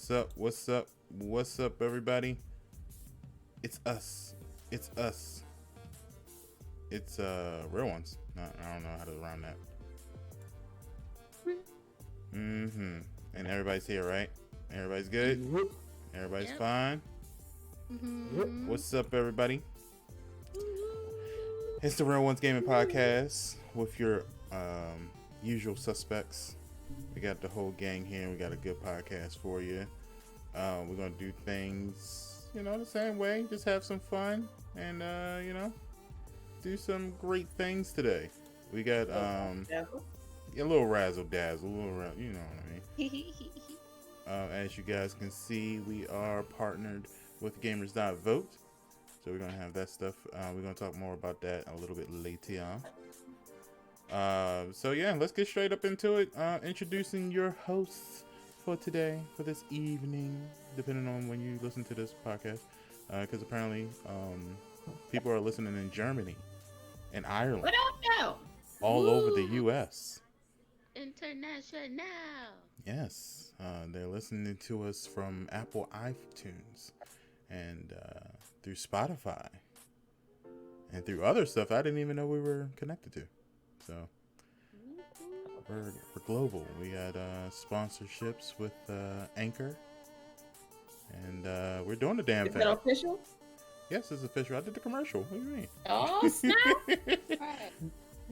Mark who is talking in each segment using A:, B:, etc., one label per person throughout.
A: What's up? What's up? What's up, everybody? It's us. It's us. It's real ones. No, I don't know how to rhyme that. Mm-hmm. And everybody's here, right? Everybody's good?
B: Yep.
A: Everybody's
C: Yep.
A: fine?
B: Yep.
A: What's up, everybody? It's the Real Ones Gaming Podcast with your usual suspects. We got the whole gang here. We got a good podcast for you. We're going to do things, the same way. Just have some fun and, do some great things today. We got a little razzle dazzle, you know what I mean. As you guys can see, we are partnered with Gamers.vote. So we're going to have that stuff. We're going to talk more about that a little bit later on. So yeah, let's get straight up into it. Introducing your hosts for today, for this evening, depending on when you listen to this podcast. Because apparently people are listening in Germany and Ireland.
C: What up, now?
A: All over the U.S.
C: International.
A: Yes, they're listening to us from Apple iTunes and through Spotify and through other stuff I didn't even know we were connected to. So we're global. We got sponsorships with Anchor, and we're doing the damn thing.
B: Is that official?
A: Yes, it's official. I did the commercial. What do you mean?
C: Oh, snap. Right.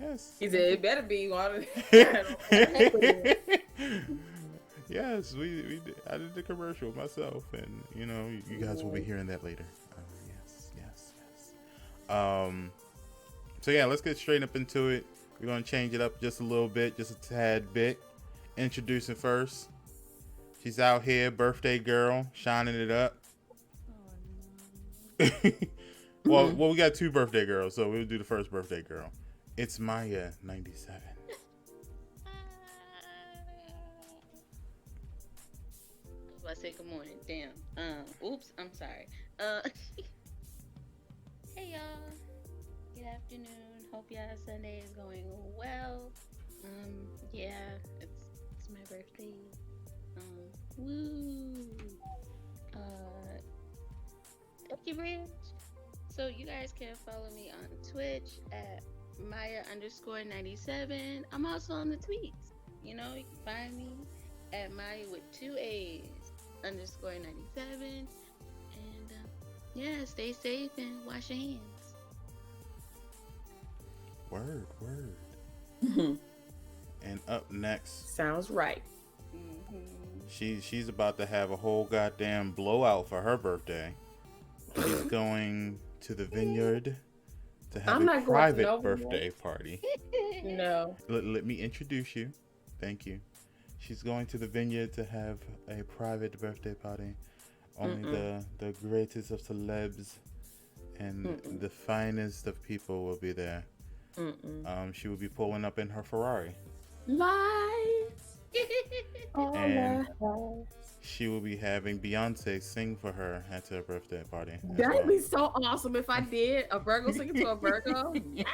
A: Yes.
B: He said it better be one.
A: Yes, we did. I did the commercial myself, and you guys will be hearing that later. Yes. So yeah, let's get straight up into it. We're gonna change it up just a little bit, just a tad bit. Introducing first, she's out here, birthday girl, shining it up. Well, we got two birthday girls, so we'll do the first birthday girl. It's Maya, 97.
C: I say good morning. Damn. Oops. I'm sorry. Hey y'all. Good afternoon. Hope y'all Sunday is going well. Yeah, it's my birthday. Woo. Thank you, Bridge. So you guys can follow me on Twitch at Maya_97. I'm also on the tweets. You can find me at Maya with 2 A's _97. And yeah, stay safe and wash your hands.
A: Word. And up next,
B: Sounds right.
A: she's about to have a whole goddamn blowout for her birthday. She's going to the vineyard to have a private birthday party.
B: No.
A: Let me introduce you. Thank you. She's going to the vineyard to have a private birthday party. Only the greatest of celebs and the finest of people will be there. She will be pulling up in her Ferrari.
B: Lies.
A: And she will be having Beyonce sing for her at her birthday party.
B: That'd be so awesome if I did a Virgo singing to a Virgo. Yes,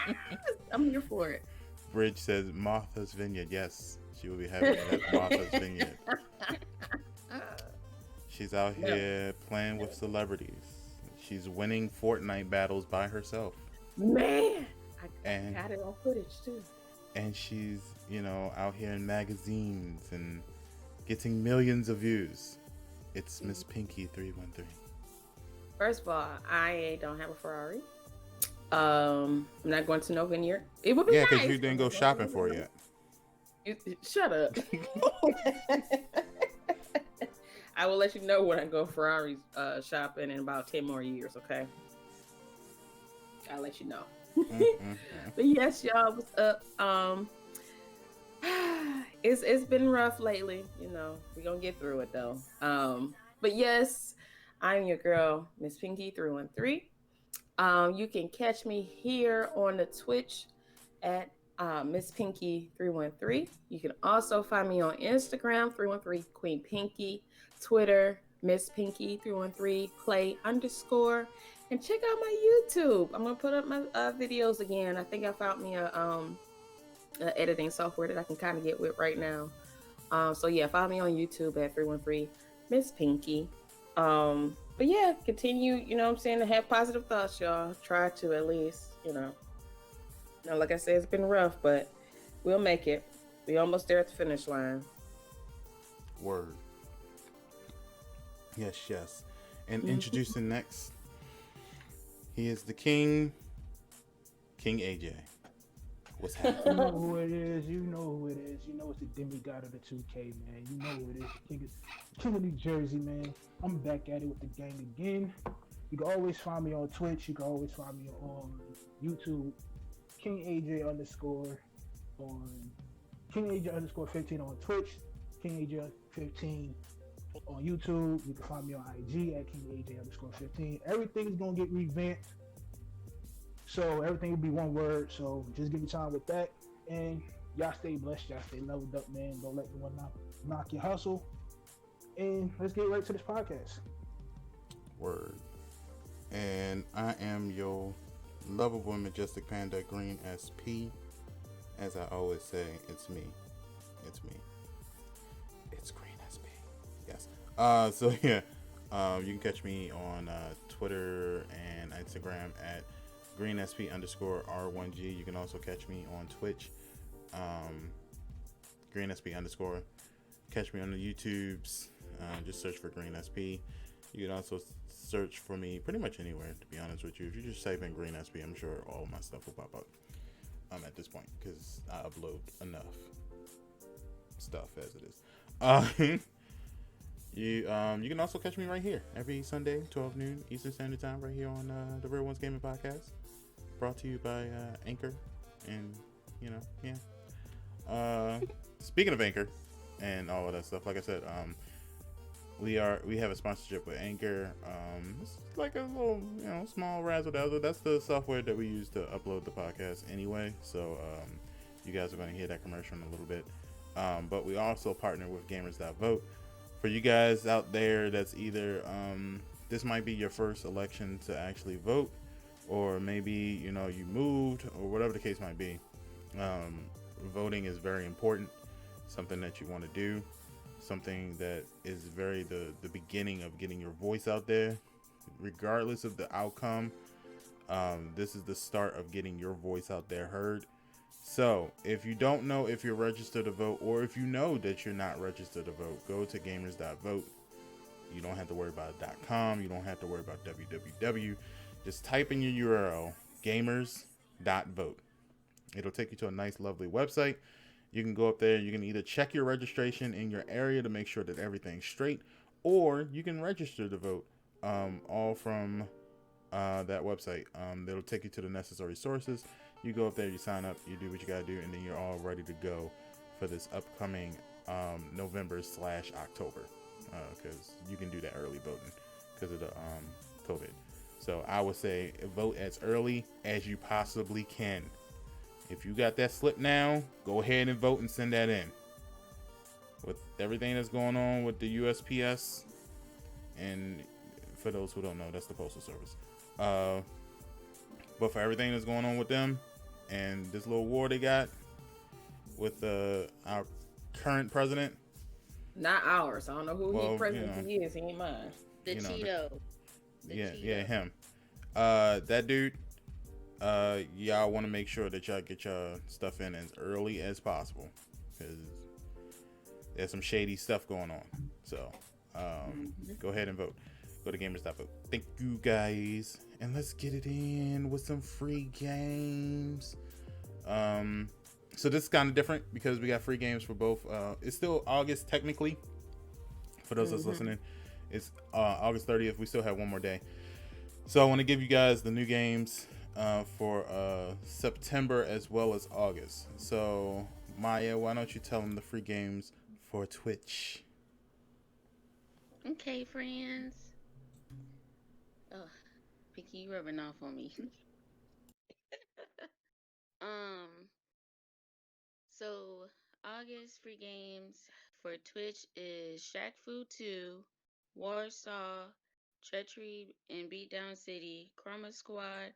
B: I'm here for it.
A: Bridge says Martha's Vineyard. Yes, she will be having it at Martha's Vineyard. She's out here playing with celebrities. She's winning Fortnite battles by herself.
B: Man, I got it on footage too.
A: And she's, out here in magazines and getting millions of views. It's Miss Pinky 313.
B: First of all, I don't have a Ferrari. I'm not going to no vineyard. It would be nice.
A: Yeah, because you didn't go shopping for it yet.
B: Shut up. I will let you know when I go Ferrari shopping in about 10 more years, okay? I'll let you know. But yes, y'all, what's up? It's been rough lately, we're gonna get through it though. But yes, I'm your girl, Miss Pinky 313. You can catch me here on the Twitch at Miss Pinky 313. You can also find me on Instagram 313 Queen Pinky, Twitter Miss Pinky 313 Play _, and check out my YouTube. I'm gonna put up my videos again. I think I found me a editing software that I can kind of get with right now. So yeah, follow me on YouTube at 313 Miss Pinky. But yeah, continue, what I'm saying, to have positive thoughts, y'all. Try to at least, Now, like I said, it's been rough, but we'll make it. We almost there at the finish line.
A: Word. Yes, yes. And
B: Mhm.
A: introducing next, he is the king, King AJ. What's
D: You
A: happening?
D: know who it is. You know who it is. You know it's the demigod of the 2K, man. You know who it is. King of New Jersey, man. I'm back at it with the gang again. You can always find me on Twitch. You can always find me on YouTube. King AJ underscore on King AJ underscore 15 on Twitch. King AJ 15 on YouTube. You can find me on IG at King AJ underscore 15. Everything's gonna get revamped. So everything will be one word. So just give me time with that. And y'all stay blessed. Y'all stay leveled up, man. Don't let anyone knock your hustle. And let's get right to this podcast.
A: Word. And I am your lovable and majestic panda, Green SP. As I always say, it's me. It's me. It's Green SP. Yes. So yeah. You can catch me on Twitter and Instagram at GreenSP underscore R1G. You can also catch me on Twitch, um, GreenSP underscore. Catch me on the YouTubes. Just search for GreenSP. You can also search for me pretty much anywhere, to be honest with you. If you just type in GreenSP, I'm sure all my stuff will pop up at this point because I upload enough stuff as it is. You can also catch me right here every Sunday, 12 noon Eastern Standard Time, right here on the Real Ones Gaming Podcast, brought to you by Anchor, and yeah. Speaking of Anchor and all of that stuff, like I said, we have a sponsorship with Anchor. It's like a little small razzle dazzle. That's the software that we use to upload the podcast anyway. So you guys are going to hear that commercial in a little bit. But we also partner with Gamers.vote. For you guys out there, that's either this might be your first election to actually vote, or maybe you moved, or whatever the case might be. Voting is very important. Something that you want to do. Something that is very the beginning of getting your voice out there, regardless of the outcome. This is the start of getting your voice out there heard. So, if you don't know if you're registered to vote, or if you know that you're not registered to vote, go to gamers.vote. You don't have to worry about .com. You don't have to worry about www. Just type in your URL, gamers.vote. It'll take you to a nice, lovely website. You can go up there. You can either check your registration in your area to make sure that everything's straight, or you can register to vote all from that website. That'll take you to the necessary sources. You go up there, you sign up, you do what you gotta do, and then you're all ready to go for this upcoming November/October, because you can do that early voting because of the COVID. So I would say vote as early as you possibly can. If you got that slip now, go ahead and vote and send that in. With everything that's going on with the USPS, and for those who don't know, that's the Postal Service. But for everything that's going on with them and this little war they got with our current president,
B: Not ours. I don't know who he
A: well,
B: president he is. He ain't mine.
C: The
A: you know,
C: Cheeto. The
A: yeah,
C: Cheeto.
A: him. That dude. Y'all want to make sure that y'all get your stuff in as early as possible because there's some shady stuff going on. So, go ahead and vote. Go to gamers.vote. Thank you guys, and let's get it in with some free games. So this is kind of different because we got free games for both. It's still August technically. For those that's listening, it's August 30th. We still have one more day. So I want to give you guys the new games for September as well as August. So Maya, why don't you tell them the free games for Twitch?
C: Okay, friends. Oh, Picky, you rubbing off on me. um, so August free games for Twitch is Shaq Fu 2, Warsaw, Treachery and Beatdown City, Chroma Squad,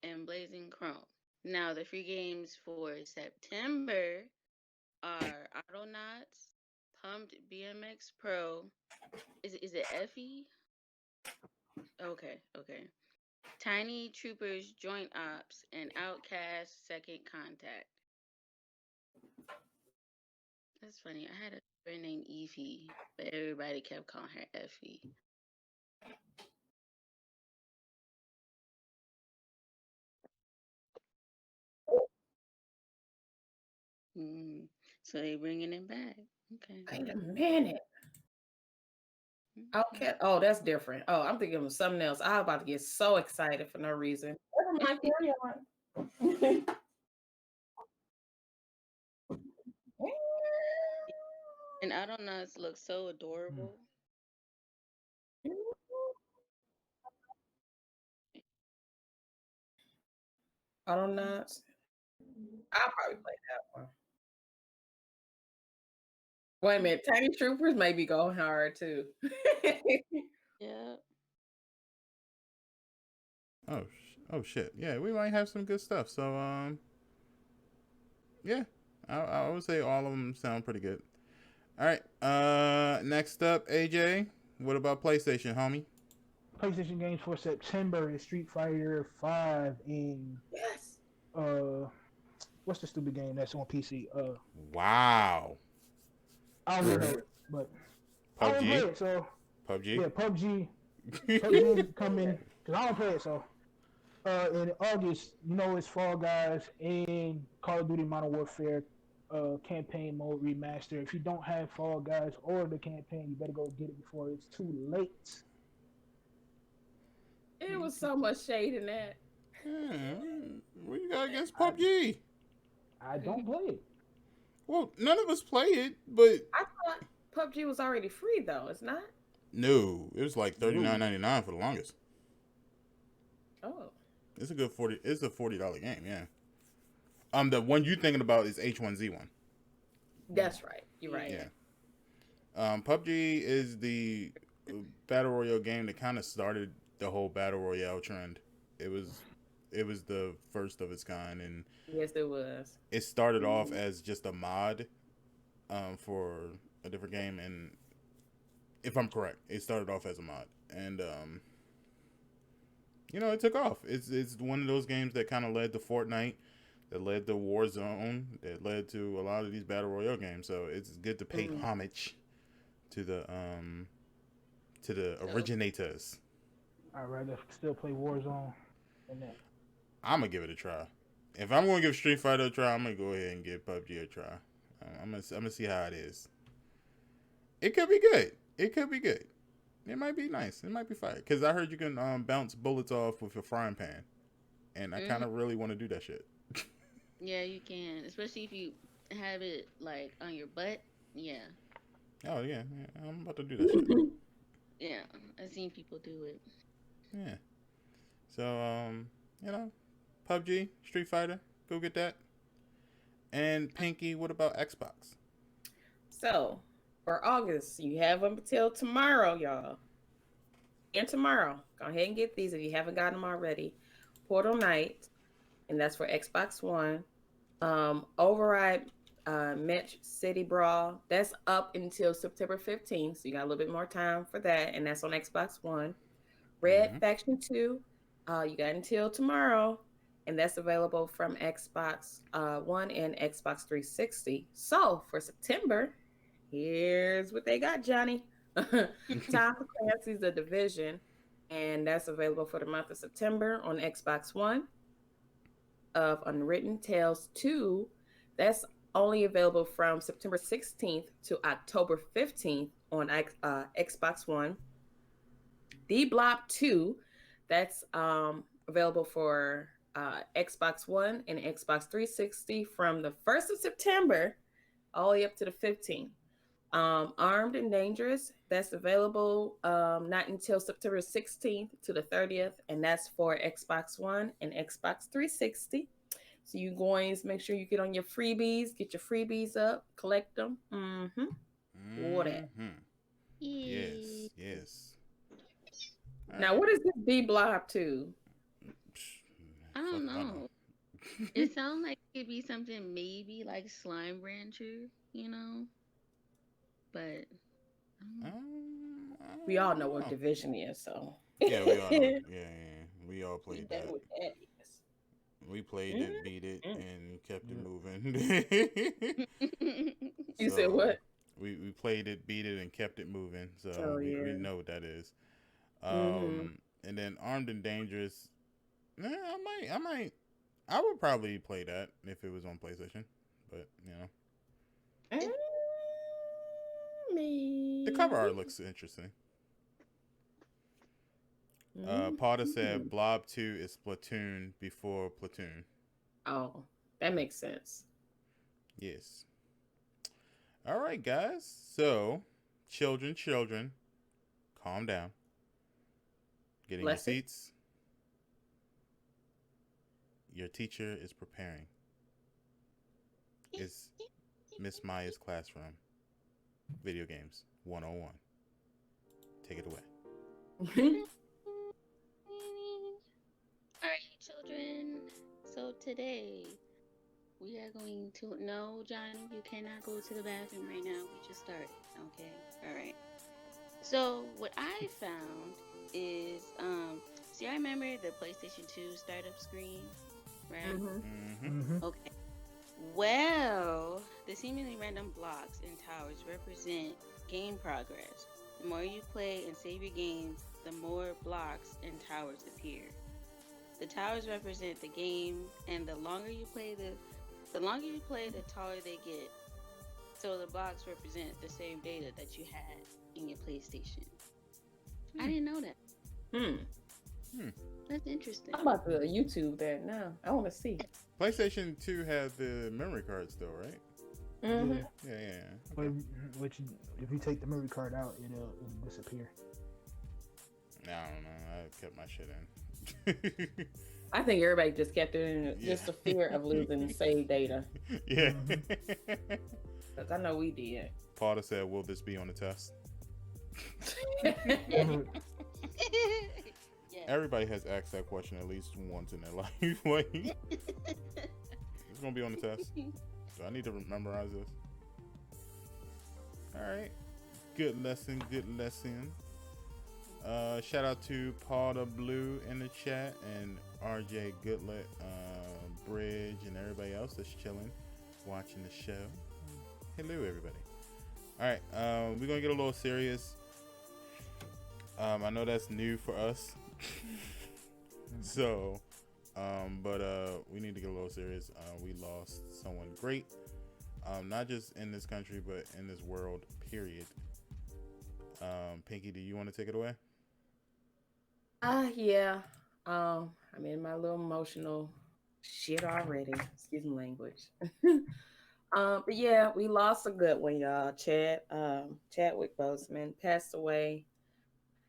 C: and Blazing Chrome. Now the free games for September are Autonauts, Pumped BMX Pro. Is it FE? Okay. Tiny Troopers Joint Ops and Outcast Second Contact. That's funny. I had a friend named Evie, but everybody kept calling her Effie. So they bringing it back. Okay.
B: Wait a minute. Okay. Oh, that's different. Oh, I'm thinking of something else. I was about to get so excited for no reason. Never mind. Carry on.
C: And Autonuts look so adorable.
B: Autonuts. I'll probably play that one. Wait a minute. Tiny Troopers may be going hard too.
C: Yeah.
A: Oh shit. Yeah, we might have some good stuff. So yeah, I would say all of them sound pretty good. All right. Next up, AJ. What about PlayStation, homie?
D: PlayStation games for September is Street Fighter 5 and
B: Yes.
D: what's the stupid game that's on PC?
A: Wow.
D: I don't know it, but I don't play
A: PUBG.
D: it, so
A: PUBG.
D: yeah, PUBG. PUBG coming because I don't play it, so in August, it's Fall Guys and Call of Duty Modern Warfare campaign mode remaster. If you don't have Fall Guys or the campaign, you better go get it before it's too late.
B: It was so much shade in that.
A: What you got against PUBG?
D: I don't play it.
A: Well, none of us play it, but
B: I thought PUBG was already free though. It's not.
A: no, it was like $39.99 for the longest.
B: Oh.
A: It's a good $40. It's a $40 game. Yeah. The one you thinking about is H1Z1.
B: That's right. You're right.
A: Yeah. PUBG is the battle royale game that kind of started the whole battle royale trend. It was the first of its kind, and
B: Yes, it was.
A: it started off as just a mod for a different game, and if I'm correct, it started off as a mod, and it took off. It's one of those games that kind of led to Fortnite, that led to Warzone, that led to a lot of these battle royale games. So it's good to pay homage to the originators.
D: I'd rather still play Warzone than that.
A: I'm gonna give it a try. If I'm gonna give Street Fighter a try, I'm gonna go ahead and give PUBG a try. I'm gonna see how it is. It could be good. It could be good. It might be nice. It might be fire. Because I heard you can bounce bullets off with a frying pan, and I kind of really want to do that shit.
C: Yeah, you can, especially if you have it like on your butt. Yeah.
A: Oh yeah. I'm about to do that shit.
C: Yeah, I've seen people do it.
A: Yeah. So PUBG, Street Fighter, go get that. And Pinky, what about Xbox?
B: So for August, you have them until tomorrow, y'all. And tomorrow, go ahead and get these if you haven't gotten them already. Portal Knight, and that's for Xbox One. Override Match City Brawl, that's up until September 15th, so you got a little bit more time for that, and that's on Xbox One. Red Faction 2, you got until tomorrow, and that's available from Xbox One and Xbox 360. So for September, here's what they got, Johnny. Tom Clancy's The Division, and that's available for the month of September on Xbox One. Of Unwritten Tales 2, that's only available from September 16th to October 15th on Xbox One. D-Block 2, that's available for Xbox One and Xbox 360 from the 1st of September all the way up to the 15th. Armed and Dangerous, that's available not until September 16th to the 30th, and that's for Xbox One and Xbox 360. So you guys make sure you get on your freebies, get your freebies up, collect them. What that?
A: Yes.
B: Now, what is this D Block 2?
C: I don't know. It sounds like it'd be something maybe like Slime Rancher, but
A: I
B: We all know
A: don't
B: what
A: know.
B: Division is, so.
A: Yeah, we all know. Yeah, yeah, we all
B: We
A: played
B: know
A: that.
B: what that is.
A: We played
B: Mm,
A: it, beat it,
B: mm.
A: and kept it
D: Yeah.
A: moving.
B: You said
A: So
B: what?
A: we played it, beat it, and kept it moving. So
B: Oh
A: we
B: yeah.
A: know what that is.
B: Mm-hmm.
A: And then Armed and Dangerous. I would probably play that if it was on PlayStation. But
B: Mm,
A: the cover
B: maybe.
A: art looks interesting. Potter
B: Mm-hmm.
A: said Blob 2 is Splatoon before Platoon.
B: Oh, that makes sense.
A: Yes. All right, guys. So, children, calm down. Get in your
B: Bless it.
A: seats. Your teacher is preparing. It's Miss Maya's classroom. Video games 101. Take it away.
C: All right, children. So today we are going to. No, Johnny, you cannot go to the bathroom right now. We just started. Okay. All right. So what I found is see, I remember the PlayStation 2 startup screen, right?
B: Mm-hmm.
A: Mm-hmm.
D: Mm-hmm.
C: Okay. Well, the seemingly random blocks and towers represent game progress. The more you play and save your games, the more blocks and towers appear. The towers represent the game, and the longer you play, the taller they get. So the blocks represent the same data that you had in your PlayStation. I didn't know that.
B: Hmm.
A: Hmm.
C: That's interesting.
B: I'm about to YouTube that now. I want to see.
A: PlayStation 2 has the memory cards though, right?
B: Mm-hmm.
D: Yeah.
A: Yeah.
D: But
A: Okay.
D: if you take the memory card out, it'll disappear.
A: I don't know. I kept my shit in.
B: I think everybody just kept it in
A: Yeah.
B: just the fear of losing save data.
A: Yeah.
B: Because I know we did.
A: Potter said, "Will this be on the test?"
D: Mhm.
C: Yeah.
A: Everybody has asked that question at least once in their life. Like, it's gonna be on the test. Do I need to memorize this? All right. Good lesson. Good lesson. Shout out to Paula Blue in the chat and RJ Goodlet, Bridge, and everybody else that's chilling, watching the show. Hello, everybody. All right, we're gonna get a little serious. I know that's new for us, so, but we need to get a little serious. We lost someone great, not just in this country, but in this world. Period. Pinky, do you want to take it away?
B: Yeah. I'm in my little emotional shit already. Excuse my language. But yeah, we lost a good one, y'all. Chadwick Boseman passed away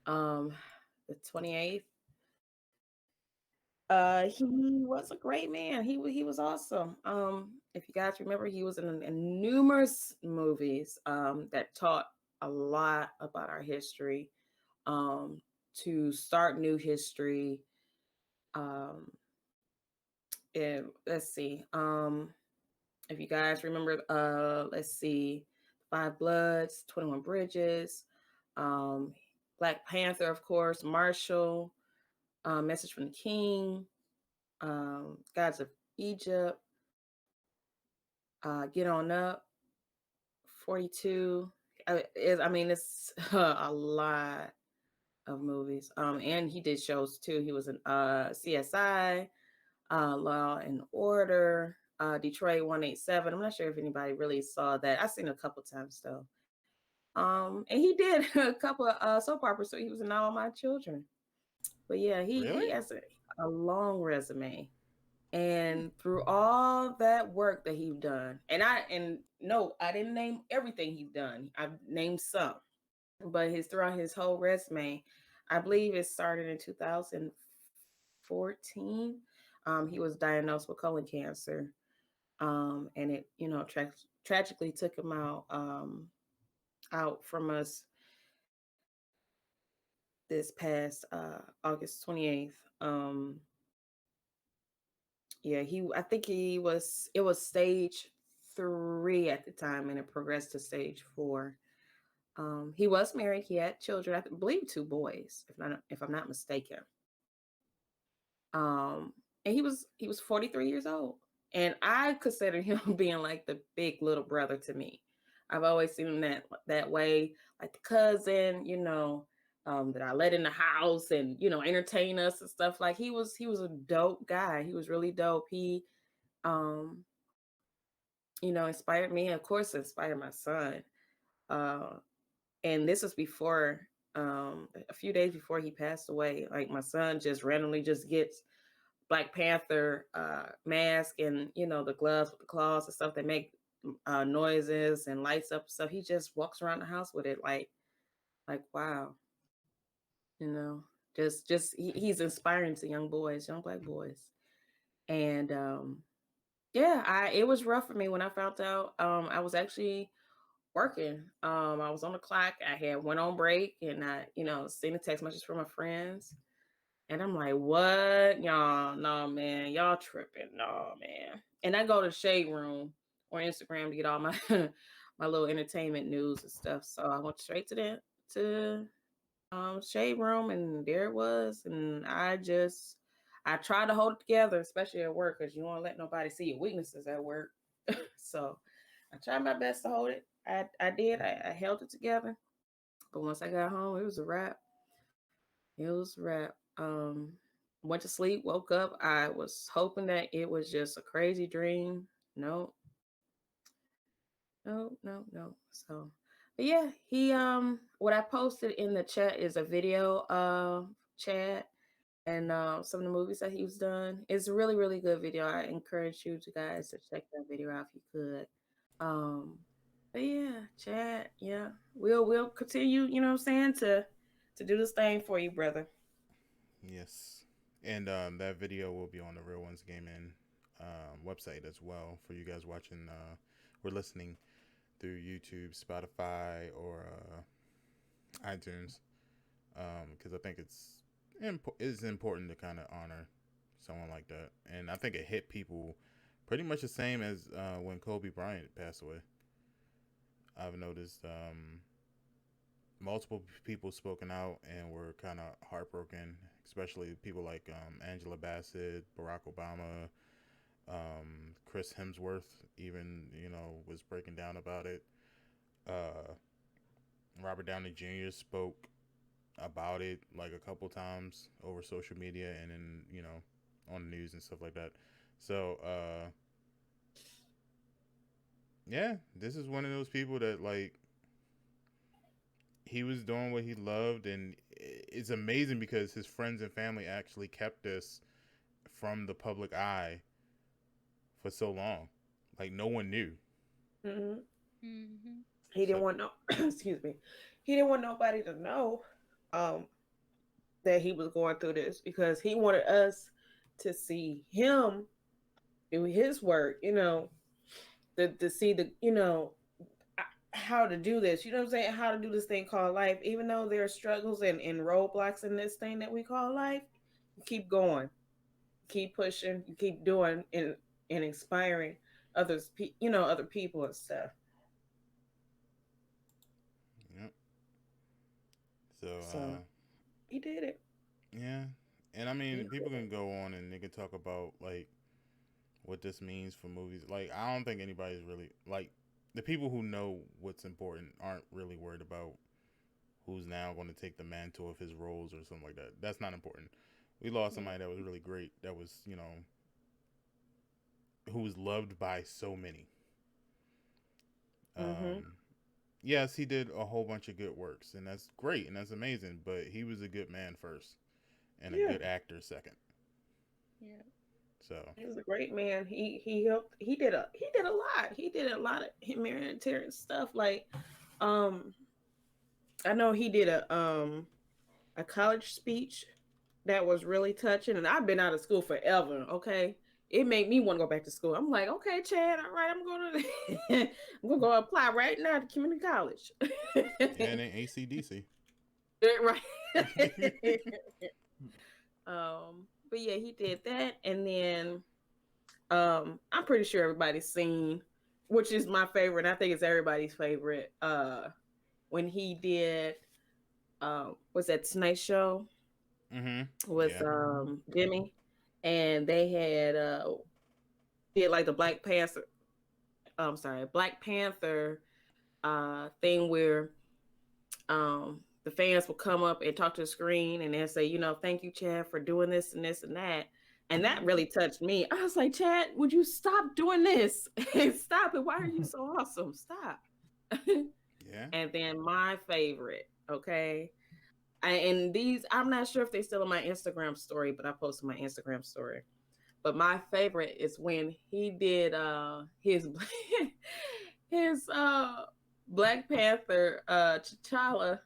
B: the 28th. He was a great man. He was awesome. If you guys remember, he was in numerous movies that taught a lot about our history. Um, to start new history. Um, and let's see. If you guys remember, let's see, Five Bloods, 21 Bridges, um, Black Panther, of course, Marshall, Message from the King, Gods of Egypt, Get On Up, 42. It's a lot of movies. And he did shows too. He was in CSI, Law and Order, Detroit 187. I'm not sure if anybody really saw that. I've seen it a couple times though. And he did a couple of soap operas, so he was in All My Children. But yeah, he
A: Really?
B: has a long resume. And through all that work that he's done, and no, I didn't name everything he's done. I've named some, but his throughout his whole resume, I believe it started in 2014. He was diagnosed with colon cancer, and it tragically took him out from us this past August 28th. Yeah, I think it was stage 3 at the time, and it progressed to stage 4. He was married. He had children. I believe two boys, if I'm not mistaken. And he was 43 years old, and I consider him being like the big little brother to me. I've always seen him that way, like the cousin, that I let in the house and entertain us and stuff. Like he was a dope guy. He was really dope. He um inspired me, and of course inspired my son. Uh and this was before a few days before he passed away. Like my son just randomly just gets Black Panther mask and the gloves with the claws and stuff that make noises and lights up stuff. He just walks around the house with it, like wow, you know, he's inspiring to young boys, young Black boys. And yeah, I it was rough for me when I found out. I was actually working. I was on the clock. I had went on break, and I seen the text messages from my friends. And I'm like, what? Y'all, no, man. Y'all tripping. No, man. And I go to Shade Room on Instagram to get all my my little entertainment news and stuff. So I went straight to Shade Room, and there it was. And I tried to hold it together, especially at work, because you don't let nobody see your weaknesses at work. So I tried my best to hold it. I did. I held it together. But once I got home, it was a wrap. It was a wrap. Went to sleep, woke up. I was hoping that it was just a crazy dream. No, no, no, no. So, but yeah, what I posted in the chat is a video chat and some of the movies that he's done. It's a really, really good video. I encourage you to guys to check that video out if you could. But yeah, chat, yeah. We'll continue, you know what I'm saying, to do this thing for you, brother.
A: Yes. And that video will be on the Real Ones Gaming website as well for you guys watching or listening through YouTube, Spotify, or iTunes. Because I think it's important to kind of honor someone like that. And I think it hit people pretty much the same as when Kobe Bryant passed away. I've noticed multiple people spoken out and were kind of heartbroken, especially people like Angela Bassett, Barack Obama, Chris Hemsworth, even was breaking down about it. Robert Downey Jr. spoke about it like a couple times over social media and then on the news and stuff like that. So yeah, this is one of those people that like he was doing what he loved, and it's amazing because his friends and family actually kept this from the public eye for so long. Like no one knew.
B: Mm-hmm.
C: Mm-hmm.
B: He didn't
A: So
B: want no excuse me. He didn't want nobody to know um that he was going through this, because he wanted us to see him do his work, to see how to do this, you know what I'm saying? How to do this thing called life. Even though there are struggles and roadblocks in this thing that we call life, you keep going, keep pushing, you keep doing and inspiring other people and stuff.
A: yep. So
B: So he did it.
A: yeah, and I
B: He
A: mean
B: did
A: people
B: it.
A: can go on and they can talk about like what this means for movies. Like I don't think anybody's really like the people who know what's important aren't really worried about who's now going to take the mantle of his roles or something like that. That's not important. We lost somebody that was really great. That was who was loved by so many.
B: Mm-hmm.
A: Yes, he did a whole bunch of good works, and that's great and that's amazing. But he was a good man first, and a
B: Yeah.
A: good actor second.
C: Yeah.
A: So
B: He was a great man. He helped. He did a lot. He did a lot of humanitarian stuff. Like, um, I know he did a college speech that was really touching. And I've been out of school forever. Okay, it made me want to go back to school. I'm like, okay, Chad, all right, I'm gonna I'm gonna go apply right now to community college.
A: and then ACDC.
B: Right. But yeah, he did that, and then I'm pretty sure everybody's seen, which is my favorite. And I think it's everybody's favorite. when he did was that Tonight Show with
A: Yeah.
B: Jimmy, and they had did like the Black Panther. I'm sorry, Black Panther thing where the fans will come up and talk to the screen and they'll say, thank you, Chad, for doing this and this and that. And that really touched me. I was like, Chad, would you stop doing this? Stop it. Why are you so awesome? Stop.
A: Yeah.
B: And then my favorite, okay. And these, I'm not sure if they're still in my Instagram story, but I posted my Instagram story. But my favorite is when he did his his Black Panther T'Challa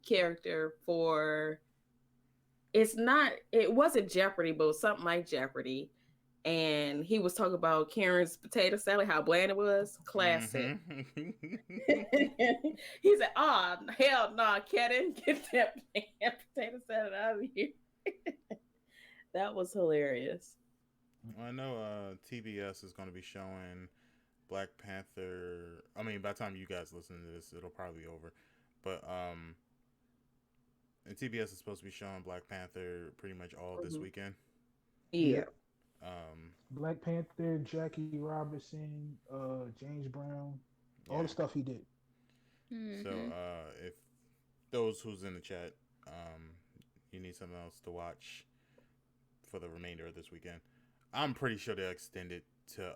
B: character for it wasn't Jeopardy, but it was something like Jeopardy. And he was talking about Karen's potato salad, how bland it was. Classic. He said, "Oh hell no, Karen, get that potato salad out of here." That was hilarious.
A: Well, I know TBS is going to be showing Black Panther. I mean, by the time you guys listen to this, it'll probably be over. But and TBS is supposed to be showing Black Panther pretty much all this weekend.
B: Yeah.
D: Black Panther, Jackie Robinson, James Brown, all the stuff he did.
A: So if those who's in the chat, you need something else to watch for the remainder of this weekend, I'm pretty sure they'll extend it to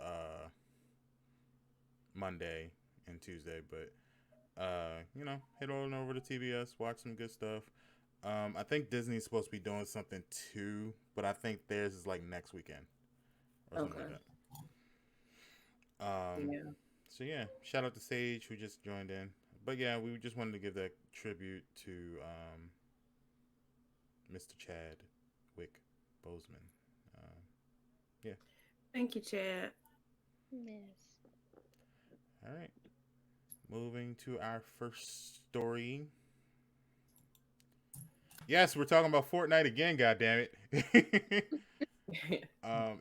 A: Monday and Tuesday, but head on over to TBS, watch some good stuff. I think Disney's supposed to be doing something too, but I think theirs is like next weekend or something like that. So yeah, shout out to Sage who just joined in. But yeah, we just wanted to give that tribute to Mr. Chadwick Boseman. Yeah.
B: Thank you, Chad.
C: Yes.
A: All right. Moving to our first story. Yes, we're talking about Fortnite again, goddammit.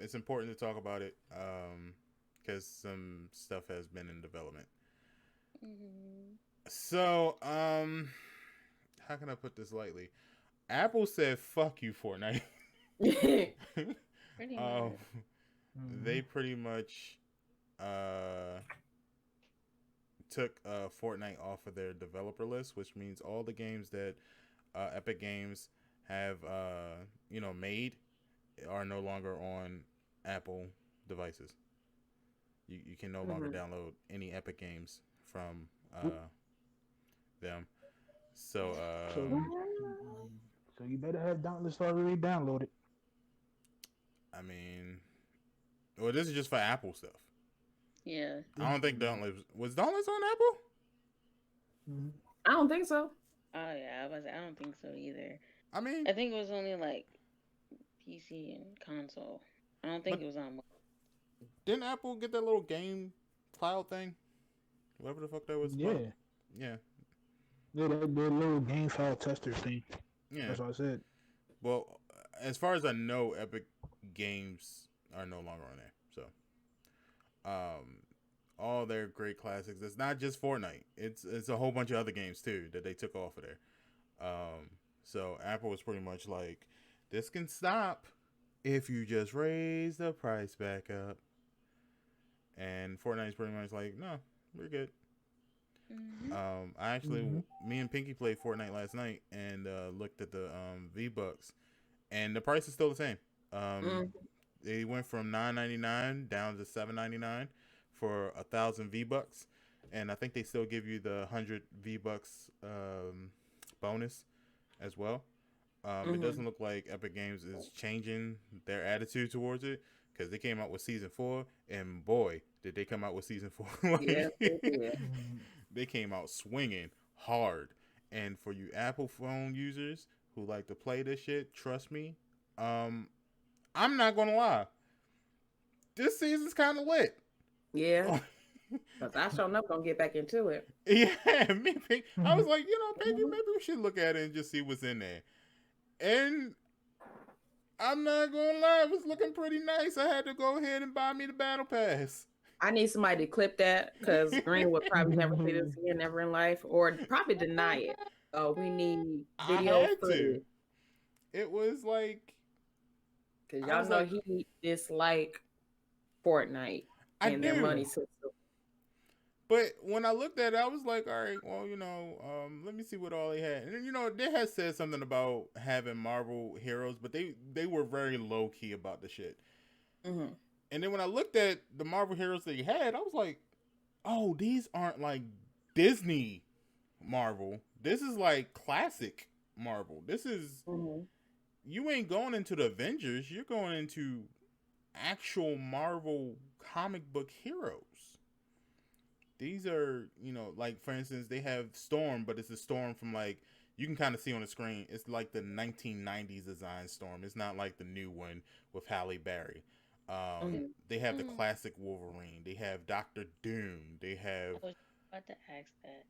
A: It's important to talk about it because some stuff has been in development. So, how can I put this lightly? Apple said, "Fuck you, Fortnite."
C: Pretty much.
A: They pretty much took Fortnite off of their developer list, which means all the games that Epic Games have made are no longer on Apple devices. You can no longer download any Epic games from them. So
D: so you better have Dauntless already downloaded.
A: I mean, well, this is just for Apple stuff.
C: Yeah.
A: I don't think Dauntless was Dauntless on Apple.
B: I don't think so.
C: Oh yeah, I don't think so either.
A: I mean,
C: I think it was only like PC and console. I don't think it was on.
A: Didn't Apple get that little game cloud thing? Whatever the fuck that was.
D: Yeah.
A: About? Yeah.
D: Yeah, that little game file tester thing.
A: Yeah.
D: That's what I said.
A: Well, as far as I know, Epic Games are no longer on there. So, all their great classics. It's not just Fortnite. It's a whole bunch of other games too that they took off of there. So Apple was pretty much like, this can stop if you just raise the price back up. And Fortnite's pretty much like, no, we're good. I actually, me and Pinky played Fortnite last night and looked at the V-Bucks, and the price is still the same. They went from $9.99 down to $7.99 for 1,000 V-Bucks, and I think they still give you the 100 V-Bucks bonus as well. It doesn't look like Epic Games is changing their attitude towards it, because they came out with Season 4, and boy, did they come out with Season 4. They came out swinging hard. And for you Apple phone users who like to play this shit, trust me, I'm not going to lie. This season's kind of lit.
B: Yeah. Because I sure enough going to get back into it.
A: Yeah, me, I was like, maybe we should look at it and just see what's in there. And I'm not going to lie, it was looking pretty nice. I had to go ahead and buy me the Battle Pass.
B: I need somebody to clip that because Green would probably never see this again ever in life, or probably deny it. Oh, we need
A: I
B: video
A: had to.
B: footage
A: It was like
B: because
A: I
B: y'all
A: was
B: know
A: like,
B: he dislike Fortnite
A: I
B: and their money
A: do.
B: system.
A: But when I looked at it, I was like, all right, well, let me see what all they had. And they had said something about having Marvel heroes, but they were very low key about the shit.
B: Mm-hmm.
A: And then when I looked at the Marvel heroes that he had, I was like, oh, these aren't like Disney Marvel. This is like classic Marvel. This is
B: Mm-hmm.
A: you ain't going into the Avengers. You're going into actual Marvel comic book heroes. These are, like for instance, they have Storm, but it's a Storm from like you can kind of see on the screen. It's like the 1990s design Storm. It's not like the new one with Halle Berry.
B: Mm-hmm.
A: They have the classic Wolverine. They have Doctor Doom. They have.
C: I was about to ask that.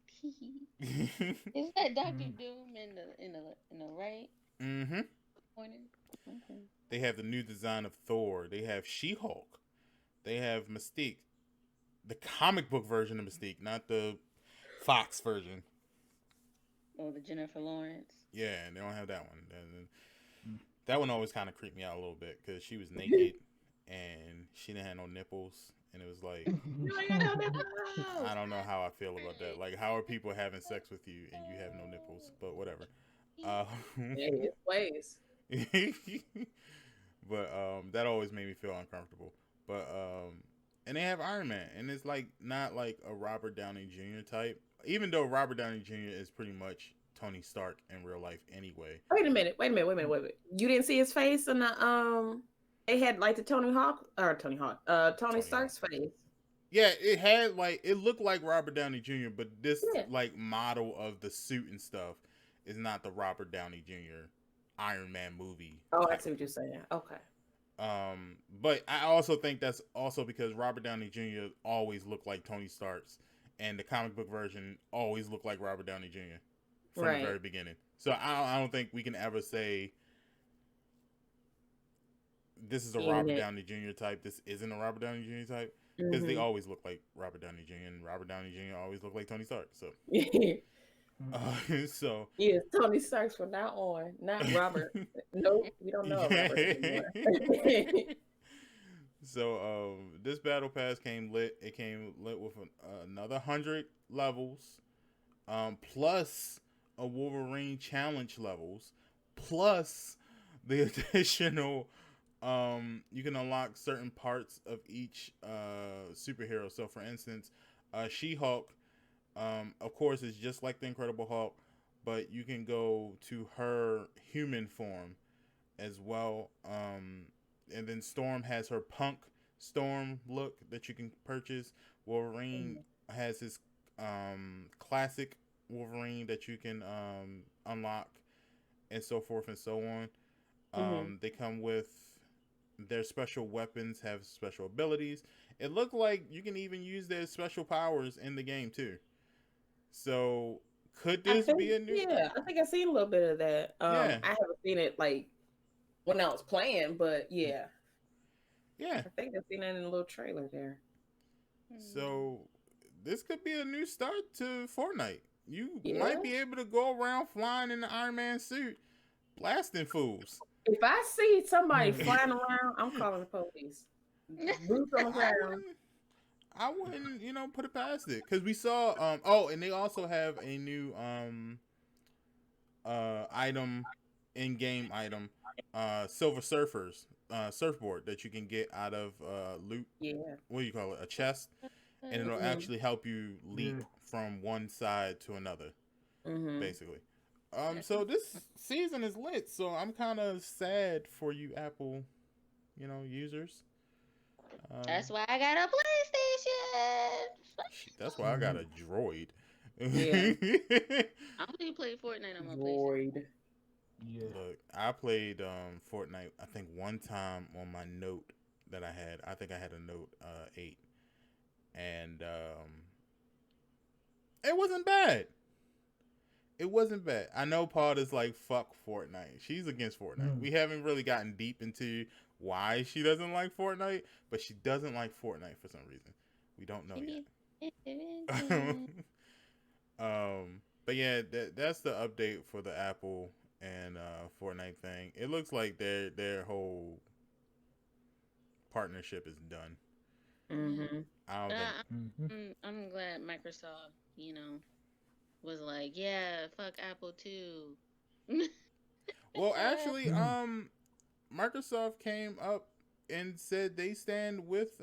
C: Is that Doctor Doom in the right
A: Mm-hmm.
C: corner? Okay.
A: They have the new design of Thor. They have She-Hulk. They have Mystique. The comic book version of Mystique, not the Fox version.
C: Oh, the Jennifer Lawrence.
A: Yeah, they don't have that one. That one always kind of creeped me out a little bit because she was naked and she didn't have no nipples, and it was like, I don't know how I feel about that. Like, how are people having sex with you and you have no nipples? But whatever.
B: Yeah, it's ways.
A: But that always made me feel uncomfortable. But and they have Iron Man, and it's like not like a Robert Downey Jr. type, even though Robert Downey Jr. is pretty much Tony Stark in real life anyway.
B: Wait a minute. You didn't see his face in the They had like the Tony Stark's face.
A: Yeah, it had like it looked like Robert Downey Jr., but this
B: Yeah.
A: like model of the suit and stuff is not the Robert Downey Jr. Iron Man movie.
B: Oh,
A: type.
B: I see what you're saying. Okay.
A: But I also think that's also because Robert Downey Jr. always looked like Tony Stark's, and the comic book version always looked like Robert Downey Jr. from the very beginning. So I don't think we can ever say this is a Robert Downey Jr. type. This isn't a Robert Downey Jr. type because they always look like Robert Downey Jr. and Robert Downey Jr. always look like Tony Stark. So. So
B: yes, Tony Stark's from now on, not Robert. Nope, we don't know Robert anymore.
A: So this battle pass came lit. It came lit with another 100 levels, plus a Wolverine challenge levels, plus the additional. You can unlock certain parts of each superhero. So, for instance, She-Hulk. Of course, it's just like the Incredible Hulk, but you can go to her human form as well. And then Storm has her punk Storm look that you can purchase. Wolverine has his classic Wolverine that you can unlock, and so forth and so on. They come with their special weapons, have special abilities. It looked like you can even use their special powers in the game too. So could this be a new?
B: Yeah, I think I've seen a little bit of that.
A: Yeah.
B: I haven't seen it like when I was playing, but yeah.
A: Yeah.
B: I think I've seen it in a little trailer there.
A: So this could be a new start to Fortnite. You might be able to go around flying in the Iron Man suit, blasting fools.
B: If I see somebody flying around, I'm calling the police. Boots on the ground.
A: I wouldn't, put it past it because we saw. And they also have a new item, in-game item, Silver Surfers surfboard that you can get out of loot.
B: Yeah.
A: What do you call it? A chest, and it'll actually help you leap from one side to another, basically. So this season is lit. So I'm kind of sad for you Apple, users.
C: That's why I got a PlayStation.
A: That's why I got a Droid.
B: Yeah.
C: I only play Fortnite on my PlayStation.
D: Yeah.
A: Look, I played Fortnite. I think one time on my Note that I had. I think I had a Note 8, and it wasn't bad. It wasn't bad. I know Paul is like, fuck Fortnite. She's against Fortnite. We haven't really gotten deep into why she doesn't like Fortnite, but she doesn't like Fortnite for some reason. don't know
C: Give
A: yet.
C: me attention.
A: But yeah, that's the update for the Apple and Fortnite thing. It looks like their whole partnership is done.
C: Yeah.
B: Mm-hmm.
A: I don't
C: But
A: think.
D: Mm-hmm.
C: I'm glad Microsoft, was like, yeah, fuck Apple too.
A: Well, actually,
D: Mm-hmm.
A: Microsoft came up and said they stand with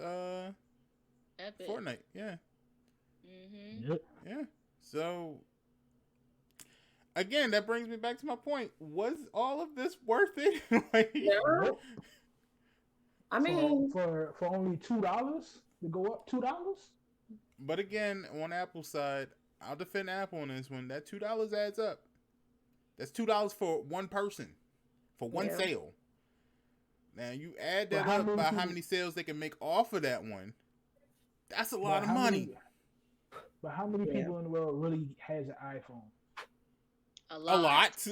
C: Epic.
A: Fortnite. Yeah,
C: Mhm.
D: Yep.
A: yeah. So again, that brings me back to my point. Was all of this worth it? Like,
B: Yeah.
D: Nope.
B: I
D: For
B: mean,
D: for only $2 to go up $2.
A: but again, on Apple's side, I'll defend Apple on this one. That $2 adds up. That's $2 for one person, for one
B: yeah.
A: sale. Now you add
D: But
A: that
D: how
A: up
D: many
A: by how
D: people?
A: many sales they can make off of that one. That's a lot
D: But
A: of
D: how
A: money.
D: many? But how many
B: Yeah.
D: people in the world really has an iPhone?
C: A
A: A
C: lot.
A: lot.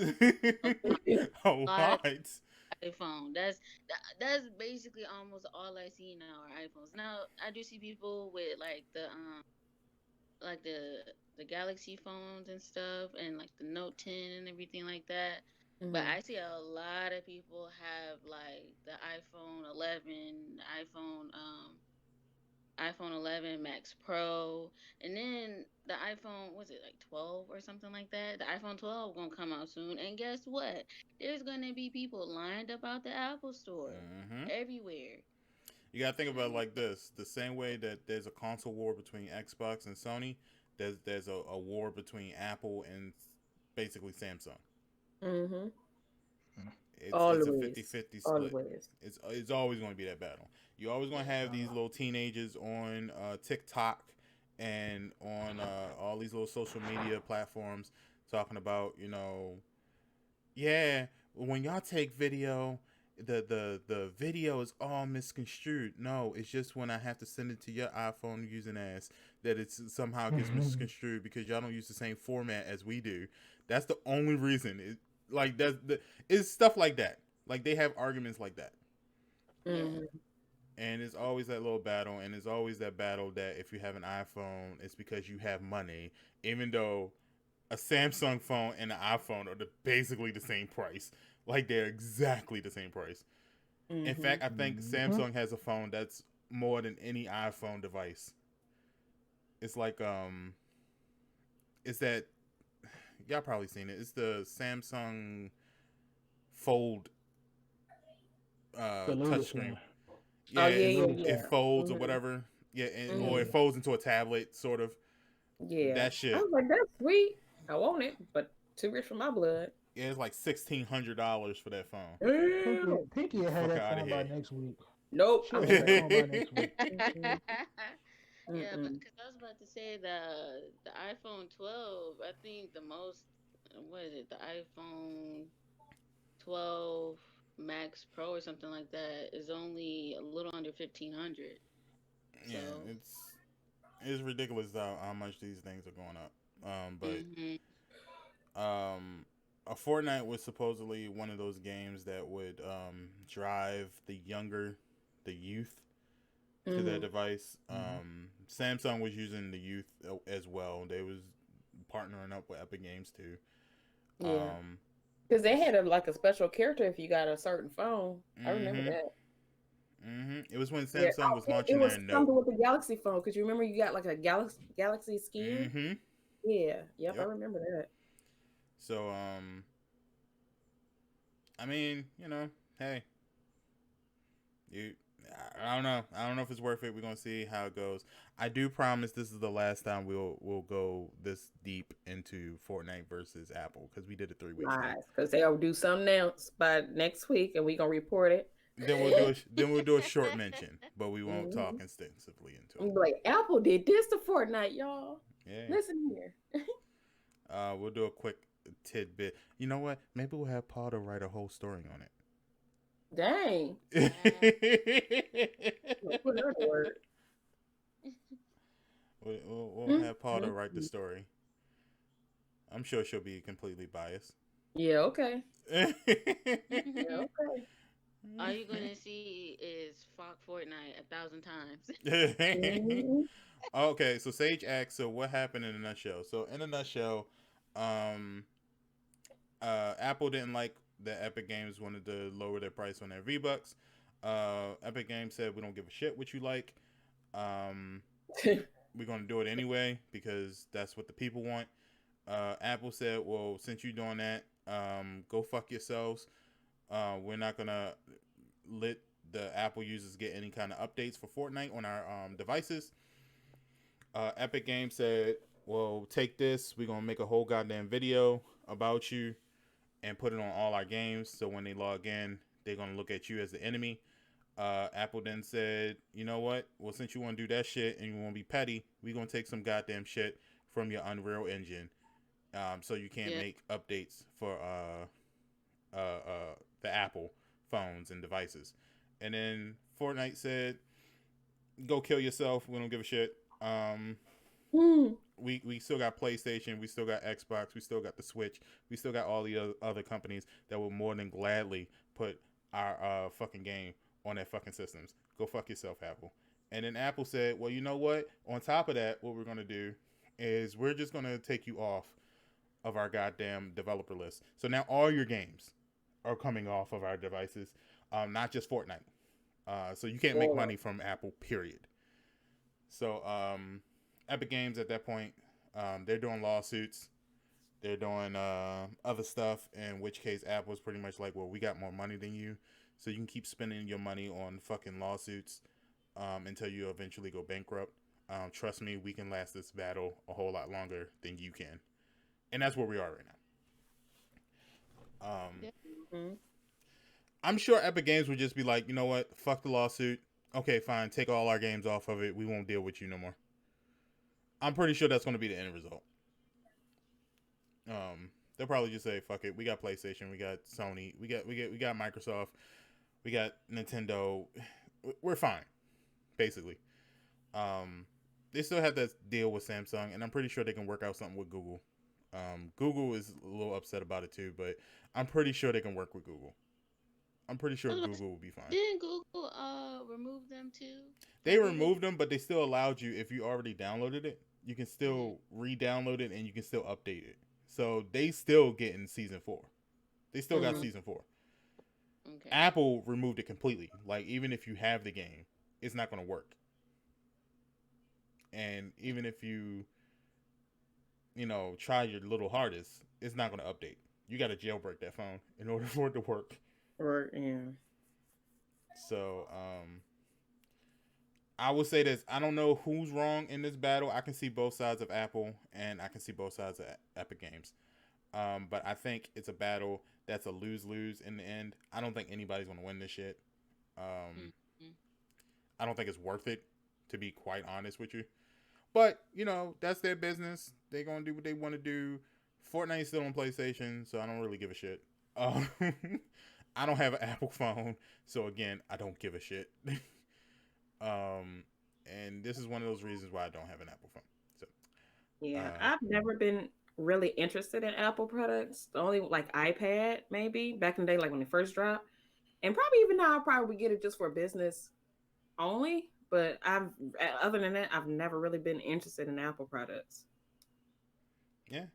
C: A
A: A
C: lot of
A: lot.
C: iPhone. That's basically almost all I see now are iPhones. Now I do see people with like the Galaxy phones and stuff, and like the Note 10 and everything like that. But
B: Mm-hmm.
C: I see a lot of people have like the iPhone 11, iPhone 11 Max Pro, and then the iPhone, was it like 12 or something like that? The iPhone 12 gonna come out soon, and guess what? There's gonna be people lined up out the Apple Store
A: Mm-hmm.
C: everywhere.
A: You gotta think about it
C: Like,
A: like this: the same way that there's a console war between Xbox and Sony, there's a war between Apple and basically Samsung.
B: Mm-hmm.
A: It's a
B: Always.
A: 50-50 split.
B: Always.
A: It's always going to be that battle. You're always going to have these
D: Uh,
A: little teenagers on TikTok and on all these little social media platforms talking about, yeah, when y'all take video, the video is all misconstrued. No, it's just when I have to send it to your iPhone using ass that it's somehow gets misconstrued because y'all don't use the same format as we do. That's the only reason. It's stuff like that. Like they have arguments like that.
C: yeah,
B: Mm-hmm.
A: And it's always that little battle, and it's always that battle that if you have an iPhone, it's because you have money, even though a Samsung phone and an iPhone are basically the same price. Like they're exactly the same price. In
B: Mm-hmm.
A: fact, I think
D: mhm.
A: Samsung has a phone that's more than any iPhone device. It's like it's that y'all probably seen it. It's the Samsung Fold
D: The littlest
A: touchscreen.
D: one.
A: Yeah,
B: Oh yeah,
D: The
B: yeah,
D: littlest
A: it
B: yeah.
D: one.
A: folds or
B: Mm-hmm.
A: whatever. Yeah, or
B: Mm-hmm.
A: it
D: Yeah.
A: folds into a tablet, sort of.
B: Yeah.
A: That
B: I
A: shit.
B: was like, that's sweet. I want it, but too rich for my blood.
A: Yeah, it's like $1,600 for that phone.
D: Pinky,
B: Damn.
D: Pinky
A: Get
D: will
A: the
D: have
A: fuck
D: that
A: out of
D: phone by
A: here.
D: next week.
B: Nope,
D: She'll
B: I'm
D: have that
B: straight.
D: phone by next week.
B: Mm-mm.
C: yeah. But
B: Mm-mm.
C: because I was about to say the iPhone 12, I think the most, what is it? The iPhone 12 Max Pro or something like that is only a little under 1,500.
A: Yeah,
C: So,
A: it's ridiculous how much these things are going up. But
C: hmm
A: a Fortnite was supposedly one of those games that would drive the youth to their
B: Mm-hmm.
A: device.
D: Mhm.
A: Samsung was using the youth as well. They was partnering up with Epic Games too.
B: Yeah.
A: Um,
B: Because they had like a special character if you got a certain phone. I remember
A: mm-hmm,
B: that.
A: mm-hmm. It was when
B: Yeah.
A: Samsung
B: Oh,
A: was
B: it
A: launching their
B: was
A: Note.
B: something with the Galaxy phone. Because you remember you got like a Galaxy skin?
A: Mm-hmm.
B: Yeah. Yep, I
A: Yep.
B: remember that.
A: So I mean, hey, you. I don't know. I don't know if it's worth it. We're gonna see how it goes. I do promise this is the last time we'll go this deep into Fortnite versus Apple because we did it 3 weeks ago.
B: Lies. Because they'll do something else by next week and we going to report it.
A: Then we'll do a short mention, but we won't talk
B: Mhm.
A: extensively into it.
B: Like, Apple did this to Fortnite, y'all.
A: Yeah.
B: Listen here.
A: We'll do a quick tidbit. You know what? Maybe we'll have Paul to write a whole story on
B: Dang.
A: it.
B: Put her to work.
A: We'll
B: Mm,
A: have Paul to
B: mm,
A: write the
B: mm.
A: story. I'm sure she'll be completely biased.
B: Yeah, okay.
A: Yeah,
B: Yeah, okay.
C: All you're gonna see is fuck Fortnite 1,000 times.
B: Mhm.
A: Okay, so Sage asks, so what happened in a nutshell? So in a nutshell, um, Apple didn't like that Epic Games wanted to lower their price on their V-Bucks. Epic Games said we don't give a shit what you like. Um, we're gonna do it anyway because that's what the people want. Apple said, well, since you're doing that, go fuck yourselves. We're not gonna let the Apple users get any kind of updates for Fortnite on our devices. Epic Games said, well, take this. We're gonna make a whole goddamn video about you and put it on all our games. So when they log in, they're gonna look at you as the enemy. Apple then said, you know what? Well, since you want to do that shit and you want to be petty, we're gonna take some goddamn shit from your Unreal Engine, so you can't
C: Yeah.
A: make updates for the Apple phones and devices. And then Fortnite said, go kill yourself. We don't give a shit.
B: Hmm.
A: We still got PlayStation, we still got Xbox, we still got the Switch, we still got all the other companies that will more than gladly put our fucking game on their fucking systems. Go fuck yourself, Apple. And then Apple said, well, you know what? On top of that, what we're gonna do is we're just gonna take you off of our goddamn developer list. So now all your games are coming off of our devices, not just Fortnite. So you can't make
B: Lord.
A: money from Apple, period. So Epic Games at that point, they're doing lawsuits. They're doing other stuff, in which case Apple's pretty much like, well, we got more money than you, so you can keep spending your money on fucking lawsuits until you eventually go bankrupt. Trust me, we can last this battle a whole lot longer than you can. And that's where we are right now.
C: Yeah.
B: Mhm.
A: I'm sure Epic Games would just be like, you know what? Fuck the lawsuit. Okay, fine. Take all our games off of it. We won't deal with you no more. I'm pretty sure that's going to be the end result. They'll probably just say, "Fuck it. We got PlayStation. We got Sony. We got Microsoft. We got Nintendo. We're fine." Basically, they still have that deal with Samsung, and I'm pretty sure they can work out something with Google. Google is a little upset about it too, but I'm pretty sure they can work with Google. I'm pretty sure Google will be fine.
C: Didn't Google remove them too
A: They
C: from Google?
A: removed them, but they still allowed you, if you already downloaded it, you can
C: Mhm.
A: still re-download it and you can still update it. So they still getting season 4. They still got
B: Mhm.
A: season 4.
C: Okay.
A: Apple removed it completely. Like, even if you have the game, it's not going to work. And even if you try your little hardest, it's not going to update. You got to jailbreak that phone in order for it to work.
B: Or yeah.
A: So, I would say this. I don't know who's wrong in this battle. I can see both sides of Apple and I can see both sides of Epic Games. But I think it's a battle that's a lose-lose in the end. I don't think anybody's going to win this shit. Um,
C: Mm-hmm.
A: I don't think it's worth it, to be quite honest with you. But, that's their business. They're going to do what they want to do. Fortnite's still on PlayStation, so I don't really give a shit. Um, I don't have an Apple phone, so again, I don't give a shit. And this is one of those reasons why I don't have an Apple phone. So,
B: Yeah,
A: uh,
B: I've never been really interested in Apple products. The only like iPad maybe back in the day, like when it first dropped, and probably even now I probably would get it just for business only. But other than that, I've never really been interested in Apple products.
A: yeah,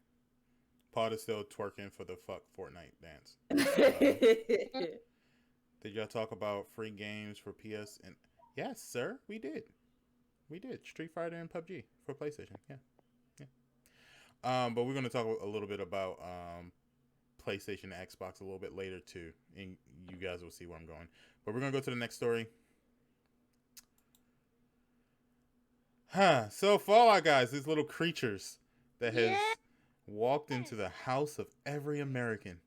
A: Pod is still twerking for the fuck Fortnite dance. Did y'all talk about free games for PS? And yes, sir, we did. We did Street Fighter and PUBG for PlayStation. Yeah, yeah. But we're gonna talk a little bit about PlayStation and Xbox a little bit later too, and you guys will see where I'm going. But we're gonna go to the next story. So Fall Out Guys, these little creatures that has
C: Yes.
A: walked into the house of every American.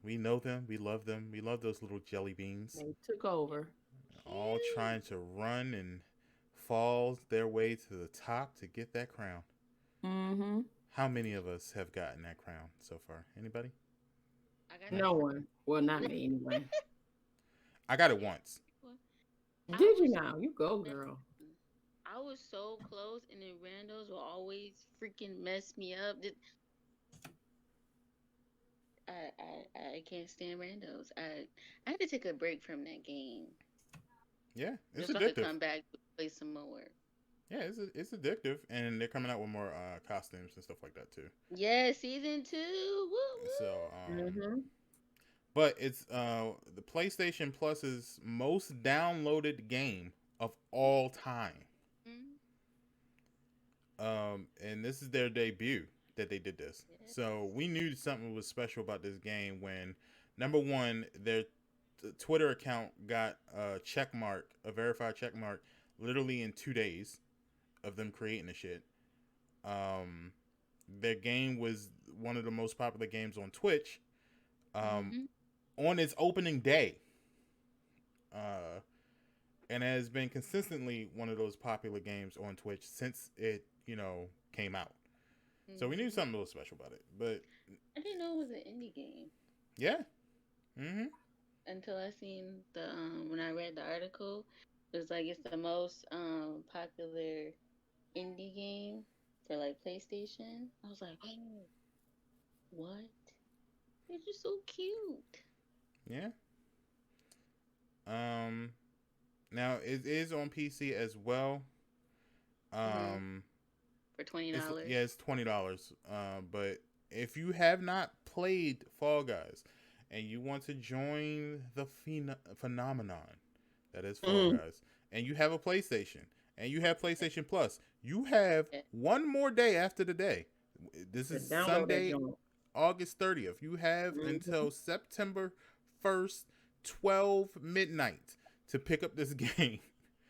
A: We know them, we love them, we love those little jelly beans,
B: They took over.
A: all trying to run and fall their way to the top to get that crown.
B: Mm-hmm.
A: How many of us have gotten that crown so far? Anybody?
C: I got
B: No one. Well, not me anyway.
A: I got it once.
C: I
B: Did you
C: was
B: now? You go, girl.
C: I was so close, and then randos will always freaking mess me up. I can't stand randos. I had to take a break from that game
A: Yeah, it's
C: just so I could
A: addictive.
C: come back to play some more.
A: Yeah, it's addictive, and they're coming out with more costumes and stuff like that too.
C: Yeah, season two.
A: So,
B: Mm-hmm.
A: but it's the PlayStation Plus's most downloaded game of all time.
C: Woo woo.
A: And this is their debut that they did this. So
C: Yes.
A: we knew something was special about this game when, number one, their Twitter account got a check mark, a verified check mark, literally in 2 days of them creating the shit. Um, their game was one of the most popular games on Twitch um,
C: Mhm.
A: on its opening day, uh, and has been consistently one of those popular games on Twitch since it came out. So we knew
C: Mhm.
A: something was special about it. But
C: I didn't know it was an indie game
A: yeah, mm-hmm.
C: until I seen the when I read the article. It was like it's the most popular indie game for like PlayStation. I was like, oh, what? They're just so cute.
A: Yeah. Um. Now it is on PC as well.
C: Mhm.
A: Um.
C: For twenty
A: It's
C: dollars.
A: yeah, it's $20. But if you have not played Fall Guys, and you want to join the phenomenon that is Fall
B: Mm.
A: Guys, and you have a PlayStation, and you have PlayStation Plus, you have
C: Yeah.
A: one more day after the day. This
B: To
A: is
B: download that
A: Sunday,
B: joint.
A: August 30th. You have
B: Mm-hmm.
A: until September 1st, 12 midnight to pick up this game.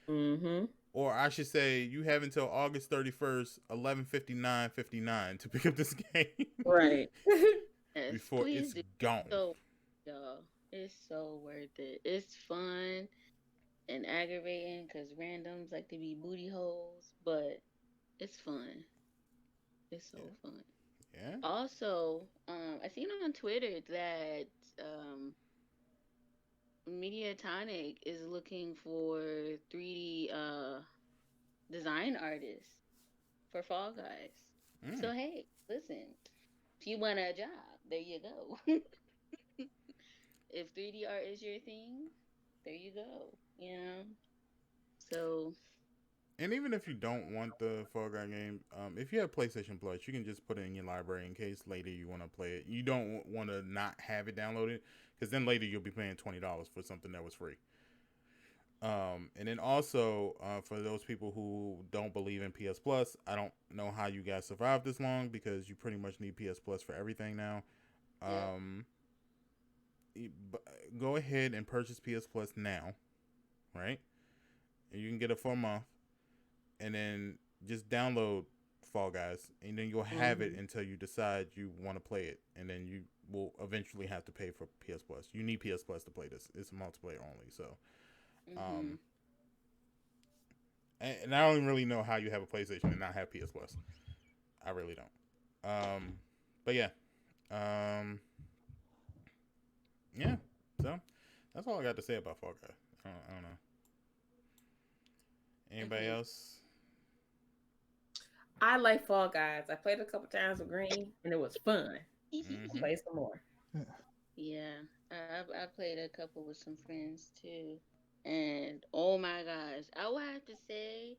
B: Mm-hmm.
A: Or I should say, you have until August 31st, 11:59:59 to pick up this game
B: Right.
C: Yes,
A: before
C: please
A: it's
C: do.
A: gone.
C: So, y'all, it's so worth it. It's fun and aggravating because randoms like to be booty holes, but it's fun. It's
A: Yeah.
C: so fun.
A: Yeah.
C: Also, I seen on Twitter that um, Mediatonic is looking for 3D design artists for Fall Guys.
A: Mm.
C: So hey, listen, if you want a job, there you go. If 3D art is your thing, there you go. You know. So
A: And even if you don't want the Fall Guy game, if you have PlayStation Plus, you can just put it in your library in case later you want to play it. You don't want to not have it downloaded because then later you'll be paying $20 for something that was free. And then also for those people who don't believe in PS Plus, I don't know how you guys survived this long because you pretty much need PS Plus for everything now.
C: yep.
A: Um, go ahead and purchase PS Plus now, right? And you can get it for a month, and then just download Fall Guys, and then you'll have it
B: Mm-hmm.
A: until you decide you want to play it, and then you will eventually have to pay for PS Plus. You need PS Plus to play this. It's multiplayer only, so um,
C: Mhm.
A: and I don't really know how you have a PlayStation and not have PS Plus. I really don't. But yeah, um, yeah. So that's all I got to say about Fall Guys. I don't know. Anybody
C: Okay.
A: else?
B: I like Fall Guys. I played a couple times with Green, and it was fun.
A: Mm-hmm.
B: Play some more.
C: Yeah, I played a couple with some friends too, and oh my gosh, I would have to say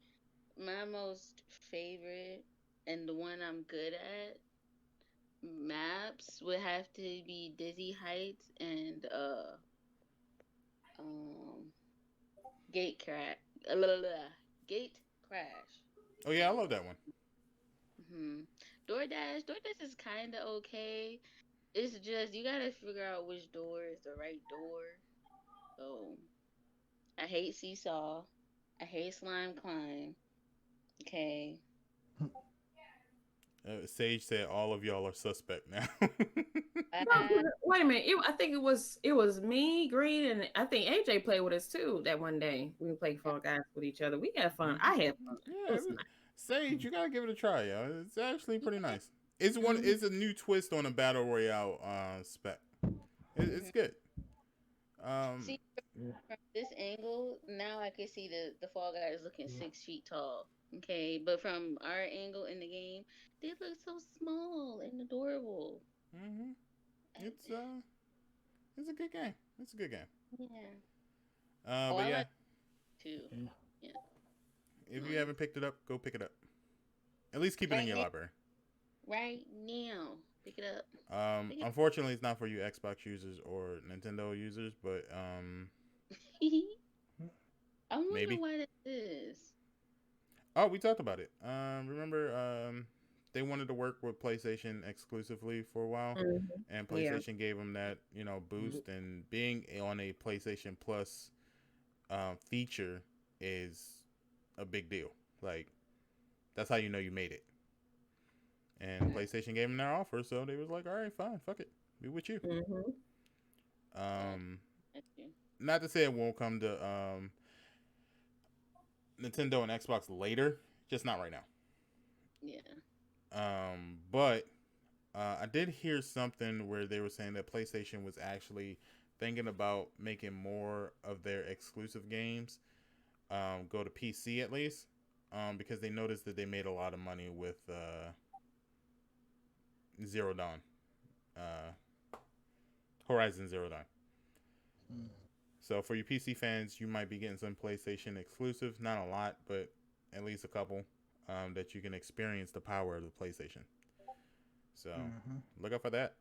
C: my most favorite and the one I'm good at maps would have to be Dizzy Heights and um Gate Crash, Gate Crash.
A: Oh yeah, I love that one.
C: Hmm. DoorDash is kind of okay. It's just you gotta figure out which door is the right door. So I hate Seesaw. I hate Slime Climb. Okay.
A: Sage said all of y'all are suspect now.
B: No,
C: I,
B: wait a minute. I think it was me, Green, and I think AJ played with us too that one day. We played Fall Guys with each other. We had fun.
A: Hmm.
B: I had fun. It
A: Yeah,
B: was nice.
A: Sage, you gotta give it a try, yo. It's actually pretty
C: yeah.
A: nice. It's one.
B: Mm-hmm.
A: It's a new twist on a battle royale spec. It's
C: Mhm.
A: good. Um,
C: See,
D: Yeah,
C: from this angle, now I can see the Fall Guys looking
D: yeah.
C: 6 feet tall. Okay, but from our angle in the game, they look so small and adorable.
A: hmm It's uh, it's a good game. It's a good game.
C: Yeah. Oh,
A: But
C: I
A: yeah,
C: like too.
D: Yeah.
C: Yeah.
A: if you
C: Nice.
A: haven't picked it up, go pick it up. At least keep it in
C: Right
A: your
C: now.
A: library.
C: Right now. Pick it up. Pick
A: Unfortunately, it's not for you Xbox users or Nintendo users, but
C: it. I wonder
A: maybe.
C: why that is.
A: Oh, we talked about it. Remember, they wanted to work with PlayStation exclusively for a while,
B: Mhm.
A: and
B: Yeah.
A: PlayStation gave them that boost. And being on a PlayStation Plus feature is a big deal. Like that's how you know you made it. And PlayStation gave them their offer, so they was like, "All right, fine, fuck it, be with you."
B: Mhm.
C: Got
A: Um,
C: you.
A: Not to say it won't come to Nintendo and Xbox later, just not right now.
C: Yeah.
A: But I did hear something where they were saying that PlayStation was actually thinking about making more of their exclusive games go to PC at least, because they noticed that they made a lot of money with Zero Dawn, uh, Horizon Zero Dawn.
D: Mm.
A: So for you PC fans, you might be getting some PlayStation exclusives, not a lot, but at least a couple that you can experience the power of the PlayStation. So
D: Mm-hmm.
A: look out for that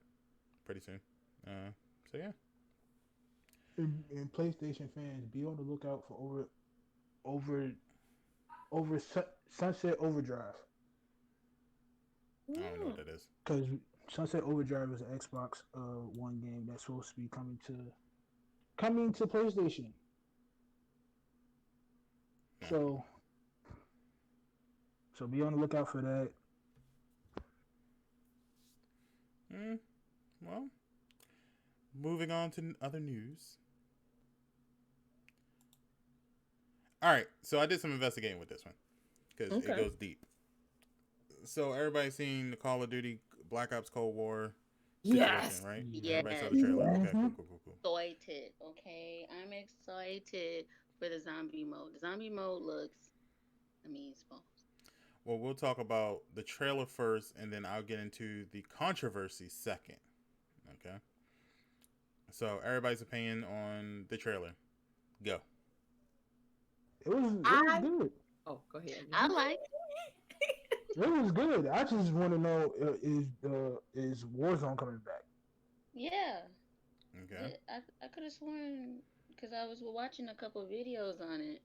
A: pretty soon. Uh, so yeah.
D: And PlayStation fans, be on the lookout for over Sunset Overdrive,
A: I don't know what
B: Mm.
A: that is.
D: because Sunset Overdrive is an Xbox One game that's supposed to be coming to PlayStation.
A: No.
D: So be on the lookout for that.
A: Mm, well, moving on to other news. All right, so I did some investigating with this one because it
B: Okay.
A: goes deep. So everybody's seen the Call of Duty Black Ops Cold War situation,
B: Yes.
A: right? Everybody saw
C: Yes.
A: the trailer. Okay,
D: Mm-hmm.
A: cool, cool, cool, cool.
C: Excited. Okay. I'm excited for the zombie mode. The zombie mode looks amazing.
A: Well, we'll talk about the trailer first, and then I'll get into the controversy second. Okay. So everybody's opinion on the trailer. Go.
D: It was
B: I.
D: good.
B: Oh, go ahead.
C: I like
D: It was good. I just want to know is Warzone coming back?
C: yeah.
A: Okay.
C: I could have sworn because I was watching a couple of videos on it,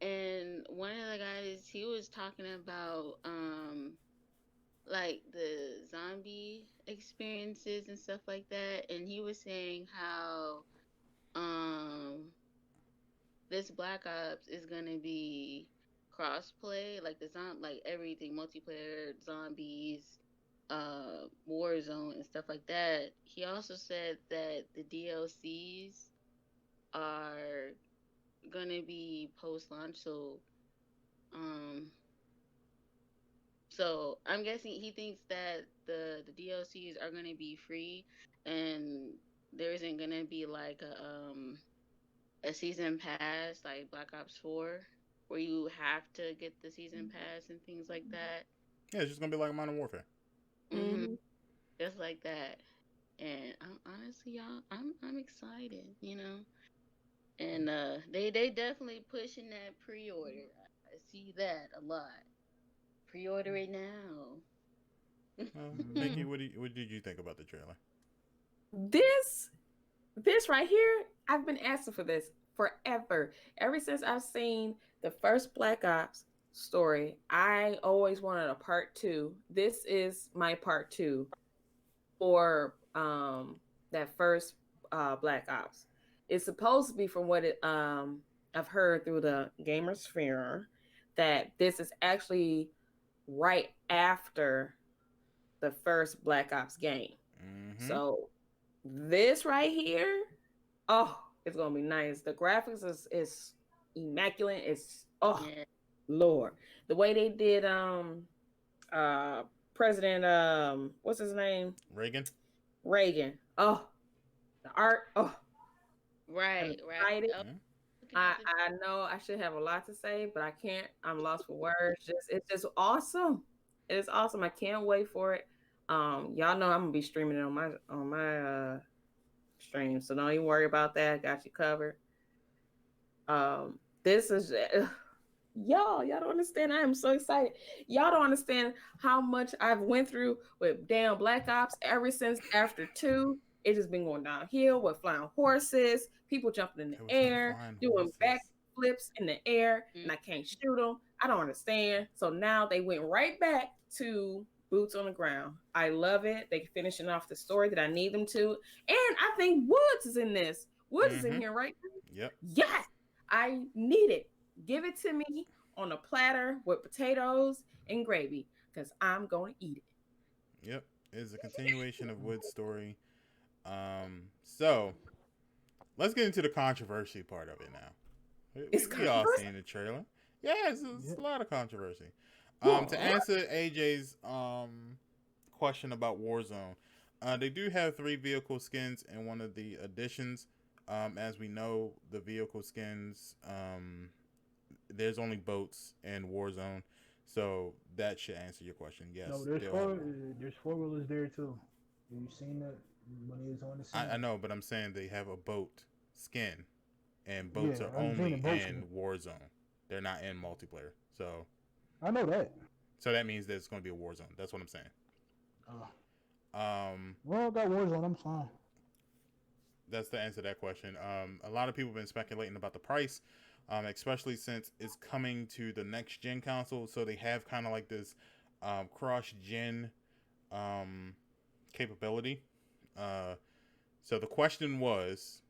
C: and one of the guys he was talking about like the zombie experiences and stuff like that, and he was saying how um this Black Ops is gonna be crossplay, like like everything, multiplayer, zombies, Warzone and stuff like that. He also said that the DLCs are gonna be post launch, um so I'm guessing he thinks that the DLCs are gonna be free and there isn't gonna be like a season pass like Black Ops 4 where you have to get the season pass and things like that.
A: Yeah, it's just gonna be like Modern Warfare.
C: Mhm.
B: Mhm.
C: Just like that. And honestly, y'all, I'm excited. And they definitely pushing that pre-order. I see that a lot. Pre-order it now.
A: Pinky,
D: Mm-hmm.
A: what did you think about the trailer?
B: This this right here, I've been asking for this forever. Ever since I've seen the first Black Ops story, I always wanted a part two. This is my part two for that first Black Ops. It's supposed to be from what I've heard through the gamer sphere that this is actually right after the first Black Ops game.
A: Mm-hmm.
B: So this right here, oh, it's gonna be nice. The graphics is immaculate. It's oh
C: Yeah.
B: Lord. The way they did uh President what's his name?
A: Reagan.
B: Reagan. Oh, the art. Oh, I'm
C: Right, right.
B: excited.
C: Oh,
A: Yeah.
C: looking at the
B: I know I should have a lot to say, but I can't. I'm lost for words. Just it's just awesome. It's awesome. I can't wait for it. Y'all know I'm gonna be streaming it on my stream, so don't even worry about that. Got you covered. This is y'all don't understand. I am so excited. Y'all don't understand how much I've went through with damn Black Ops ever since after 2. It's just been going downhill with flying horses, people jumping in the
A: There was no
B: air,
A: flying
B: doing back
A: horses.
B: flips in the air,
C: Mm.
B: and I can't shoot them. I don't understand. So now they went right back to boots on the ground. I love it. They finishing off the story that I need them to. And I think Woods is in this. Woods is in
A: Mm-hmm.
B: here, right?
A: Yep.
B: Yes, I need it. Give it to me on a platter with potatoes and gravy because I'm going to eat it.
A: Yep. It's a continuation of Wood's story. So let's get into the controversy part of it now.
B: It's
A: We all
B: controversial.
A: seen the trailer. Yeah, it's
D: Yeah.
A: a lot of controversy. To
B: What?
A: answer AJ's question about Warzone, they do have 3 vehicle skins in one of the additions. As we know, the vehicle skins, there's only boats in Warzone, so that should answer your question. Yes,
D: No, there's
A: they'll have.
D: four. There's four wheelers there too. You seen that when he was on the
A: I
D: scene?
A: know, but I'm saying they have a boat skin, and
D: Yeah,
A: boats are
D: I'm saying the
A: only
D: boatsman.
A: in Warzone. They're not in multiplayer.
D: I know that.
A: So that means that it's going to be a Warzone. That's what I'm saying.
D: Uh,
A: Um,
D: well, I got Warzone. I'm fine.
A: that's the answer to that question. A lot of people have been speculating about the price, especially since it's coming to the next gen console. So they have kind of like this cross gen um, capability. Uh, so the question was,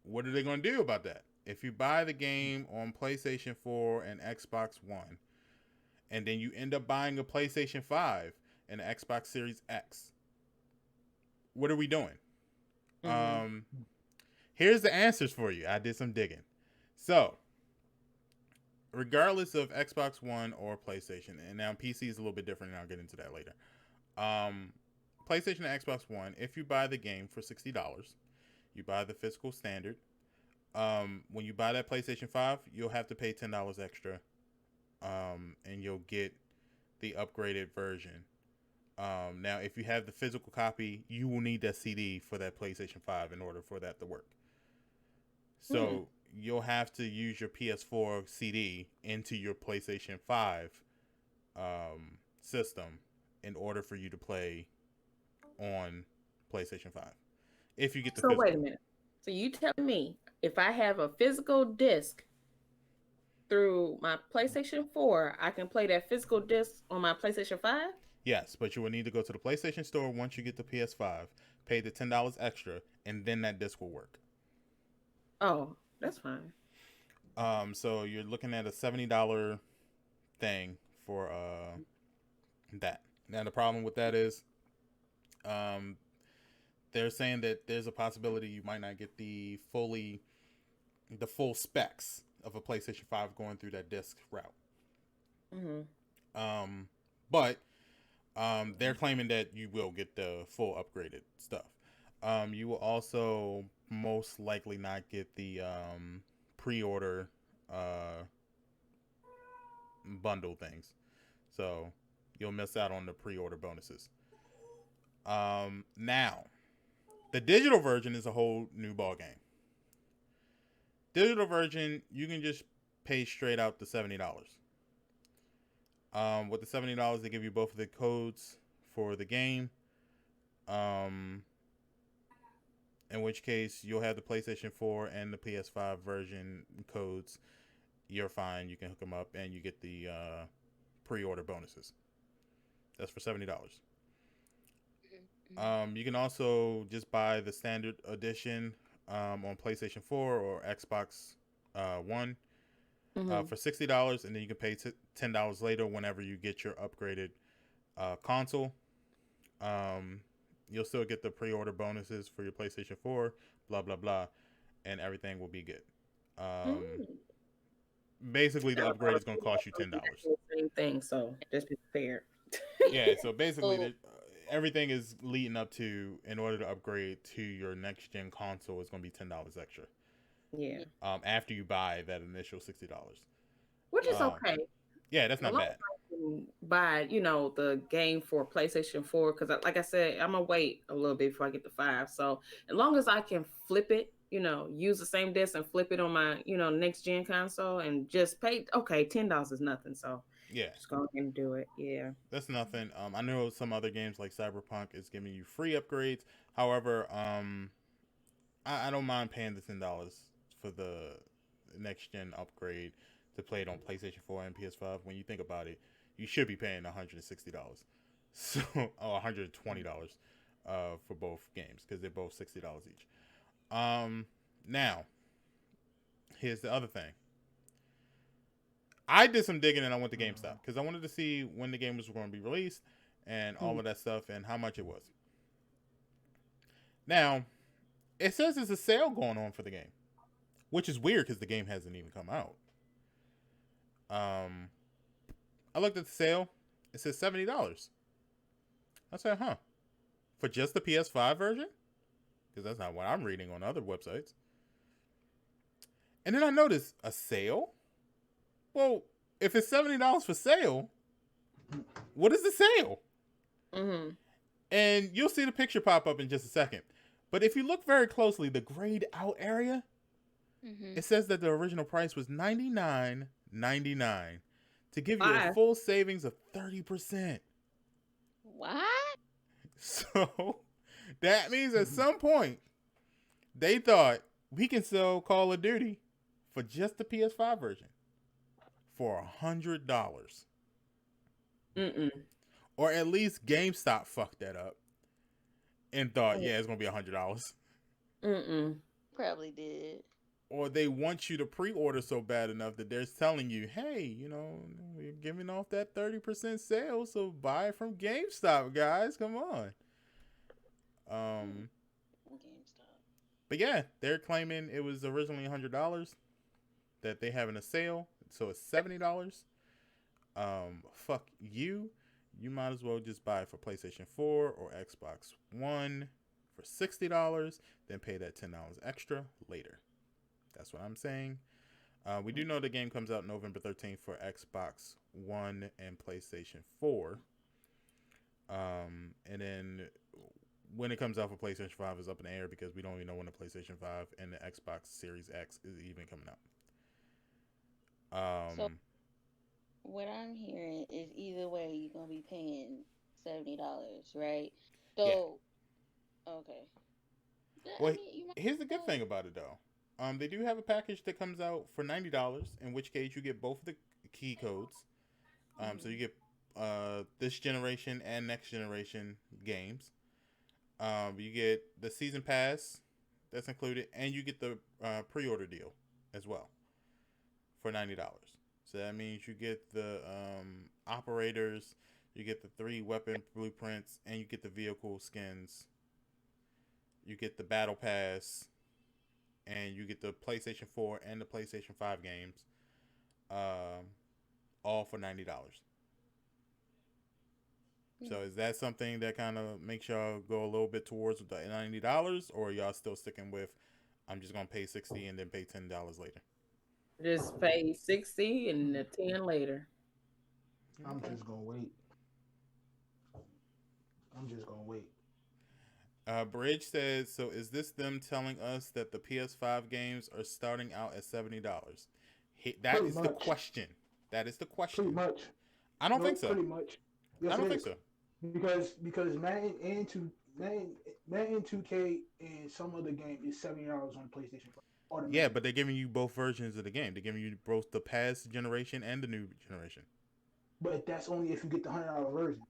A: what are they going to do about that? If you buy the game on PlayStation 4 and Xbox One, and then you end up buying a PlayStation 5 and an Xbox Series X, what are we doing?
B: Mm-hmm.
A: Here's the answers for you. I did some digging. So, regardless of Xbox One or PlayStation, and now PC is a little bit different, and I'll get into that later. Um, PlayStation and Xbox One, if you buy the game for $60, you buy the physical standard. When you buy that PlayStation 5, you'll have to pay $10 extra, and you'll get the upgraded version. Now, if you have the physical copy, you will need that CD for that PlayStation 5 in order for that to work.
B: Hmm.
A: So you'll have to use your PS4 CD into your PlayStation 5 system in order for you to play on PlayStation 5. If you get the
B: So wait a
A: physical.
B: minute. So you tell me if I have a physical disc through my PlayStation 4, I can play that physical disc on my PlayStation 5?
A: Yes, but you will need to go to the PlayStation Store once you get the PS5, pay the $10 extra, and then that disc will work.
B: Oh, that's fine.
A: So you're looking at a $70 thing for that. Now the problem with that is, um, they're saying that there's a possibility you might not get the full specs of a PlayStation 5 going through that disc route.
B: Mm-hmm.
A: Um, but they're claiming that you will get the full upgraded stuff. You will also most likely not get the pre-order uh, bundle things, so you'll miss out on the pre-order bonuses. Now, the digital version is a whole new ball game. Digital version, you can just pay straight out the $70. With the $70, they give you both of the codes for the game. Um, in which case, you'll have the PlayStation 4 and the PS5 version codes. You're fine. You can hook them up, and you get the pre-order bonuses. That's for $70. You can also just buy the standard edition on PlayStation 4 or Xbox One
B: Mm-hmm.
A: for $60, and then you can pay $10 later whenever you get your upgraded console. Um, you'll still get the pre-order bonuses for your PlayStation 4, blah blah blah, and everything will be good. Um,
B: Mm-hmm.
A: Basically,
B: I
A: the
B: don't know
A: upgrade
B: if
A: is going to
B: people
A: cost you
B: are
A: $10.
B: the same thing, so just be prepared.
A: Yeah, so basically,
C: So
A: everything is leading up to, in order to upgrade to your next gen console, is going to be $10 extra.
B: Yeah,
A: After you buy that initial $60.
B: which is
A: Um,
B: okay.
A: yeah, that's
B: A
A: not
B: lot
A: bad.
B: of times buy, the game for PlayStation 4 because, like I said, I'm gonna wait a little bit before I get the 5. So as long as I can flip it, use the same disc and flip it on my, next gen console and just pay. Okay, $10 is nothing. So
A: Yeah,
B: just go ahead and do it. Yeah.
A: that's nothing. I know some other games like Cyberpunk is giving you free upgrades. However, I don't mind paying the $10 for the next gen upgrade to play it on PlayStation 4 and PS5. When you think about it, you should be paying $160, so or $120 for both games because they're both $60 each. Now here's the other thing. I did some digging and I went to GameStop because I wanted to see when the game was going to be released and all of that stuff and how much it was. Now, it says there's a sale going on for the game, which is weird because the game hasn't even come out. I looked at the sale. It says $70. I said, huh, for just the PS5 version? Because that's not what I'm reading on other websites. And then I noticed a sale. Well, if it's $70 for sale, what is the sale?
B: Mm-hmm.
A: And you'll see the picture pop up in just a second. But if you look very closely, the grayed out area, it says that the original price was $99.99 to give you a full savings of 30%.
C: What?
A: So that means at some point they thought we can sell Call of Duty for just the PS5 version for $100. Or at least GameStop fucked that up and thought, yeah, it's gonna be $100.
C: Probably did.
A: Or they want you to pre-order so bad enough that they're telling you, hey, we're giving off that 30% sale, so buy it from GameStop, guys. Come on.
C: GameStop.
A: But yeah, they're claiming it was originally $100, that they having a sale, so it's $70. Fuck you. You might as well just buy it for PlayStation 4 or Xbox One for $60, then pay that $10 extra later. That's what I'm saying. We do know the game comes out November 13th for Xbox One and PlayStation 4. And then when it comes out for PlayStation 5 is up in the air because we don't even know when the PlayStation 5 and the Xbox Series X is even coming out.
C: So what I'm hearing is either way you're gonna be paying $70, right? So yeah. Okay.
A: Well, here's the good thing about it though. They do have a package that comes out for $90, in which case you get both of the key codes. So you get this generation and next generation games. You get the season pass that's included, and you get the pre-order deal as well for $90. So that means you get the operators, you get the 3 weapon blueprints, and you get the vehicle skins. You get the battle pass, and you get the PlayStation 4 and the PlayStation 5 games, all for $90. So is that something that kind of makes y'all go a little bit towards the $90, or y'all still sticking with, I'm just gonna pay $60 and then pay $10 later?
B: Just pay $60 and the 10 later.
D: I'm just gonna wait.
A: Bridge says, so is this them telling us that the PS5 games are starting out at $70? That is the question. That is the question.
D: Pretty much.
A: I don't think so.
D: Pretty much. Yes,
A: I don't think so.
D: Because Madden and 2K and some other game is $70 on PlayStation 5.
A: Yeah, but they're giving you both versions of the game. They're giving you both the past generation and the new generation.
D: But that's only if you get the $100 version.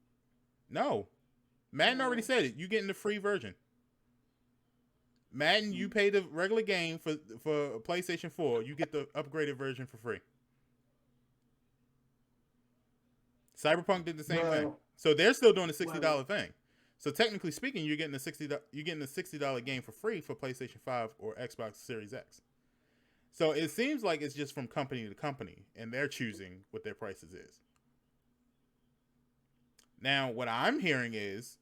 A: No. Madden already said it. You getting the free version. Madden, you pay the regular game for PlayStation 4. You get the upgraded version for free. Cyberpunk did the same thing. So they're still doing the $60 thing. So technically speaking, you're getting the $60 game for free for PlayStation 5 or Xbox Series X. So it seems like it's just from company to company, and they're choosing what their prices is. Now, what I'm hearing is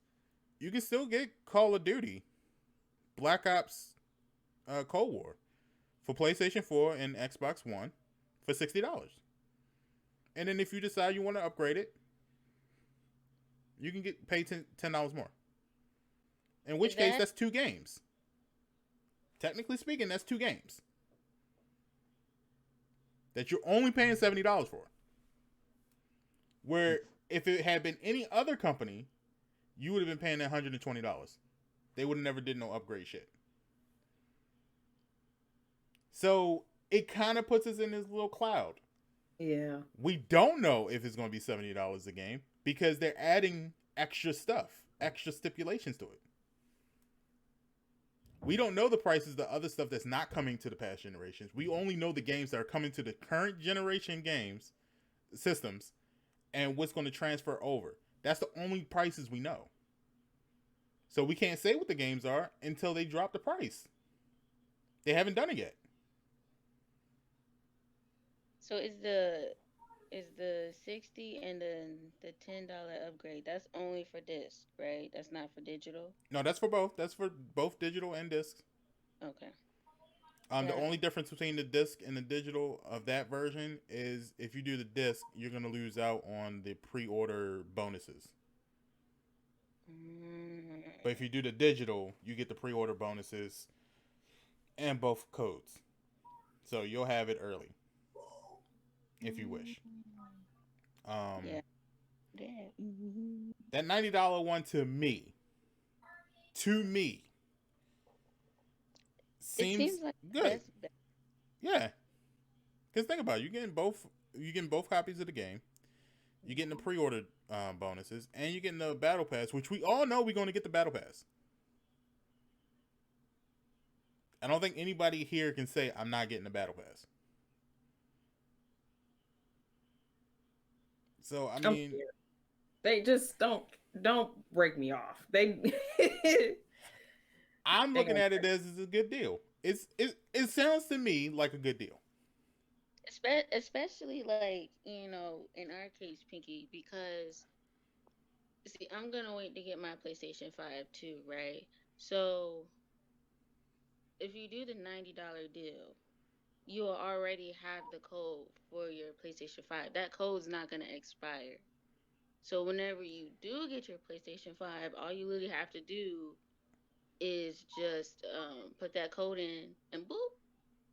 A: you can still get Call of Duty Black Ops Cold War for PlayStation 4 and Xbox One for $60. And then if you decide you want to upgrade it, You can get pay $10 more. In which
C: Is
A: case,
C: that
A: that's 2 games. Technically speaking, that's 2 games that you're only paying $70 for. Where if it had been any other company, you would have been paying $120. They would have never did no upgrade shit. So it kind of puts us in this little cloud.
B: Yeah.
A: We don't know if it's going to be $70 a game because they're adding extra stuff, extra stipulations to it. We don't know the prices of the other stuff that's not coming to the past generations. We only know the games that are coming to the current generation games, systems, and what's going to transfer over. That's the only prices we know. So we can't say what the games are until they drop the price. They haven't done it yet.
C: so? Is the 60 and then the $10 upgrade? That's only for disc, right? That's not for digital.
A: No, that's for both. That's for both digital and discs.
C: Okay.
A: The
C: Yeah.
A: only difference between the disc and the digital of that version is if you do the disc, you're going to lose out on the pre-order bonuses. But if you do the digital, you get the pre-order bonuses and both codes. So you'll have it early if you wish.
C: Yeah.
A: That $90 one to me
C: It
A: seems
C: seems like the
A: good.
C: best bet.
A: Yeah. Because think about it, you're getting both copies of the game. You're getting the pre-order bonuses, and you're getting the battle pass, which we all know we're going to get the battle pass. I don't think anybody here can say I'm not getting the battle pass. So I mean,
B: they just don't break me off. They
A: I'm looking at it as a good deal. It sounds to me like a good deal.
C: Especially like, in our case, Pinky, because see, I'm gonna wait to get my PlayStation 5 too, right? So if you do the $90 deal, you will already have the code for your PlayStation 5. That code's not gonna expire. So whenever you do get your PlayStation 5, all you literally have to do is just put that code in and boop,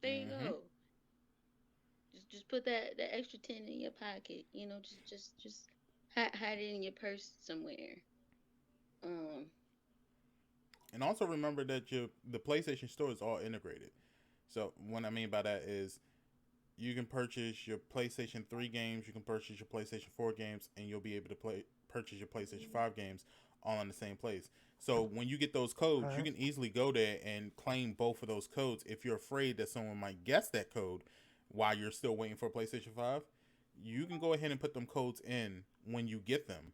C: there you go. Just put that extra 10 in your pocket. Just hide it in your purse somewhere.
A: And also remember that the PlayStation Store is all integrated. So what I mean by that is you can purchase your PlayStation 3 games, you can purchase your PlayStation 4 games, and you'll be able to purchase your PlayStation 5 games all in the same place. So when you get those codes, you can easily go there and claim both of those codes. If you're afraid that someone might guess that code while you're still waiting for a PlayStation 5, you can go ahead and put them codes in when you get them.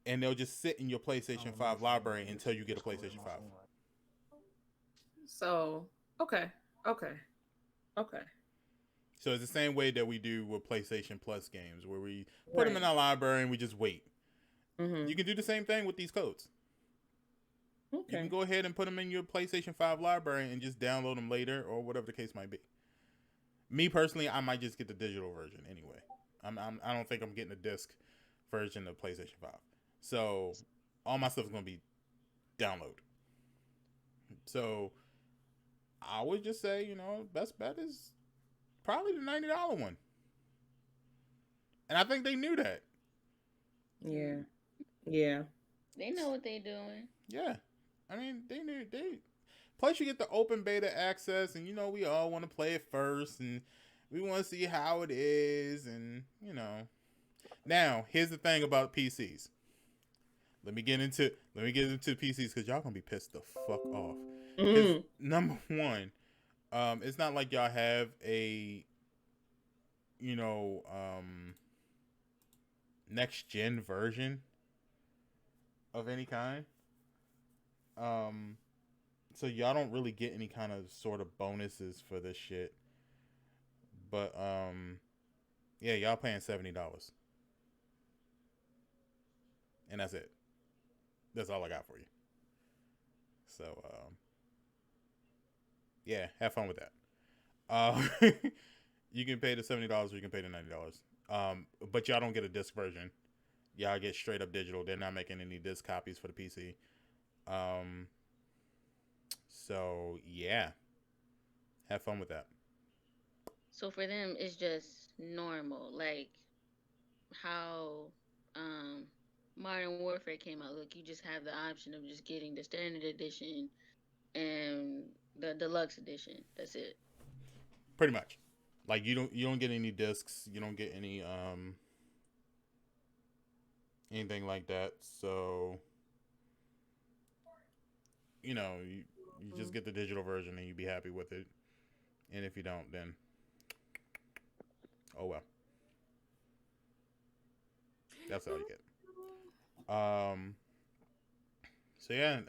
A: And they'll just sit in your PlayStation 5 library until you get a PlayStation 5.
B: So, okay.
A: So it's the same way that we do with PlayStation Plus games, where we put them in our library and we just wait. You can do the same thing with these codes. Okay. You can go ahead and put them in your PlayStation 5 library and just download them later or whatever the case might be. Me personally, I might just get the digital version anyway. I don't think I'm getting a disc version of PlayStation 5. So all my stuff is going to be download. So I would just say, best bet is probably the $90 one. And I think they knew that.
B: Yeah.
C: They know what they're doing.
A: Yeah. I mean, they knew. Plus, you get the open beta access, and, we all want to play it first, and we want to see how it is, and, Now, here's the thing about PCs. Let me get into PCs, because y'all going to be pissed the fuck off. Because, number one, it's not like y'all have a, next gen version of any kind. So y'all don't really get any kind of sort of bonuses for this shit. But yeah, y'all paying $70. And that's it. That's all I got for you. So yeah, have fun with that. You can pay the $70 or you can pay the $90. But y'all don't get a disc version. y'all get straight up digital. They're not making any disc copies for the PC. Um, so yeah, have fun with that.
C: So for them, it's just normal, like how um Modern Warfare came out. Like you just have the option of just getting the standard edition and the deluxe edition. That's it.
A: Pretty much. Like you don't get any discs. You don't get any anything like that. So you just get the digital version and you be happy with it. And if you don't, then oh well. That's all you get. So yeah,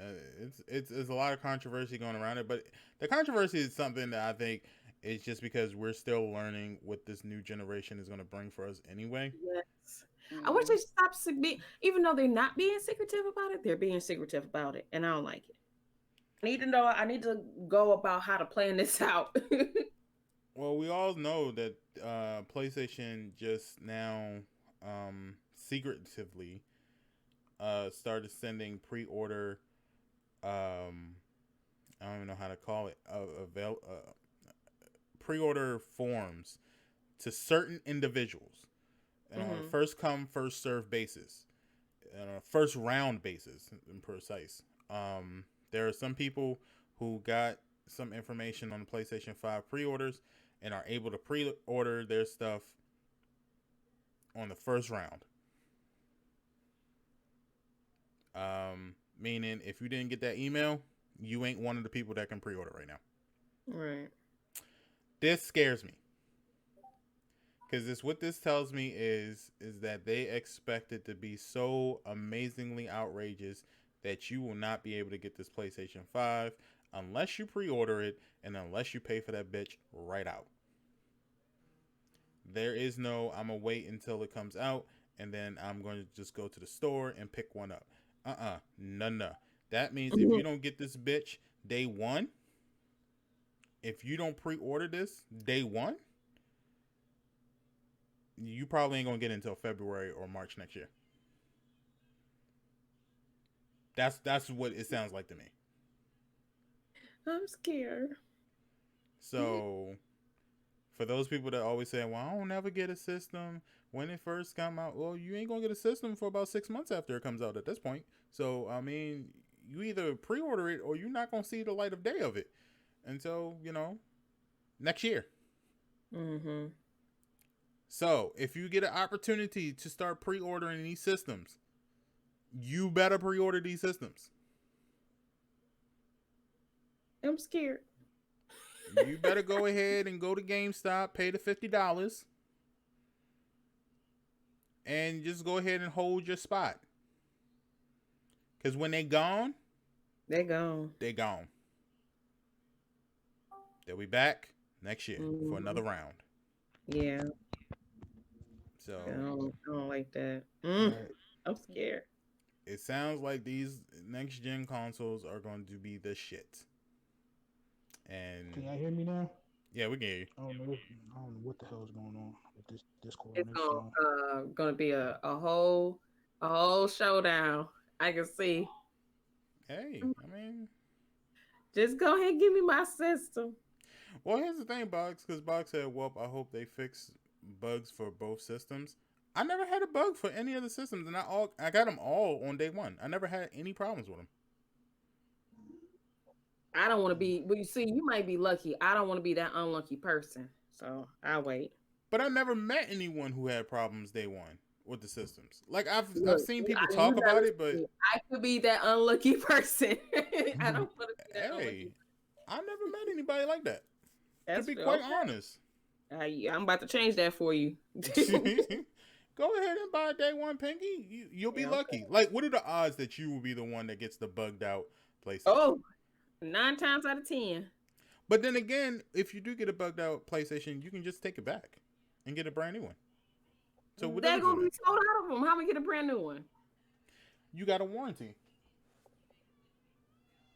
A: it's a lot of controversy going around it, but the controversy is something that I think is just because we're still learning what this new generation is going to bring for us anyway.
B: Yes. I wish
C: Mm-hmm.
B: they stopped being, even though they're not being secretive about it, they're being secretive about it, and I don't like it. I need to know. I need to go about how to plan this out.
A: Well, we all know that PlayStation just now secretively started sending pre-order. I don't even know how to call it. Pre-order forms to certain individuals, and on a
B: Mm-hmm.
A: first come first serve basis, and on a first round basis, in precise. There are some people who got some information on the PlayStation 5 pre-orders and are able to pre-order their stuff on the first round. Meaning, if you didn't get that email, you ain't one of the people that can pre-order right now.
B: Right.
A: This scares me because what this tells me is that they expect it to be so amazingly outrageous that you will not be able to get this PlayStation 5 unless you pre-order it and unless you pay for that bitch right out. There is no I'm gonna wait until it comes out and then I'm going to just go to the store and pick one up. No. That means if you don't get this bitch day one, if you don't pre-order this day one, you probably ain't gonna get it until February or March next year. That's what it sounds like to me.
B: I'm scared.
A: So for those people that always say, "Well, I don't never get a system when it first come out," well, you ain't gonna get a system for about 6 months after it comes out. At this point, so I mean, you either pre-order it or you're not gonna see the light of day of it until next year.
B: Mm-hmm.
A: So if you get an opportunity to start pre-ordering these systems, you better pre-order these systems.
B: I'm scared.
A: You better go ahead and go to GameStop, pay the $50, and just go ahead and hold your spot. Because when they gone,
B: They're gone.
A: they gone. They'll be back next year for another round.
B: Yeah.
A: So
B: I don't like that.
D: Right.
B: I'm scared.
A: it sounds like these next gen consoles are going to be the shit. And
D: Can y'all hear me now?
A: yeah, we can hear you.
D: I don't know what the hell is going on with this Discord
B: It's
D: on this phone.
B: gonna be a whole showdown. I can see.
A: Hey, I mean,
B: Just go ahead and give me my system.
A: well, here's the thing, Box, because Box said, well, I hope they fix bugs for both systems. I never had a bug for any of the systems, and I got them all on day one. I never had any problems with them.
B: I don't want to be. Well, you see, you might be lucky. I don't want to be that unlucky person. So I'll wait.
A: But I never met anyone who had problems day one with the systems. Like I've
B: Look,
A: seen people
B: you
A: talk
B: never
A: about it, but
B: see. I could be that unlucky person. I don't want to be that unlucky.
A: hey, I never met anybody like that.
B: That's
A: To be quite
B: okay.
A: honest.
B: I'm about to change that for you.
A: Go ahead and buy day one, Pinky. You'll be
B: Yeah,
A: lucky. Like, what are the odds that you will be the one that gets the bugged out PlayStation?
B: Oh, 9 times out of 10.
A: But then again, if you do get a bugged out PlayStation, you can just take it back and get a brand new one. So what
B: They're
A: does it
B: gonna be
A: make?
B: sold out of them. How we get a brand new one?
A: You got a warranty.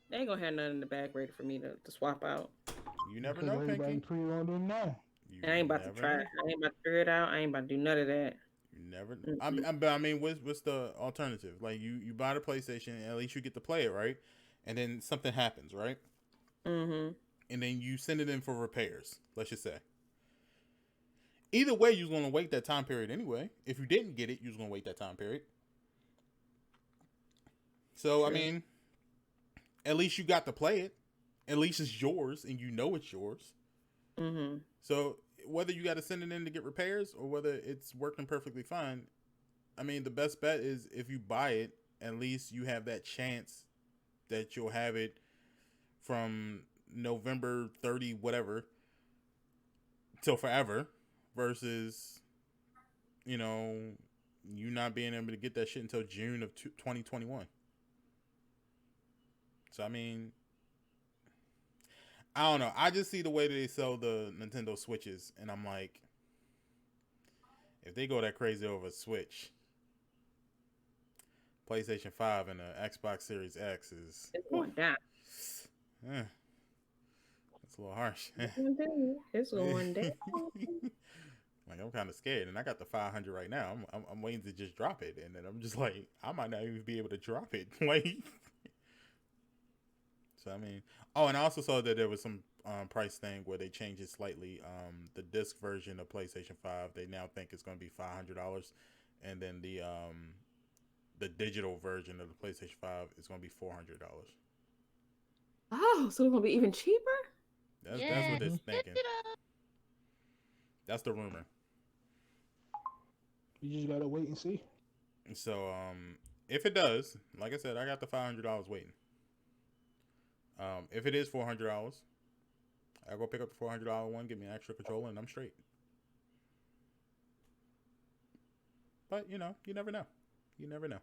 B: They ain't gonna have nothing in the back ready for me to swap out.
A: You never
D: Because
A: know,
D: everybody
A: Pinky.
D: pre-ordering now.
A: You
B: I ain't about to
A: never
B: try
A: know.
B: it. I ain't about to figure it out. I ain't about to do none of that.
A: You never.
B: Mm-hmm.
A: But I mean, what's the alternative? Like you buy the PlayStation, and at least you get to play it, right? And then something happens, right?
B: Mm-hmm.
A: And then you send it in for repairs. Let's just say. Either way, you're gonna wait that time period anyway. If you didn't get it, you're gonna wait that time period. So I
B: True.
A: mean, at least you got to play it. At least it's yours, and you know it's yours.
B: Mm-hmm.
A: So whether you got to send it in to get repairs or whether it's working perfectly fine, I mean, the best bet is if you buy it, at least you have that chance that you'll have it from November 30, whatever, till forever, versus, you know, you not being able to get that shit until June of 2021. So, I mean, I don't know. I just see the way that they sell the Nintendo Switches, and I'm like, if they go that crazy over a Switch, PlayStation 5 and the Xbox Series X is...
B: It's going down.
A: That's a little harsh.
B: It's going down. It's going down.
A: Like, I'm kind of scared, and I got the 500 right now. I'm waiting to just drop it, and then I'm just like, I might not even be able to drop it. Like, so I mean, oh, and I also saw that there was some price thing where they changed it slightly. The disc version of PlayStation 5, they now think it's going to be $500, and then the digital version of the PlayStation 5 is going to be $400.
B: Oh, so it's gonna be even cheaper?
A: That's
C: Yeah.
A: what it's
C: Pick
A: thinking.
C: it up.
A: That's the rumor.
D: You just gotta wait and see.
A: So if it does, like I said, I got the $500 waiting. If it is $400, I'll go pick up the $400 one, get me an extra controller, and I'm straight. But you know, you never know. You never know.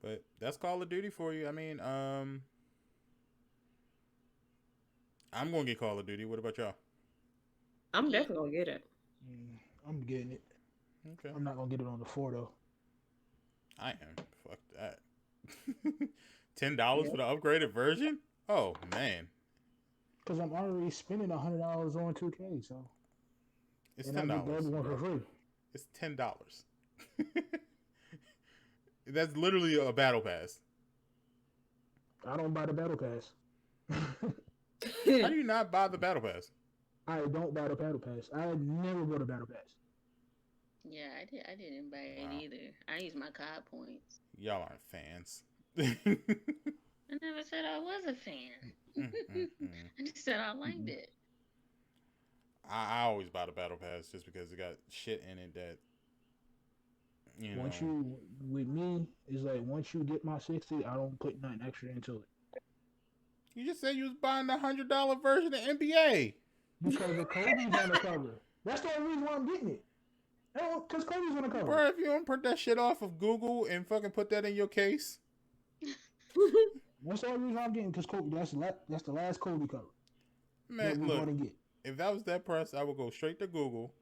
A: But that's Call of Duty for you. I mean, I'm gonna get Call of Duty. What about y'all?
B: I'm definitely gonna get it.
D: I'm getting it.
A: Okay.
D: I'm not gonna get it on the 4 though.
A: I am. Fuck that. $10 for the upgraded version? Oh man.
D: Cause I'm already spending $100 on 2K, so
A: It's
D: and I get the other one for
A: $10.
D: free.
A: It's $10. That's literally a battle pass.
D: I don't buy the battle pass.
A: How do you not buy the battle pass?
D: I don't buy the battle pass. I never bought a battle pass.
C: Yeah, I didn't buy it
A: Wow.
C: either. I used my COD points.
A: Y'all aren't fans.
C: I never said I was a fan. I just said I liked it.
A: I always buy the battle pass just because it got shit in it that, you know.
D: Once you, with me, it's like once you get my 60, I don't put nothing extra into it.
A: You just said you was buying the $100 version of NBA.
D: Because the Kobe's on the cover. That's the only reason why I'm getting it. Because Kobe's on the cover.
A: Bro, if you don't print that shit off of Google and fucking put that in your case.
D: That's the only reason I'm getting, because Kobe, that's the last Kobe cover.
A: Man,
D: we're
A: look,
D: going to get.
A: if that was that press, I would go straight to Google,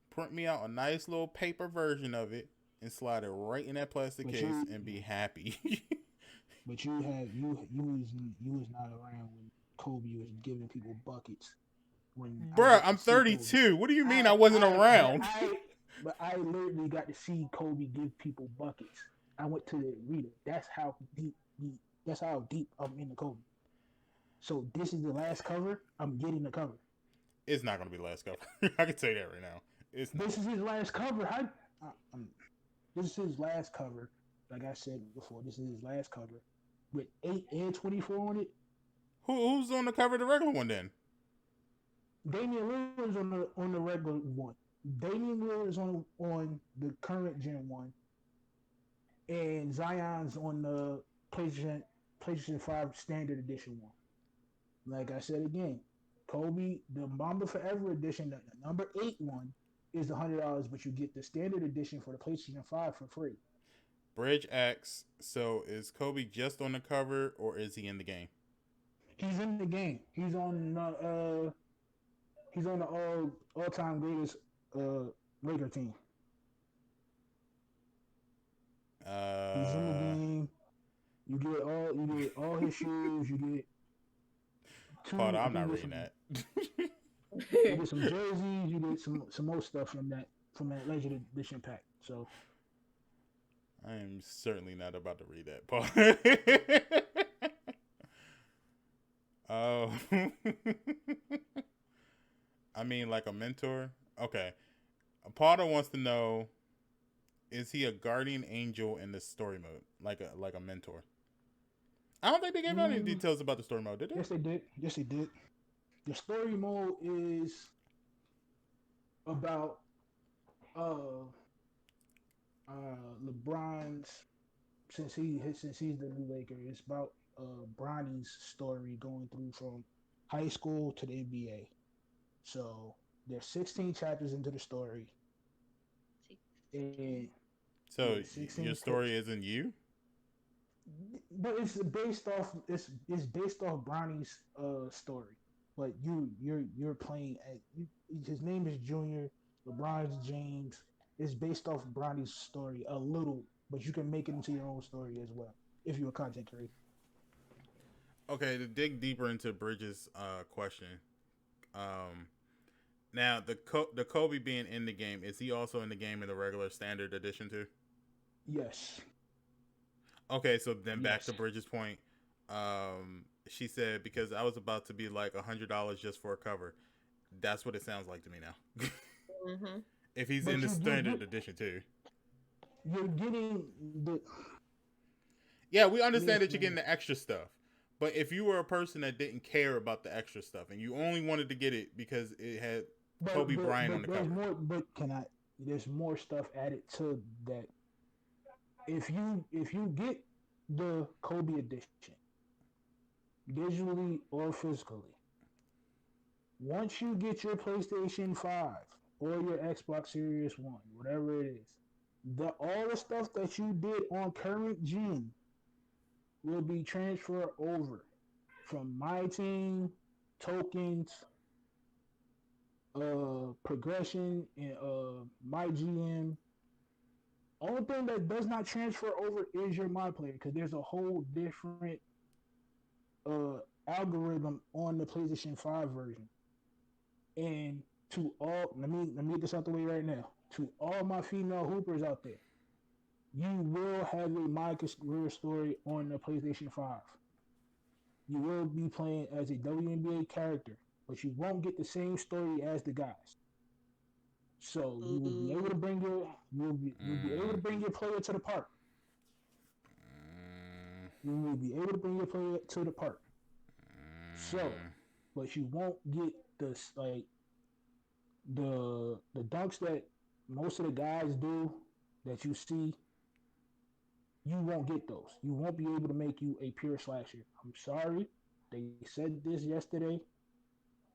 A: print me out a nice little paper version of it, and slide it right in that plastic case and be happy.
D: But you was not around when Kobe was giving people buckets.
A: Bruh, I'm 32. What do you mean I wasn't around?
D: But I literally got to see Kobe give people buckets. I went to the arena. That's how deep I'm in the Kobe. So this is the last cover. I'm getting the cover.
A: It's not gonna be the last cover. I can tell you that right now.
D: This is his last cover. This is his last cover. Like I said before, this is his last cover with 8 and 24 on it.
A: Who's on the cover of the regular one then?
D: Damian Lillard's on the regular one. Damian Lillard's on the current gen one, and Zion's on the PlayStation 5 Standard Edition one. Like I said again, Kobe, the Mamba Forever Edition, the number 8 one, is $100, but you get the Standard Edition for the PlayStation 5 for free.
A: Bridge X. So is Kobe just on the cover, or is he in the game?
D: He's in the game. He's on the all-time greatest Laker team. He's in the game. You get all his shoes. You get two.
A: I'm not reading that.
D: You get some jerseys. You get some more stuff from that from that limited edition pack. So
A: I am certainly not about to read that part. Oh, I mean, like a mentor. Okay, Potter wants to know: is he a guardian angel in the story mode, like a mentor? I don't think they gave out any
D: mm,
A: details about the story mode, did they?
D: yes, they did. Yes, they did. The story mode is about uh LeBron's since he's the new Laker. It's about Bronny's story going through from high school to the NBA. So there's 16 chapters into the story, and
C: 16.
D: yeah,
A: So
D: 16
A: your
D: clips.
A: story isn't you?
D: But it's based off Bronny's story. But you're playing his name is Junior. LeBron's James. It's based off Bronny's story a little, but you can make it into your own story as well if you're a content creator.
A: Okay, to dig deeper into Bridges' question. Um, Now the Kobe being in the game, is he also in the game in the regular standard edition too?
D: Yes.
A: Okay, so then back
D: Yes.
A: to Bridges' point. She said because I was about to be like $100 just for a cover. That's what it sounds like to me now.
B: Mm-hmm.
A: If he's in
D: But
A: the
D: you
A: standard edition too.
D: you're getting the
A: Yeah, we understand that you're getting
D: listen.
A: the extra stuff. But if you were a person that didn't care about the extra stuff and you only wanted to get it because it had Kobe Bryant on the
D: There's
A: cover.
D: more. But can I? There's more stuff added to that. If you get the Kobe edition, digitally or physically, once you get your PlayStation 5 or your Xbox Series One, whatever it is, the all the stuff that you did on current gen will be transferred over from my team, tokens, progression, and my GM. Only thing that does not transfer over is your my player because there's a whole different uh algorithm on the PlayStation 5 version. And to all, let me get this out the way right now. To all my female hoopers out there, you will have a my career story on the PlayStation 5. You will be playing as a WNBA character, but you won't get the same story as the guys. So you will be able to
C: Ooh.
D: bring your you'll be able to
A: Mm,
D: bring your player to the park.
A: mm,
D: You will be able to bring your player to the park. So,
A: mm.
D: but you won't get this like the dunks that most of the guys do that you see. You won't get those. You won't be able to make you a pure slasher. I'm sorry. They said this yesterday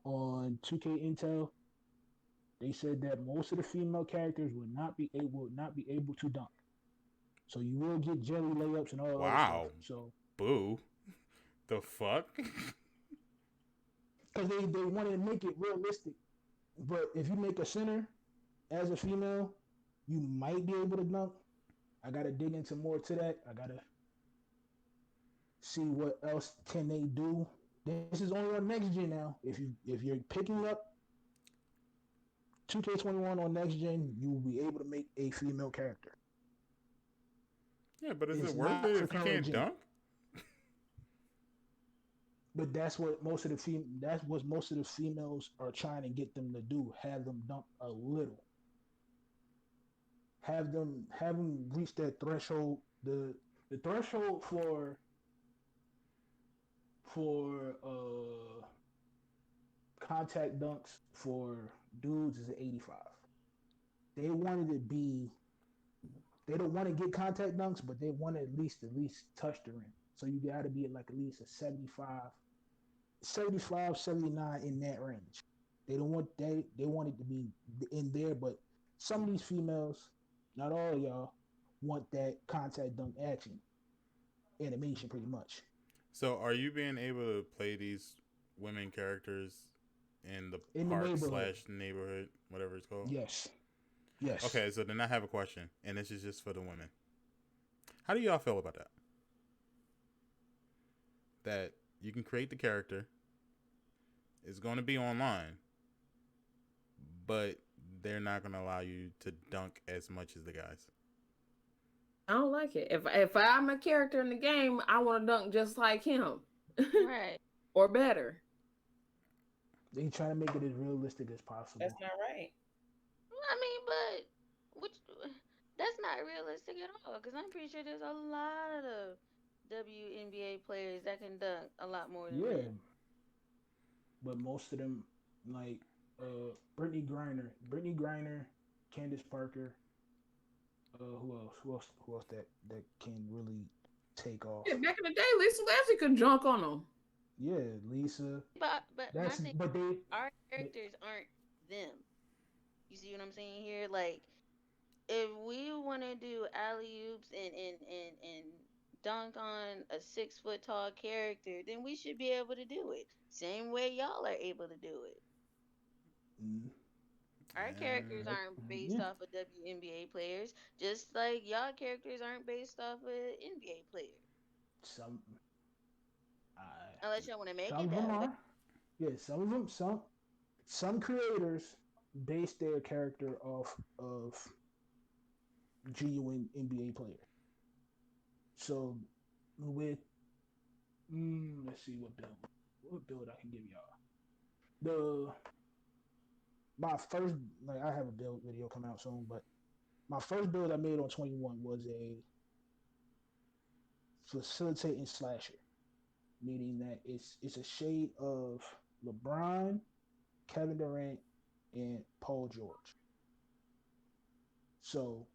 D: on 2K Intel. They said that most of the female characters will not be able to dunk. So you will get jelly layups and all that other stuff.
A: Wow.
D: So
A: Boo. The fuck?
D: because they wanted to make it realistic. But if you make a center as a female, you might be able to dunk. I gotta dig into more to that. I gotta see what else can they do. This is only on next gen now. If you're picking up 2K21 on next gen, you will be able to make a female character.
A: Yeah, but is it
D: It's
A: worth
D: not
A: it
D: for
A: if you
D: current
A: can't
D: gen,
A: dunk?
D: but that's what most of the females are trying to get them to do. Have them dunk a little. Have them reach that threshold. The threshold for contact dunks for dudes is 85. They wanted to be. They don't want to get contact dunks, but they want to at least touch the rim. So you got to be at like at least a 75, 79 in that range. They want it to be in there, but some of these females, not all of y'all, want that contact dunk action animation pretty much
A: So are you being able to play these women characters in the
D: in the
A: park
D: neighborhood.
A: slash neighborhood, whatever it's called?
D: Yes, yes.
A: Okay, so then I have a question, and this is just for the women. How do y'all feel about that? That you can create the character, it's going to be online, but they're not gonna allow you to dunk as much as the guys.
B: I don't like it. If I'm a character in the game, I want to dunk just like him,
C: Right.
B: or better.
D: They try to make it as realistic as
B: That's
D: possible.
B: not right.
C: I mean, but which that's not realistic at all. Because I'm pretty sure there's a lot of WNBA players that can dunk a lot more than men.
D: Yeah, but most of them, like Brittany Griner, Candace Parker. Who else? Who else that can really take off?
B: Yeah, back in the day, Lisa Leslie could dunk on them.
D: Yeah, Lisa.
C: But my
D: That's
C: thing,
D: but
C: our
D: they
C: characters aren't them. You see what I'm saying here? Like, if we want to do alley oops and dunk on a 6 foot tall character, then we should be able to do it. Same way y'all are able to do it.
D: mm,
C: Our characters
A: And
C: aren't based
D: yeah,
C: off of WNBA players, just like y'all characters aren't based off of NBA players.
D: some uh,
C: Unless y'all want to make
D: some
C: it
D: of them
C: that way.
D: are. Yeah, some of them some creators base their character off of genuine NBA players. So with let's see what build I can give y'all. The my first like I have a build video come out soon, but my first build I made on 21 was a facilitating slasher, meaning that it's a shade of LeBron, Kevin Durant, and Paul George. So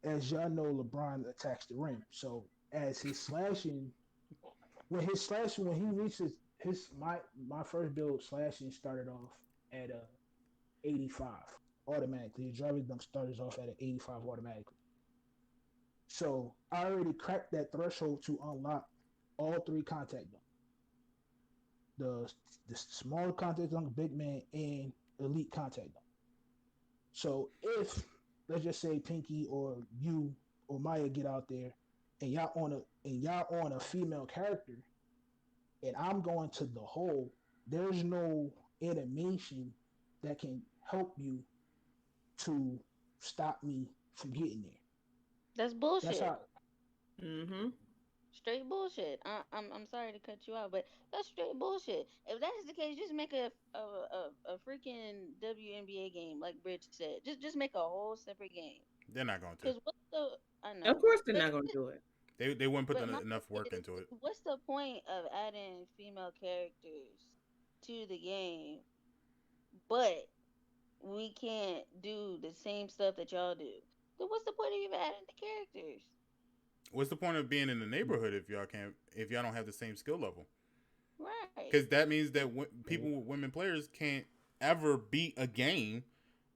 D: as y'all know, LeBron attacks the rim. So as his slashing, when he reaches his my first build slashing started off at a 85 automatically. His driving dunk started off at an 85 automatically. So I already cracked that threshold to unlock all three contact dunk. The the small contact dunk, big man, and elite contact dunk. So if let's just say Pinky or you or Maya get out there and y'all on a female character and I'm going to the hole, there's no animation that can help you to stop me from getting there.
C: That's
D: That's
C: bullshit.
D: how.
B: Mm-hmm.
C: Straight bullshit. I'm sorry to cut you out, but that's straight bullshit. If that's the case, just make a freaking WNBA game, like Bridge said. Just make a whole separate game.
A: they're not going to.
C: Cause what's the I
B: Of
C: know,
B: course, they're
C: but
B: not gonna do it.
A: They wouldn't put
C: but my
A: enough
C: thing
A: work
C: is,
A: into it.
C: what's the point of adding female characters to the game, but we can't do the same stuff that y'all do? Then what's the point of even adding the characters?
A: What's the point of being in the neighborhood if y'all don't have the same skill level?
C: Right.
A: Because that means that people with women players can't ever beat a game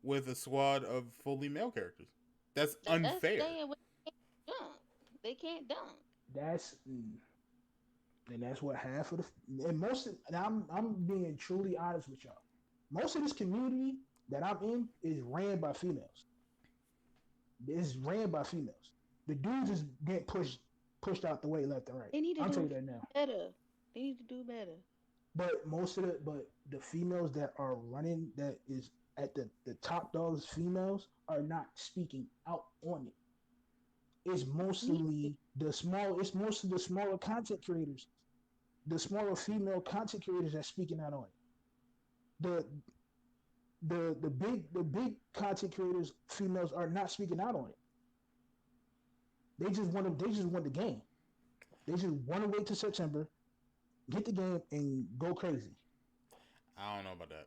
A: with a squad of fully male characters. That's
C: That's
A: unfair.
C: saying when they can't dunk. They can't dunk.
D: That's and that's what half of the and most of, and I'm being truly honest with y'all. Most of this community that I'm in is ran by females. It's ran by females. The dudes is getting pushed out the way left and right.
C: They need to
D: I'll tell
C: do
D: you that now.
C: better. They need to do better.
D: But the females that are running that is at the top dogs females are not speaking out on it. It's
C: Need
D: mostly it's mostly the smaller content creators, the smaller female content creators that's speaking out on it. The the big content creators females are not speaking out on it. They just want the game. They just want to wait till September, get the game, and go crazy.
A: I don't know about that.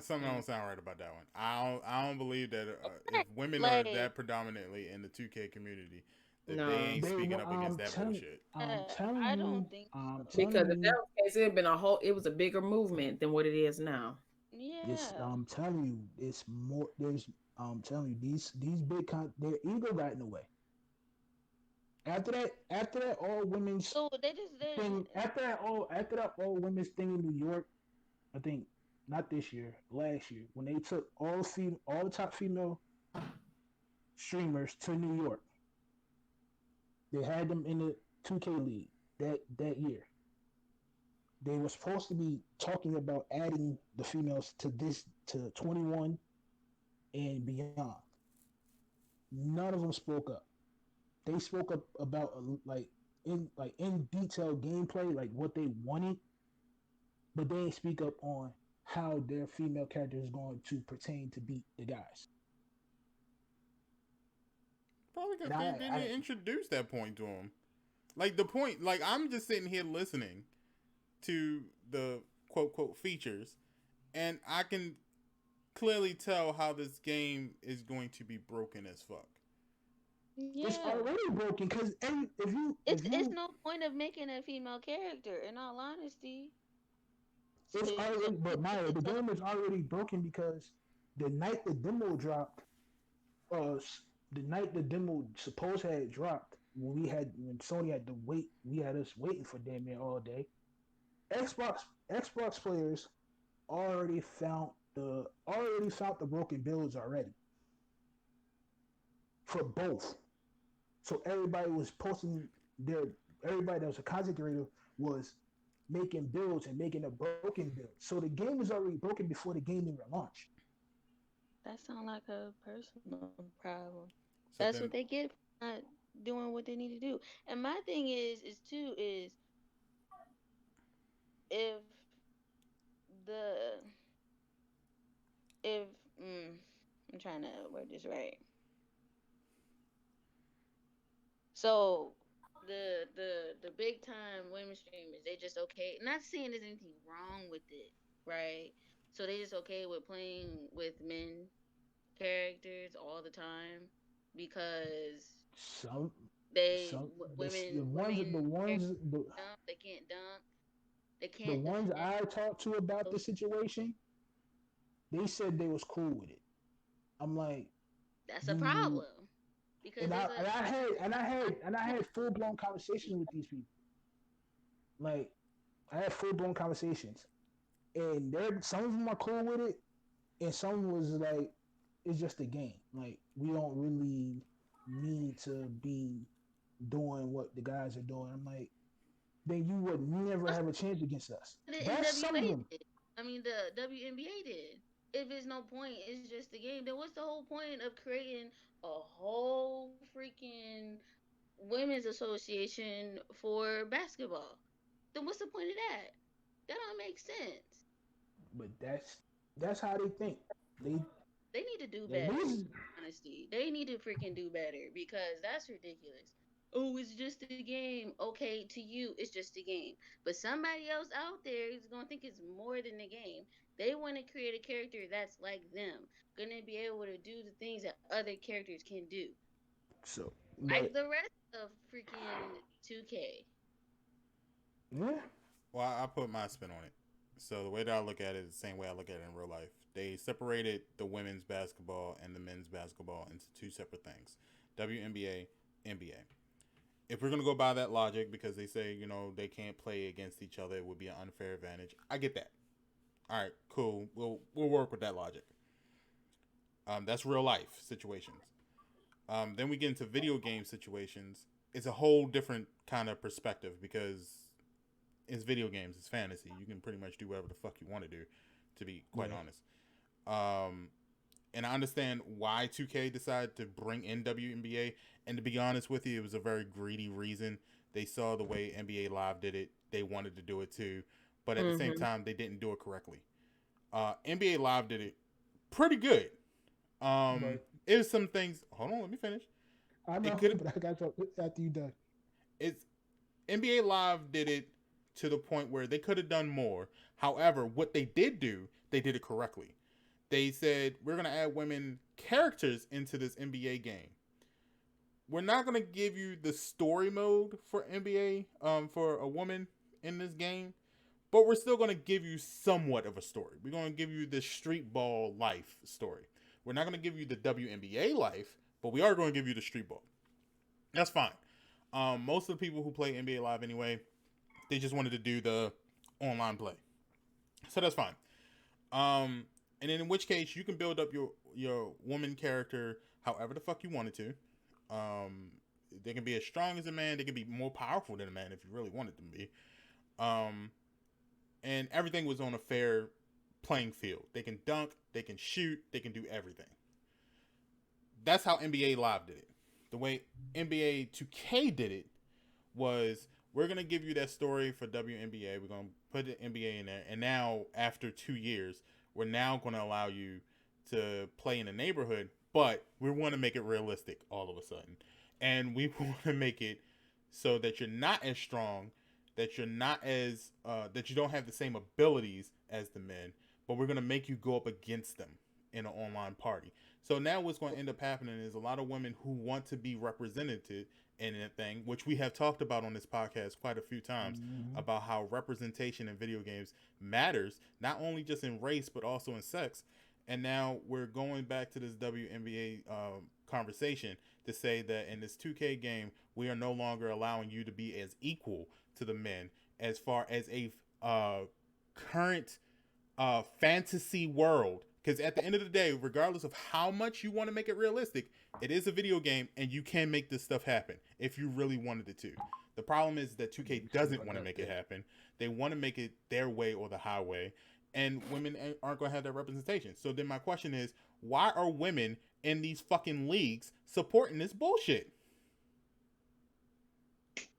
A: Something don't sound right about that one. I don't believe that if women are
C: like
A: that predominantly in the 2K community, that they
B: No,
A: ain't
D: They,
A: speaking up against that bullshit.
D: I'm telling
C: I
D: you,
C: don't think
D: I'm
C: so.
B: because
D: telling
B: if that
D: you,
B: was the case, it was a bigger movement than what it is now.
D: it's
C: Yeah.
D: I'm telling you, it's more. There's I'm telling you, these their ego got in the way. After that all women's
C: So they just they
D: thing, after that all women's thing in New York, I think not this year, last year, when they took all the top female streamers to New York, they had them in the 2K league that year. They were supposed to be talking about adding the females to 21 and beyond. None of them spoke up. They spoke up about in detail gameplay, like what they wanted, but they didn't speak up on how their female character is going to pertain to beat the guys.
A: Probably
D: And
A: because they didn't
D: I
A: introduce that point to him. Like the point, like I'm just sitting here listening to the quote quote features, and I can clearly tell how this game is going to be broken as fuck.
C: Yeah.
D: It's already broken because
C: It's no point of making a female character. In all honesty,
D: it's
C: so
D: already, but Maya, the
C: so
D: game is already broken because the night the demo dropped, uh, the night the demo supposed had dropped, when Sony had to wait, we had us waiting for damn near all day. Xbox Xbox players already found the broken builds already for both. So everybody was posting their everybody that was a content creator was making builds and making a broken build. So the game was already broken before the game even launched.
C: that sounds like a personal problem.
A: So
C: That's
A: then,
C: what they get for not doing what they need to do. And my thing is if the if I'm trying to word this right. So the big time women streamers, they just okay. Not saying there's anything wrong with it, right? So they just okay with playing with men characters all the time because
D: Some
C: they
D: some
C: women
D: the ones
C: dump, they can't dunk, they
D: the
C: can't
D: ones
C: defend.
D: I talked to about the situation, they said they was cool with it. I'm like,
C: That's a
D: do you?
C: problem because there's a
D: I had full blown conversations with these people. Like I had full blown conversations, and there some of them are cool with it, and some was like, it's just a game. Like we don't really need to be doing what the guys are doing. I'm like, then you would never have a chance against us.
C: the
D: That's some of
C: NWA
D: them.
C: did. I mean, the WNBA did. If it's no point, it's just a game. Then what's the whole point of creating a whole freaking women's association for basketball? Then what's the point of that? That don't make sense.
D: But that's how they think. They
C: They need to do
D: at
C: better.
D: least
C: Honesty, they need to freaking do better because that's ridiculous. Oh, it's just a game. Okay, to you, it's just a game. But somebody else out there is gonna think it's more than a game. They want to create a character that's like them, gonna be able to do the things that other characters can do,
D: so.
C: like
D: But
C: the rest of freaking 2K.
D: yeah,
A: well, I put my spin on it. So the way that I look at it is the same way I look at it in real life. They separated the women's basketball and the men's basketball into two separate things: WNBA, NBA. If we're gonna go by that logic, because they say they can't play against each other, it would be an unfair advantage. I get that. All right, cool. We'll work with that logic. That's real life situations. Then we get into video game situations. It's a whole different kind of perspective because it's video games. It's fantasy. You can pretty much do whatever the fuck you want to do, to be quite honest. And I understand why 2K decided to bring in WNBA. And to be honest with you, it was a very greedy reason. They saw the way NBA Live did it. They wanted to do it too. But at the same time, they didn't do it correctly. NBA Live did it pretty good. It was some things. Hold on, let me finish.
D: I know, but I got to after you done.
A: It's NBA Live did it to the point where they could have done more. However, what they did do, they did it correctly. They said, we're going to add women characters into this NBA game. We're not going to give you the story mode for NBA, for a woman in this game, but we're still going to give you somewhat of a story. We're going to give you the street ball life story. We're not going to give you the WNBA life, but we are going to give you the street ball. That's fine. Most of the people who play NBA Live anyway, they just wanted to do the online play. So that's fine. And then in which case you can build up your woman character however the fuck you wanted to. They can be as strong as a man. They can be more powerful than a man if you really wanted them to be. and everything was on a fair playing field. They can dunk, they can shoot, they can do everything. That's how NBA Live did it. The way NBA 2K did it was, we're going to give you that story for WNBA. We're going to put the NBA in there. And now, after 2 years, we're now going to allow you to play in the neighborhood, but we want to make it realistic all of a sudden. And we want to make it so that you're not as strong, that you're not as, that you don't have the same abilities as the men, but we're going to make you go up against them in an online party. So now what's going to end up happening is a lot of women who want to be represented in a thing, which we have talked about on this podcast quite a few times, about how representation in video games matters, not only just in race, but also in sex. And now we're going back to this WNBA conversation to say that in this 2K game, we are no longer allowing you to be as equal to the men as far as a current fantasy world. Because at the end of the day, regardless of how much you want to make it realistic, it is a video game, and you can make this stuff happen if you really wanted it to. The problem is that 2K doesn't want to make it happen. They want to make it their way or the highway, and women aren't going to have that representation. So then my question is, why are women in these fucking leagues supporting this bullshit?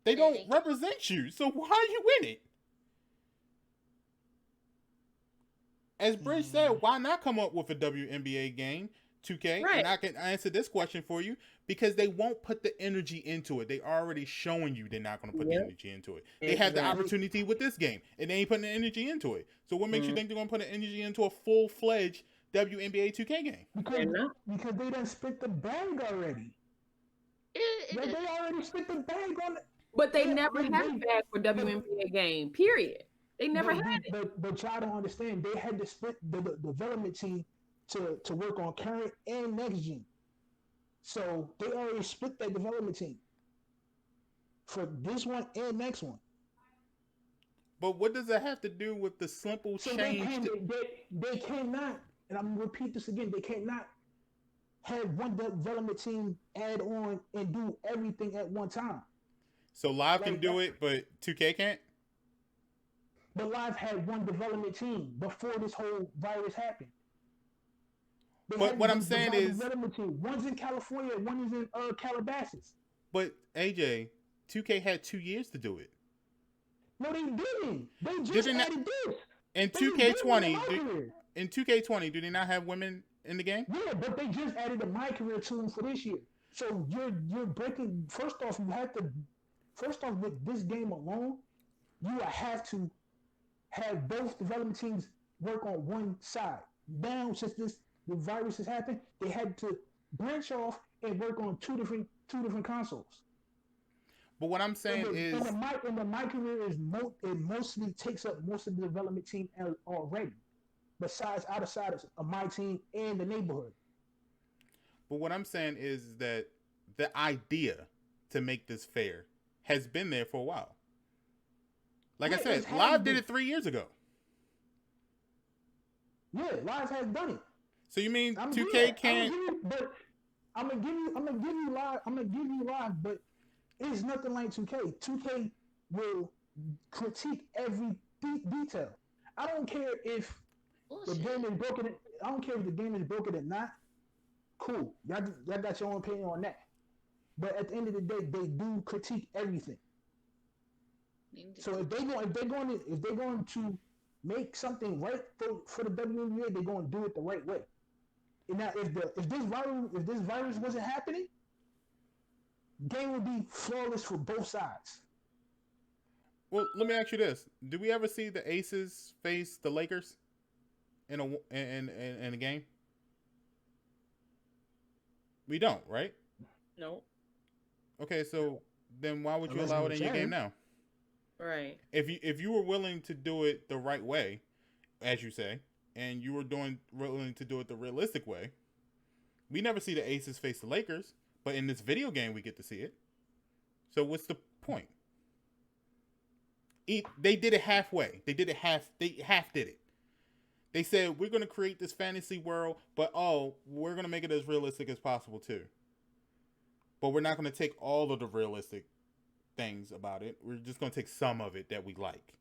A: They don't represent you, so why are you in it? As Bridge said, why not come up with a WNBA game, 2K?
B: Right.
A: And I can answer this question for you, because they won't put the energy into it. They already showing you they're not going to put the energy into it. They have the opportunity with this game, and they ain't putting the energy into it. So what makes you think they're going to put the energy into a full-fledged WNBA 2K game?
D: Because they done split the bag already. They already split the bag on it.
B: But they never had a bag for WNBA game, period. They never had it.
D: But y'all don't understand. They had to split the development team to work on current and next gen. So they already split that development team for this one and next one.
A: But what does that have to do with the simple change?
D: They cannot, and I'm going to repeat this again, they cannot have one development team add on and do everything at one time.
A: So Live can do it, but 2K can't?
D: But Live had one development team before this whole virus happened.
A: But what I'm saying is,
D: one's in California, one is in Calabasas.
A: But AJ, 2K had 2 years to do it.
D: No, they didn't. They just added this.
A: In 2K20, do they not have women in the game?
D: Yeah, but they just added a My Career tool for this year. So you're breaking. First off, with this game alone, you have to have both development teams work on one side. Now, since the virus has happened, they had to branch off and work on two different consoles.
A: But what I'm saying is,
D: the My Career is it mostly takes up most of the development team already. Besides, outside of my team and the neighborhood.
A: But what I'm saying is that the idea to make this fair has been there for a while. Like I said, Live did it 3 years ago.
D: Yeah, Live has done it.
A: So you mean 2K can't?
D: I'm gonna give you Live, but it's nothing like 2K. 2K will critique every detail. I don't care if the game is broken. I don't care if the game is broken or not. Cool, y'all got your own opinion on that. But at the end of the day, they do critique everything. So if they're going to make something right for the WNBA, they're going to do it the right way. And now, if this virus wasn't happening, game would be flawless for both sides.
A: Well, let me ask you this: did we ever see the Aces face the Lakers in a game? We don't, right?
B: No.
A: Okay, so then why would you allow it in your game now?
B: Right.
A: If you were willing to do it the right way, as you say, and you were willing to do it the realistic way, we never see the Aces face the Lakers, but in this video game we get to see it. So what's the point? They did it halfway. They half did it. They said, we're going to create this fantasy world, but we're going to make it as realistic as possible too. But we're not going to take all of the realistic things about it. We're just going to take some of it that we like.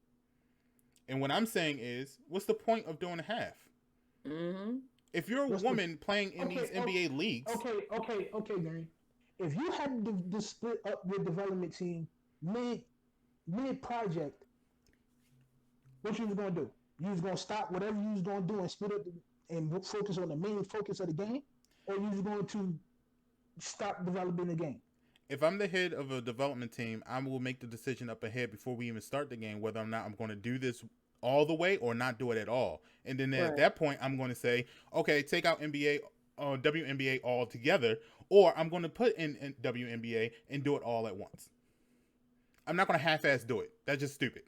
A: And what I'm saying is, what's the point of doing a half?
B: Mm-hmm.
A: If you're a
D: What's
A: woman playing in these
D: okay,
A: NBA leagues,
D: okay, Gary. If you had to split up your development team mid project, what you was gonna do? You was gonna stop whatever you was gonna do and split up and focus on the main focus of the game, or you was going to stop developing the game?
A: if I'm the head of a development team, I will make the decision up ahead before we even start the game whether or not I'm going to do this all the way or not do it at all. And then at
B: Right.
A: that point, I'm going to say, okay, take out NBA, WNBA altogether, or I'm going to put in WNBA and do it all at once. I'm not going to half-ass do it. That's just stupid.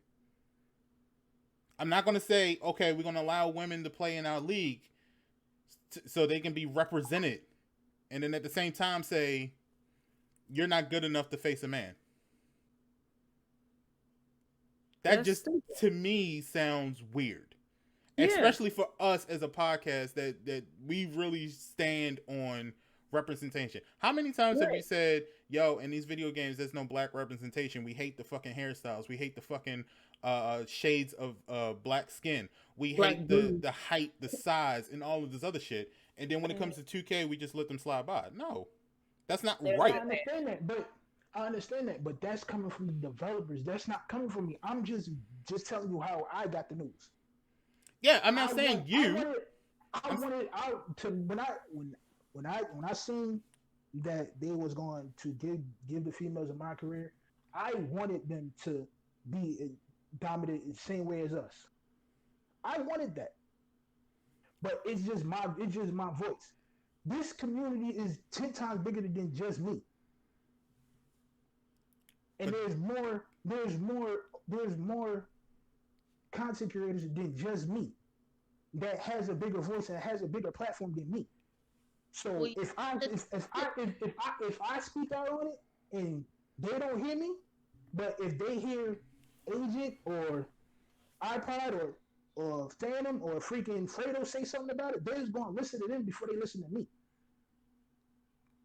A: I'm not going to say, okay, we're going to allow women to play in our league so they can be represented, and then at the same time say, you're not good enough to face a man. That
B: That's
A: just,
B: stupid.
A: to me, sounds weird.
B: Yeah.
A: Especially for us as a podcast that we really stand on representation. How many times have we
B: Right.
A: said, yo, in these video games, there's no black representation. We hate the fucking hairstyles. We hate the fucking shades of black skin. We
B: Black
A: hate
B: dudes.
A: the height, the size, and all of this other shit. And then when it comes to 2K, we just let them slide by. No, that's not
B: They're
A: right.
D: I understand that, but that's coming from the developers. That's not coming from me. I'm just telling you how I got the news.
A: Yeah, I'm not saying you.
D: I wanted out to when I seen that they was going to give the females in my career, I wanted them to be dominant the same way as us. I wanted that, but it's just my voice. This community is 10 times bigger than just me, and
A: But-
D: there's more content creators than just me that has a bigger voice and has a bigger platform than me. So
C: Well,
D: if I speak out on it and they don't hear me, but if they hear Agent or iPod or Phantom or freaking Fredo say something about it, they're just going to listen to them before they listen to me.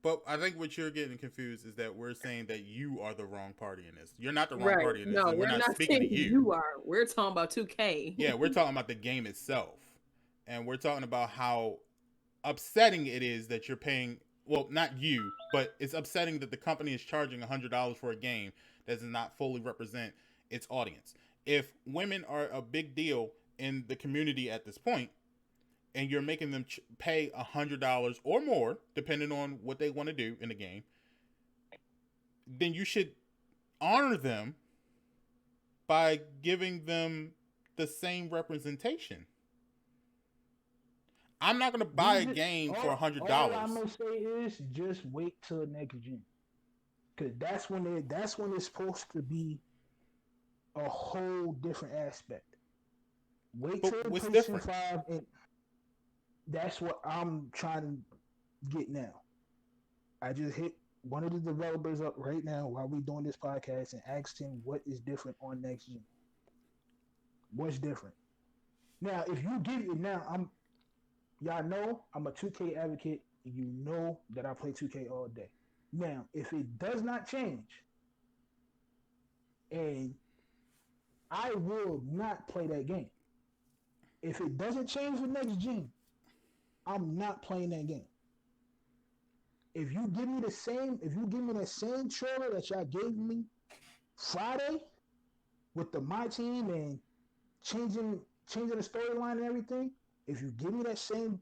A: But I think what you're getting confused is that we're saying that you are the wrong party in this. You're not the wrong
B: Right.
A: party in this,
B: No,
A: and we're
B: we're
A: not
B: not
A: speaking to
B: saying
A: you.
B: you are. We're talking about 2K.
A: Yeah, we're talking about the game itself. And we're talking about how upsetting it is that you're paying, well, not you, but it's upsetting that the company is charging $100 for a game that does not fully represent its audience. If women are a big deal in the community at this point, and you're making them pay $100 or more, depending on what they want to do in the game, then you should honor them by giving them the same representation. I'm not going to buy a game for $100.
D: All I'm gonna say is just wait till next gen, because that's when it's supposed to be a whole different aspect. Wait
A: But
D: till the
A: what's
D: PlayStation
A: different?
D: 5, and that's what I'm trying to get now. I just hit one of the developers up right now while we doing this podcast and asked him what is different on next gen. What's different? Now, if you give it now, y'all know I'm a 2K advocate, and you know that I play 2K all day. Now, if it does not change, and I will not play that game. If it doesn't change for next gen, I'm not playing that game. If you give me the same trailer that y'all gave me Friday with my team and changing the storyline and everything, if you give me that same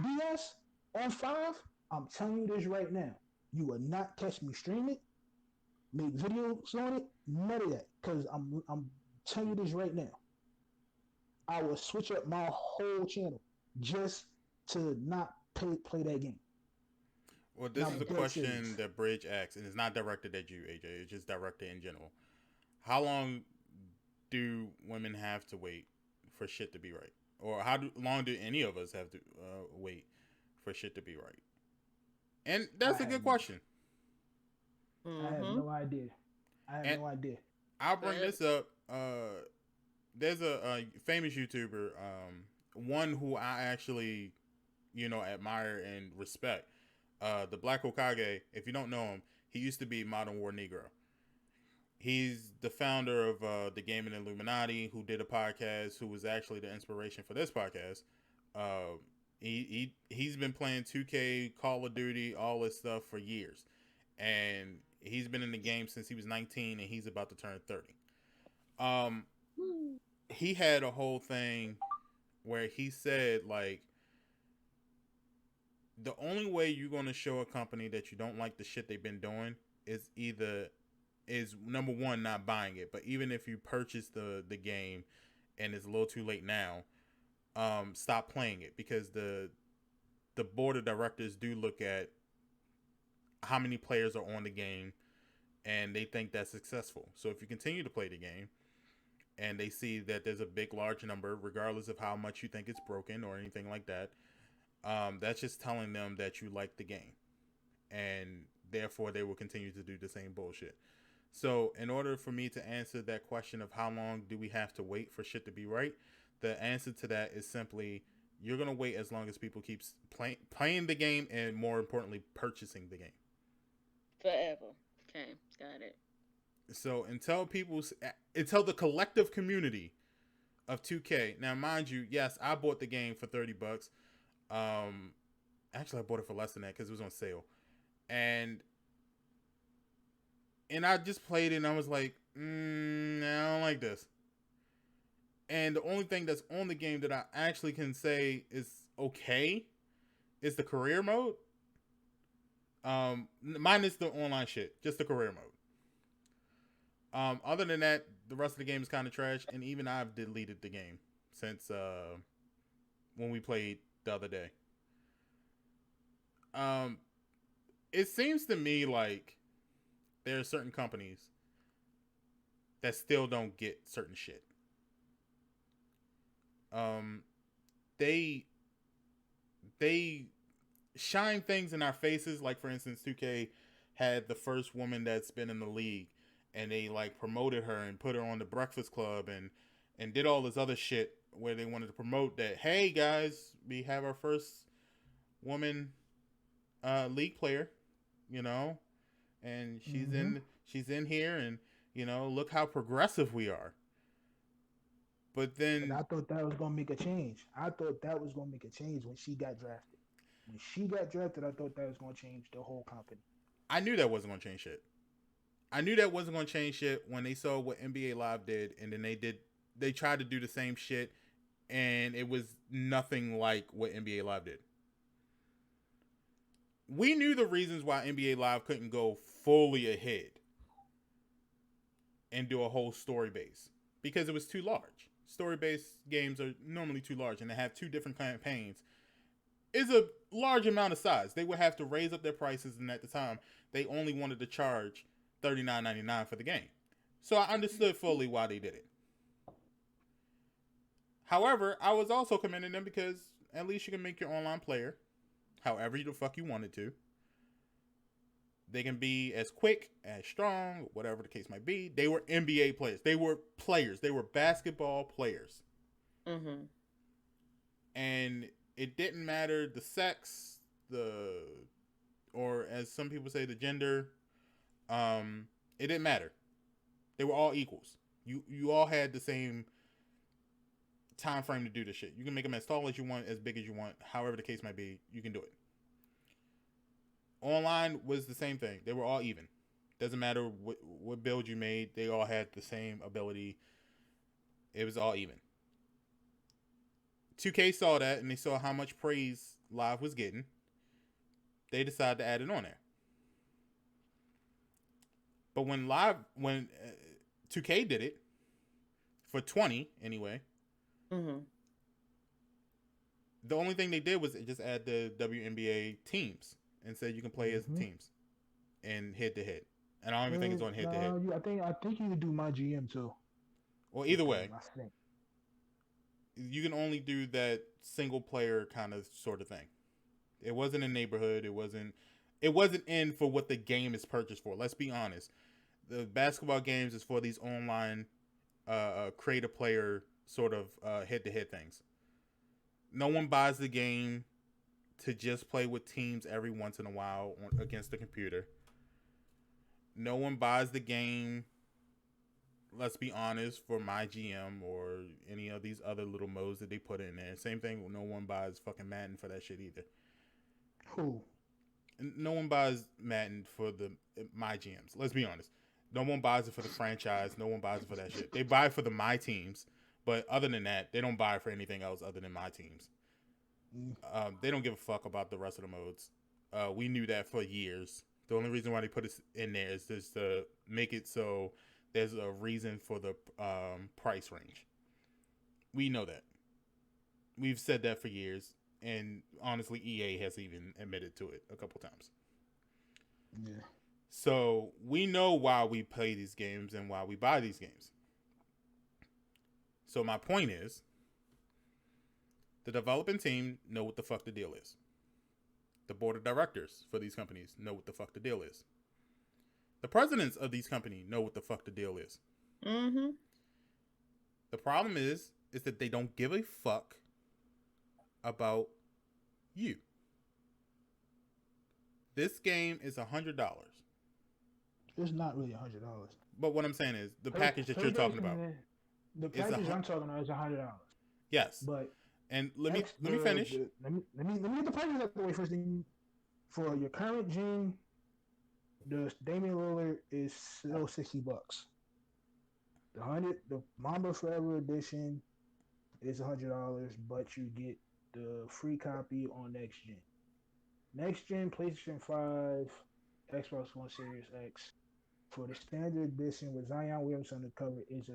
D: BS on 5, I'm telling you this right now, you will not catch me stream it, make videos on it, none of that. Cause I'm telling you this right now. I will switch up my whole channel just to not play that game.
A: Well, this
D: Now,
A: is a
D: dead
A: question
D: serious.
A: that Bridge asks, and it's not directed at you, AJ. It's just directed in general. How long do women have to wait for shit to be right? Or how long do any of us have to wait for shit to be right? And that's a good question.
D: I have no idea. No idea.
A: I'll bring this up. There's a famous YouTuber, one who I actually, admire and respect. The Black Hokage. If you don't know him, he used to be Modern War Negro. He's the founder of the Gaming Illuminati, who did a podcast, who was actually the inspiration for this podcast. Uh, he's been playing 2K, Call of Duty, all this stuff for years, and he's been in the game since he was 19, and he's about to turn 30. Um, he had a whole thing where he said like the only way you're going to show a company that you don't like the shit they've been doing is number one, not buying it, but even if you purchase the game and it's a little too late now, stop playing it, because the board of directors do look at how many players are on the game and they think that's successful. So if you continue to play the game and they see that there's a big large number, regardless of how much you think it's broken or anything like that, that's just telling them that you like the game, and therefore they will continue to do the same bullshit. So in order for me to answer that question of how long do we have to wait for shit to be right, the answer to that is simply you're going to wait as long as people keep playing the game, and more importantly, purchasing the game.
C: Forever. Okay, got it.
A: So until the collective community of 2K. Now, mind you, yes, I bought the game for $30. Actually, I bought it for less than that because it was on sale, and I just played it and I was like, I don't like this. And the only thing that's on the game that I actually can say is okay is the career mode. Minus the online shit, just the career mode. Other than that, the rest of the game is kind of trash, and even I've deleted the game since when we played the other day. It seems to me like there are certain companies that still don't get certain shit. They shine things in our faces, like for instance, 2K had the first woman that's been in the league, and they like promoted her and put her on the Breakfast Club and did all this other shit where they wanted to promote that, hey guys, we have our first woman league player, you know, and she's in here, and you know, look how progressive we are. But then,
D: and I thought that was gonna make a change. I thought that was gonna make a change when she got drafted. When she got drafted, I thought that was gonna change the whole company.
A: I knew that wasn't gonna change shit. I knew that wasn't gonna change shit when they saw what NBA Live did, and then they tried to do the same shit, and it was nothing like what NBA Live did. We knew the reasons why NBA Live couldn't go fully ahead and do a whole story base, because it was too large. Story based games are normally too large, and they have two different campaigns. Is a large amount of size. They would have to raise up their prices, and at the time, they only wanted to charge $39.99 for the game. So I understood fully why they did it. However, I was also commending them because at least you can make your online player however the fuck you wanted to. They can be as quick, as strong, whatever the case might be. They were NBA players. They were players. They were basketball players.
B: Mm-hmm.
A: And it didn't matter the sex, or as some people say, the gender. It didn't matter. They were all equals. You all had the same time frame to do this shit. You can make them as tall as you want, as big as you want, however the case might be. You can do it. Online was the same thing. They were all even. Doesn't matter what build you made. They all had the same ability. It was all even. 2K saw that, and they saw how much praise Live was getting. They decided to add it on there. But when 2K did it for 20 anyway, the only thing they did was just add the WNBA teams and said you can play as teams and head to head. And I don't even think it's on head to head.
D: I think you can do my GM too.
A: Well, either way, you can only do that single player kind of sort of thing. It wasn't a neighborhood. It wasn't in for what the game is purchased for. Let's be honest. The basketball games is for these online creator player sort of head-to-head things. No one buys the game to just play with teams every once in a while against the computer. No one buys the game let's be honest, for my GM or any of these other little modes that they put in there, same thing. No one buys fucking Madden for that shit either.
D: Who?
A: No one buys Madden for the my GMs. Let's be honest. No one buys it for the franchise. No one buys it for that shit. They buy it for the my teams, but other than that, they don't buy it for anything else other than my teams.
D: Mm.
A: They don't give a fuck about the rest of the modes. We knew that for years. The only reason why they put it in there is just to make it so there's a reason for the price range. We know that. We've said that for years, and honestly, EA has even admitted to it a couple times.
D: Yeah.
A: So we know why we play these games and why we buy these games. So my point is, the developing team know what the fuck the deal is. The board of directors for these companies know what the fuck the deal is. The presidents of these companies know what the fuck the deal is.
B: Mm-hmm.
A: The problem is that they don't give a fuck about you. This game is $100.
D: It's not really $100.
A: But what I'm saying is the package that you're talking about.
D: The package I'm talking about is $100.
A: Yes.
D: But
A: and let me finish.
D: Let me get the prices out the way first. For your current gen, the Damian Lillard is still $60. The Mamba Forever edition is $100, but you get the free copy on next gen. Next gen, PlayStation 5, Xbox One Series X. For the standard edition with Zion Williamson on the cover is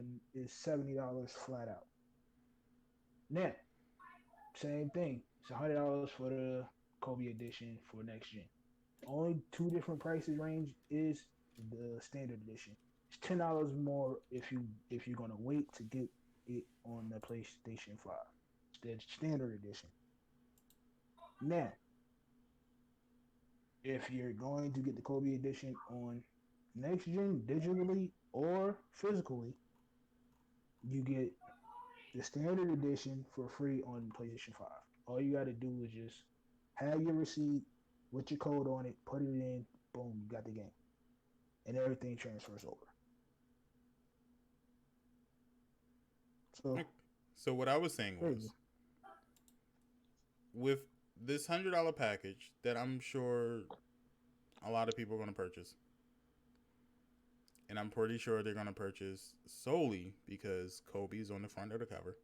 D: $70 flat out. Now, same thing. It's $100 for the Kobe edition for next gen. Only two different prices range is the standard edition. It's $10 more if you're gonna wait to get it on the PlayStation 5. The standard edition. Now, if you're going to get the Kobe edition on next gen digitally or physically, you get the standard edition for free on PlayStation 5. All you got to do is just have your receipt with your code on it, put it in, boom, you got the game. And everything transfers over.
A: So what I was saying was, with this $100 package that I'm sure a lot of people are going to purchase, and I'm pretty sure they're going to purchase solely because Kobe's on the front of the cover.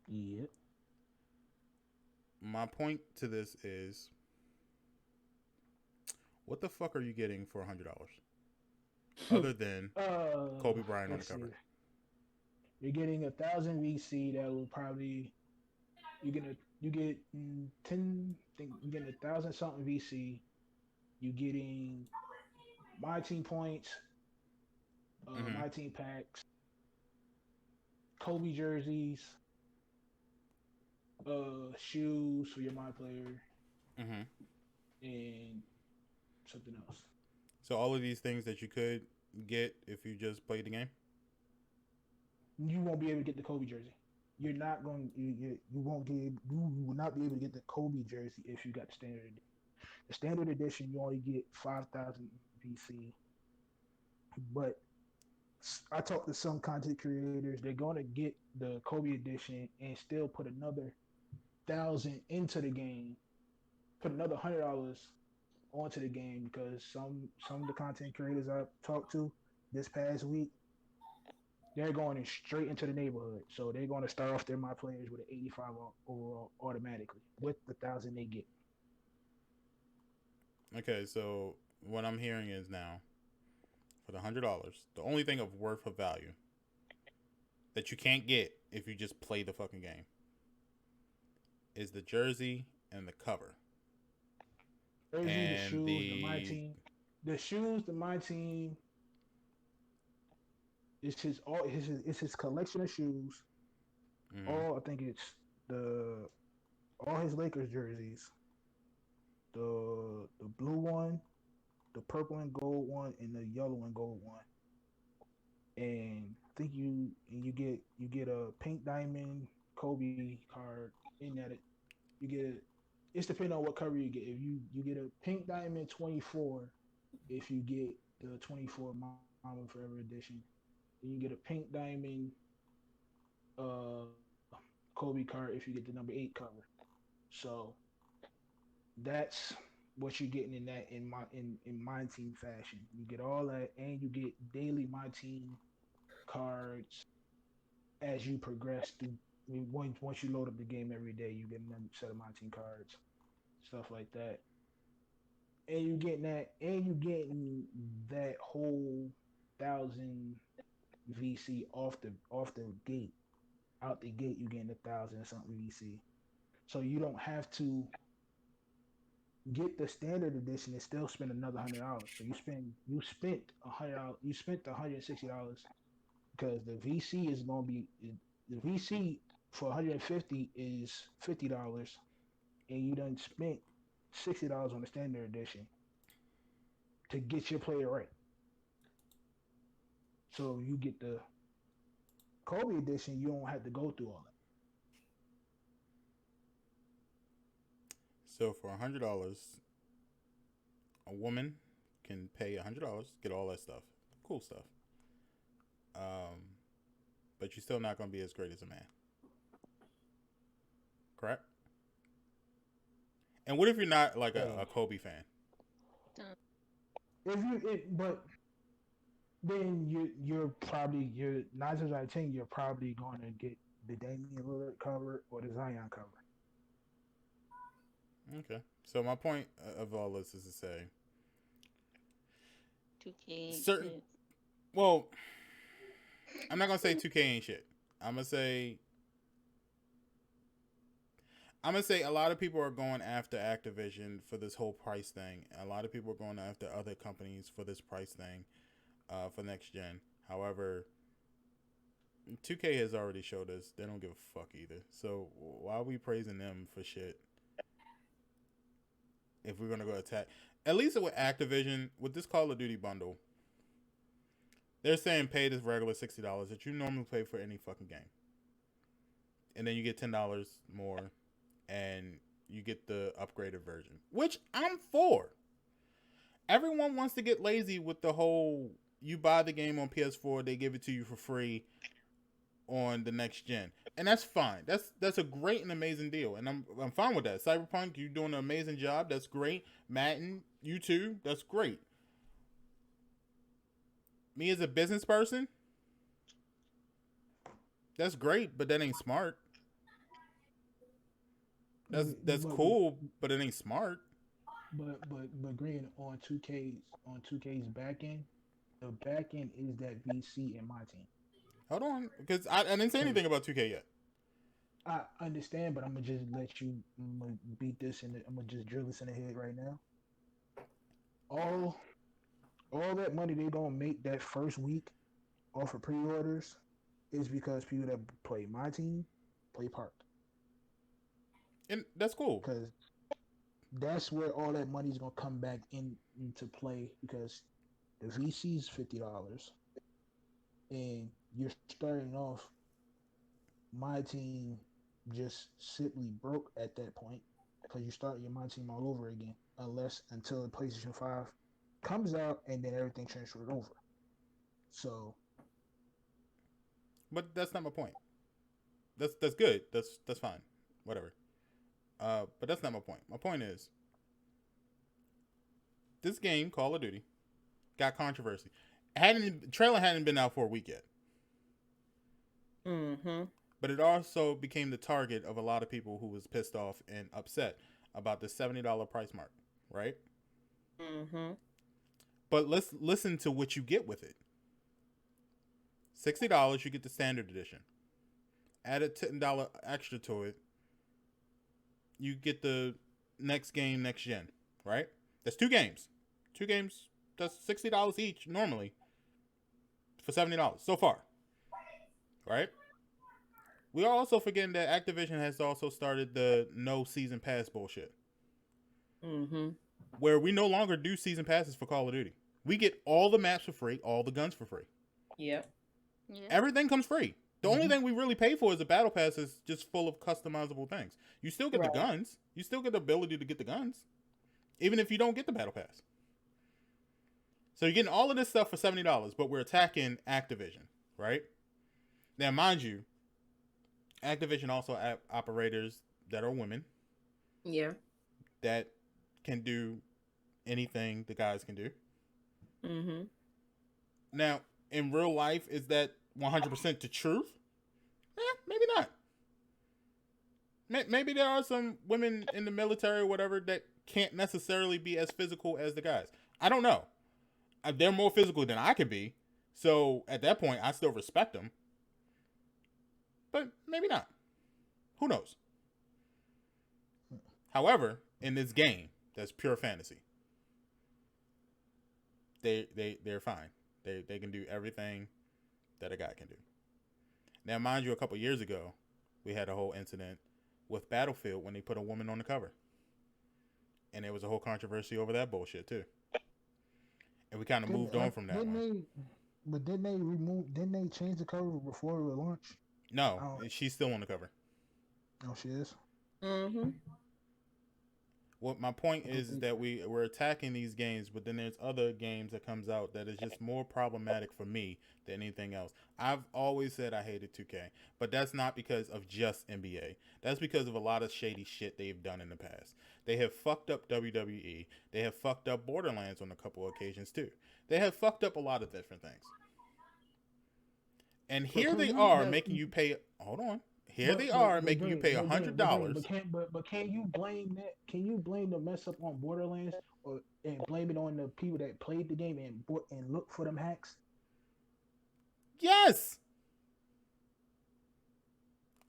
D: Yep.
A: My point to this is, what the fuck are you getting for $100 other than Kobe Bryant on the cover?
D: You're getting 1,000 VC. That will probably you get 10. You get 1,000 something VC. You getting my team points, my team packs, Kobe jerseys, shoes for your my player, and something else.
A: So all of these things that you could get if you just played the game?
D: You won't be able to get the Kobe jersey. You're not going. You won't get. You will not be able to get the Kobe jersey if you got the standard edition. The standard edition, you only get 5,000 VC. But I talked to some content creators. They're going to get the Kobe edition and still put another 1,000 into the game. Put another $100 onto the game because some of the content creators I talked to this past week, they're going straight into the neighborhood. So they're going to start off their my players with an 85 overall automatically with the 1,000 they get.
A: Okay, so what I'm hearing is now, for the $100, the only thing of worth of value that you can't get if you just play the fucking game is the jersey and the cover.
D: Jersey, and the shoes, the my team. The shoes, the my team. It's his collection of shoes. I think it's all his Lakers jerseys. The blue one, the purple and gold one, and the yellow and gold one. And I think you get a pink diamond Kobe card in that. You get it's depending on what cover you get. If you get a pink diamond 24, if you get the 24 Mama Forever edition. and you get a pink diamond Kobe card if you get the number 8 cover. So that's what you're getting in that in my team fashion. You get all that, and you get daily my team cards as you progress through. I mean, once you load up the game every day, you get another set of my team cards, stuff like that, and you getting that whole 1,000 VC off the gate. Out the gate, you getting 1,000 or something VC. So you don't have to get the standard edition and still spend another $100. So you spent $100. You spent $160 because the VC is gonna be the VC for 150 is $50, and you done spent $60 on the standard edition to get your player right. So you get the Kobe edition, you don't have to go through all that.
A: So for $100, a woman can pay $100, get all that stuff, cool stuff. But you're still not going to be as great as a man, correct? And what if you're not like a Kobe fan?
D: But then you're 9 times out of 10 you're probably going to get the Damian Lillard cover or the Zion cover.
A: Okay. So my point of all this is to say,
C: 2K.
A: certain. Well, I'm not gonna say 2K ain't shit. I'm gonna say a lot of people are going after Activision for this whole price thing. A lot of people are going after other companies for this price thing, for next gen. However, 2K has already showed us they don't give a fuck either. So why are we praising them for shit? If we're gonna go attack, at least with Activision, with this Call of Duty bundle, they're saying pay this regular $60 that you normally pay for any fucking game, and then you get $10 more, and you get the upgraded version, which I'm for. Everyone wants to get lazy with the whole you buy the game on PS4, they give it to you for free on the next gen, and that's fine. That's a great and amazing deal, and I'm fine with that. Cyberpunk, you're doing an amazing job. That's great. Madden, you too. That's great. Me as a business person, that's great, but that ain't smart. That's cool, but it ain't smart.
D: But Green on 2K's back end, the back end is that VC in my team.
A: Hold on, because I didn't say anything about 2K yet.
D: I understand, but I'm gonna just let you. I'm gonna beat this in. I'm gonna just drill this in the head right now. All that money they gonna make that first week off of pre-orders is because people that play my team play Parked.
A: And that's cool.
D: Because that's where all that money is gonna come back into play because the VC is $50, and you're starting off my team just simply broke at that point because you start your my team all over again until the PlayStation 5 comes out and then everything transferred over. So,
A: but that's not my point. That's good. That's fine. Whatever. But that's not my point. My point is this game, Call of Duty, got controversy. Trailer hadn't been out for a week yet.
B: Mm-hmm.
A: But it also became the target of a lot of people who was pissed off and upset about the $70 price mark, right?
B: Mm-hmm.
A: But let's listen to what you get with it. $60, you get the standard edition. Add a $10 extra to it, you get the next game, next gen, right? That's 2 games. 2 games, that's $60 each normally for $70 so far, right? We are also forgetting that Activision has also started the no season pass bullshit.
B: Mm-hmm.
A: Where we no longer do season passes for Call of Duty. We get all the maps for free, all the guns for free.
B: Yep.
C: Yeah.
A: Everything comes free. The only thing we really pay for is the battle pass is just full of customizable things. You still get the guns. You still get the ability to get the guns. Even if you don't get the battle pass. So you're getting all of this stuff for $70, but we're attacking Activision, right? Now, mind you, Activision also operators that are women
B: Yeah.
A: that can do anything the guys can do.
B: Mm-hmm.
A: Now, in real life, is that 100% the truth? Maybe not. Maybe there are some women in the military or whatever that can't necessarily be as physical as the guys. I don't know. They're more physical than I could be. So at that point, I still respect them. But maybe not. Who knows? However, in this game, that's pure fantasy. They're fine. They can do everything that a guy can do. Now, mind you, a couple years ago, we had a whole incident with Battlefield when they put a woman on the cover. And there was a whole controversy over that bullshit, too. And we kind of moved on from that one.
D: Didn't they change the cover before it launched?
A: No, she's still on the cover.
D: Oh, she is?
B: Mm-hmm.
A: What my point is that we're attacking these games, but then there's other games that comes out that is just more problematic for me than anything else. I've always said I hated 2K, but that's not because of just NBA. That's because of a lot of shady shit they've done in the past. They have fucked up WWE. They have fucked up Borderlands on a couple of occasions too. They have fucked up a lot of different things. And here they are making you pay. Hold on. Here they are making you pay $100.
D: But can you blame that? Can you blame the mess up on Borderlands and blame it on the people that played the game and look for them hacks?
A: Yes.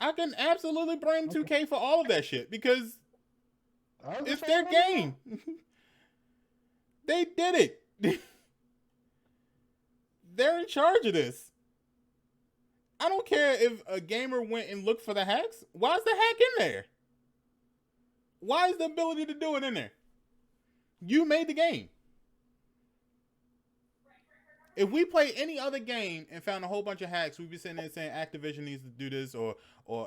A: I can absolutely blame 2K for all of that shit because it's their game. They did it. They're in charge of this. I don't care if a gamer went and looked for the hacks. Why is the hack in there? Why is the ability to do it in there? You made the game. If we play any other game and found a whole bunch of hacks, we'd be sitting there saying Activision needs to do this, or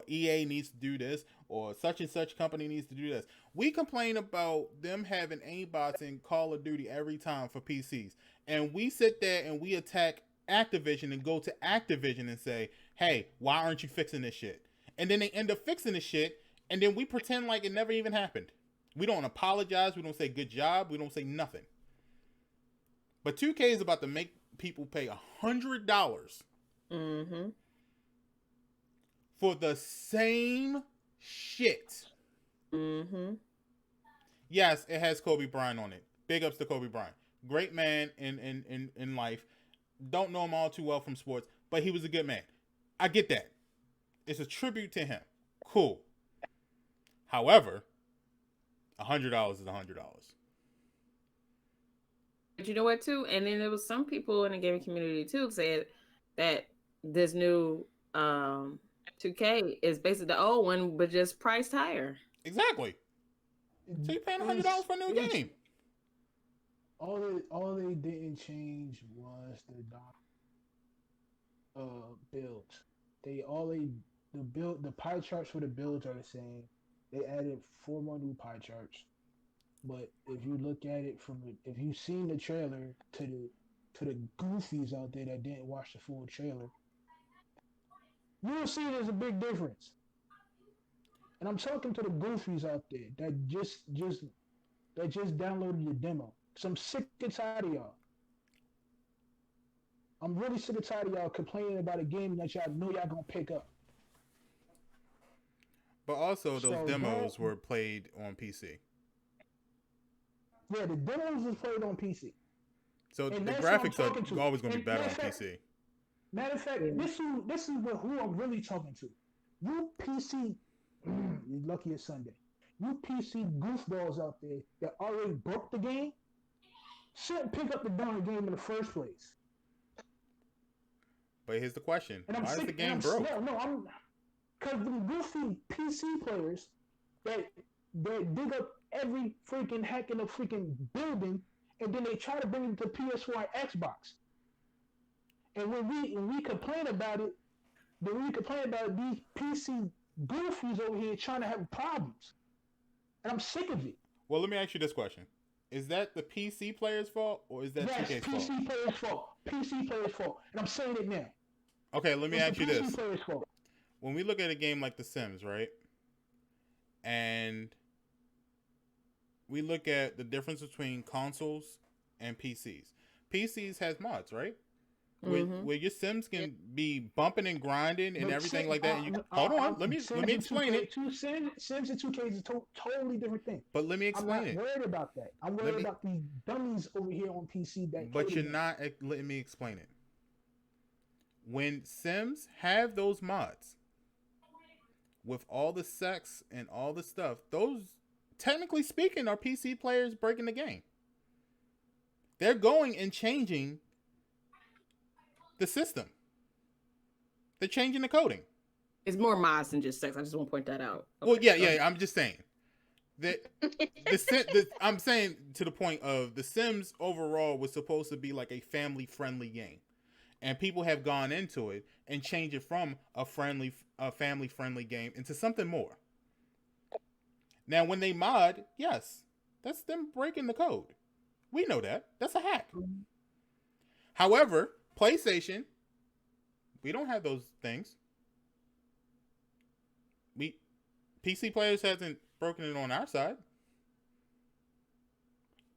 A: EA needs to do this, or such and such company needs to do this. We complain about them having aimbots in Call of Duty every time for PCs. And we sit there and we attack Activision and go to Activision and say, hey, why aren't you fixing this shit? And then they end up fixing the shit, and then we pretend like it never even happened. We don't apologize. We don't say good job. We don't say nothing. But 2K is about to make people pay $100
B: Mm-hmm.
A: for the same shit.
B: Mm-hmm.
A: Yes, it has Kobe Bryant on it. Big ups to Kobe Bryant. Great man in life. Don't know him all too well from sports, but he was a good man. I get that. It's a tribute to him. Cool. However, $100 is $100.
B: But you know what, too? And then there was some people in the gaming community, too, said that this new 2K is basically the old one, but just priced higher.
A: Exactly. So you're paying $100 for a new game.
D: All they didn't change was the builds. The pie charts for the builds are the same. They added 4 more new pie charts. But if you look at it if you've seen the trailer to the goofies out there that didn't watch the full trailer, you'll see there's a big difference. And I'm talking to the goofies out there that just downloaded the demo. Cause I'm sick and tired of y'all. I'm really sick and tired of y'all complaining about a game that y'all know y'all gonna pick up.
A: But also, those demos were played on PC.
D: Yeah, the demos was played on PC.
A: So the graphics are always going to be better on PC.
D: Matter of fact, this is who I'm really talking to. You PC, you're lucky it's Sunday. You PC goofballs out there that already broke the game, shouldn't pick up the darn game in the first place.
A: But here's the question: why is the game broke?
D: Because the goofy PC players that dig up every freaking hack in the freaking building, and then they try to bring it to PS4 and Xbox. And when we complain about it, these PC goofies over here trying to have problems. And I'm sick of it.
A: Well, let me ask you this question. Is that the PC player's fault, or is that 2K's fault?
D: PC player's fault. PC player's fault. And I'm saying it now.
A: Okay, let me
D: It's the
A: ask you
D: PC
A: this:
D: players' fault.
A: when we look at a game like The Sims, right, and we look at the difference between consoles and PCs. PCs has mods, right? Where your Sims
C: Yeah.
A: can be bumping and grinding and
D: But
A: everything like that. And you hold on, let
D: Sims
A: me
D: and
A: explain
D: 2K,
A: it.
D: Sims and 2K is a totally different thing.
A: But let me
D: I'm
A: explain
D: not
A: it.
D: worried about that. I'm
A: Let
D: worried
A: me.
D: about the dummies over here on PC that play
A: But
D: the
A: you're
D: game.
A: not letting me explain it. When Sims have those mods with all the sex and all the stuff, those technically speaking are PC players breaking the game. They're going and changing the system. They're changing the coding.
B: It's more mods than just sex. I just want to point that out.
A: Well,
B: Okay,
A: yeah,
B: go ahead.
A: yeah. I'm just saying that I'm saying to the point of The Sims overall was supposed to be like a family-friendly game, and people have gone into it and changed it from a family-friendly game into something more. Now, when they mod, yes, that's them breaking the code. We know that. That's a hack. However, PlayStation, we don't have those things. We PC players hasn't broken it on our side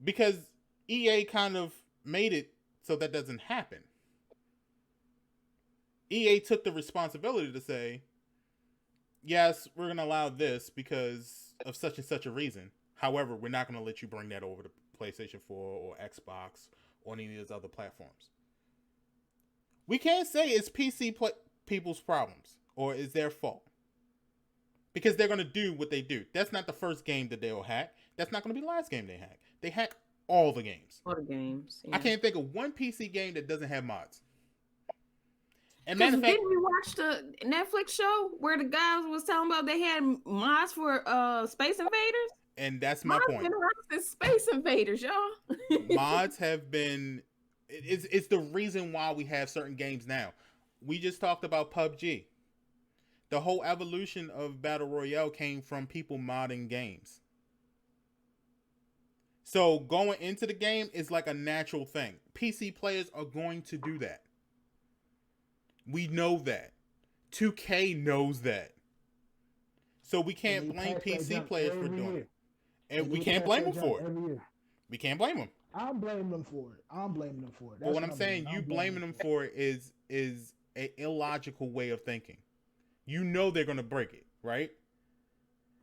A: because EA kind of made it so that doesn't happen. EA took the responsibility to say, yes, we're going to allow this because of such and such a reason. However, we're not going to let you bring that over to PlayStation 4 or Xbox or any of these other platforms. We can't say it's people's problems or it's their fault. Because they're going to do what they do. That's not the first game that they'll hack. That's not going to be the last game they hack. They hack all the games.
B: All the games. Yeah.
A: I can't think of one PC game that doesn't have mods. And
B: Because
A: matter of fact,
B: didn't we watch the Netflix show where the guys was talking about they had mods for Space Invaders?
A: and that's my
B: Mods
A: point.
B: been around since Space Invaders, y'all.
A: Mods have been it's the reason why we have certain games now. We just talked about PUBG. The whole evolution of Battle Royale came from people modding games. So going into the game is like a natural thing. PC players are going to do that. We know that. 2K knows that. So we can't blame PC players for doing it. And we can't blame them for it. We can't blame them.
D: I'm blaming them for it.
A: But what I'm saying, you blaming them for it is an illogical way of thinking. You know they're going to break it, right?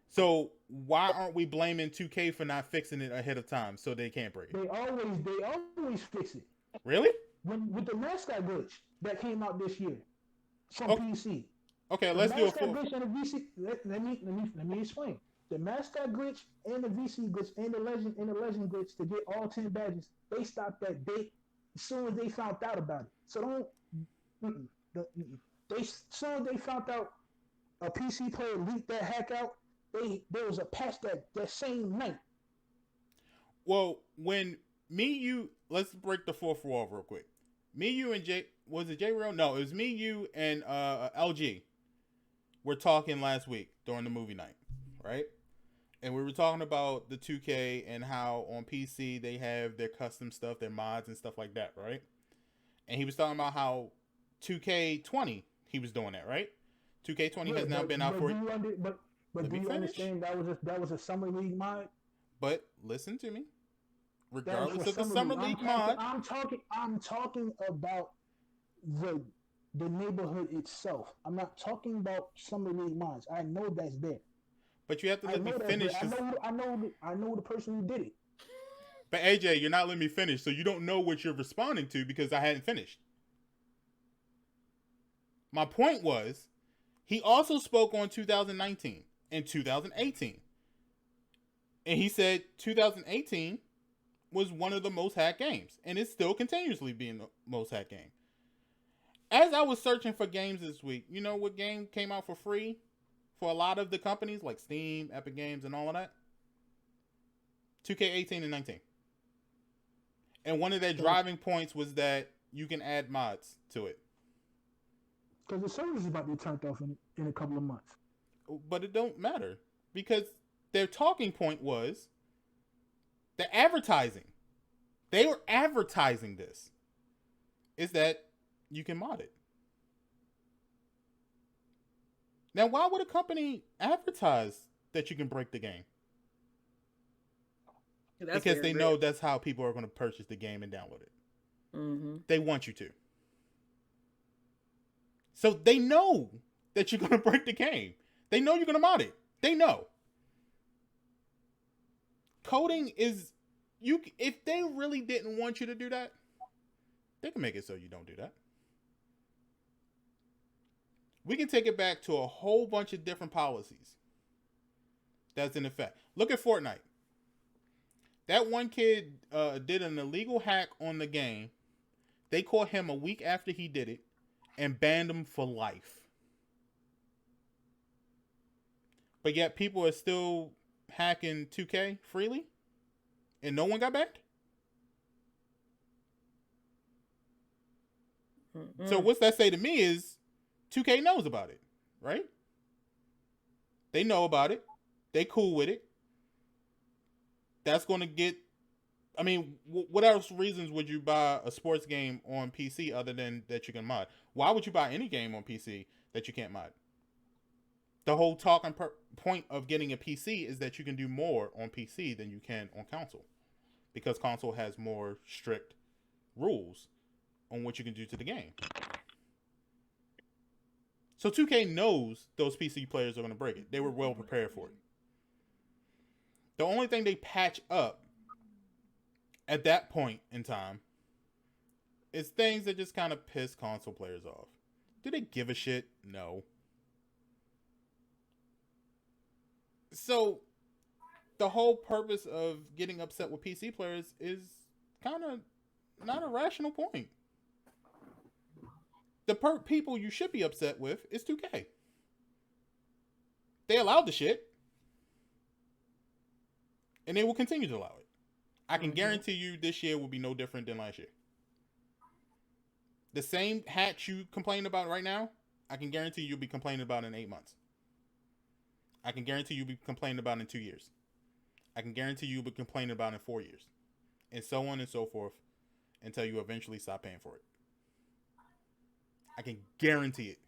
A: So why aren't we blaming 2K for not fixing it ahead of time so they can't break it?
D: They always fix it.
A: Really?
D: With the mascot glitch that came out this year from PC.
A: Okay,
D: The
A: let's do it
D: mascot
A: for.
D: glitch and the VC. Let me explain. The mascot glitch and the VC glitch and the legend glitch to get all 10 badges. They stopped that date as soon as they found out about it. So don't. They soon as they found out a PC player leaked that hack out. There was a patch that same night.
A: Well, when let's break the fourth wall real quick. Me, you, and was it J Real? No, it was me, you, and LG. We're talking last week during the movie night, right? And we were talking about the 2K and how on PC they have their custom stuff, their mods and stuff like that, right? And he was talking about how 2K20 he was doing that, right? 2K20 has now been out for.
D: But do you understand that was a summer league mod?
A: But listen to me. Regardless of the summer league mod,
D: I'm talking about the neighborhood itself. I'm not talking about summer league mods. I know that's there.
A: But you have to let me finish.
D: I know the person who did it.
A: But AJ, you're not letting me finish, so you don't know what you're responding to because I hadn't finished. My point was, he also spoke on 2019 and 2018. And he said 2018 was one of the most hacked games. And it's still continuously being the most hacked game. As I was searching for games this week, you know what game came out for free for a lot of the companies like Steam, Epic Games, and all of that? 2K18 and 19. And one of their driving points was that you can add mods to it.
D: Because the servers is about to be turned off in a couple of months.
A: But it don't matter. Because their talking point was the advertising. They were advertising this. Is that you can mod it. Now, why would a company advertise that you can break the game? Because they know that's how people are going to purchase the game and download it.
B: Mm-hmm.
A: They want you to. So they know that you're going to break the game. They know you're going to mod it. They know. Coding is... If they really didn't want you to do that, they can make it so you don't do that. We can take it back to a whole bunch of different policies that's in effect. Look at Fortnite. That one kid did an illegal hack on the game. They caught him a week after he did it and banned him for life. But yet people are still hacking 2K freely and no one got banned? Mm-mm. So what's that say to me is 2K knows about it, right? They know about it. They cool with it. That's going to get... I mean, what else reasons would you buy a sports game on PC other than that you can mod? Why would you buy any game on PC that you can't mod? The whole talking point of getting a PC is that you can do more on PC than you can on console. Because console has more strict rules on what you can do to the game. So 2K knows those PC players are going to break it. They were well prepared for it. The only thing they patch up at that point in time is things that just kind of piss console players off. Do they give a shit? No. So the whole purpose of getting upset with PC players is kind of not a rational point. The people you should be upset with is 2K. They allowed the shit. And they will continue to allow it. I can guarantee you this year will be no different than last year. The same hatch you complain about right now, I can guarantee you'll be complaining about in 8 months. I can guarantee you'll be complaining about in 2 years. I can guarantee you'll be complaining about in 4 years. And so on and so forth until you eventually stop paying for it. I can guarantee it.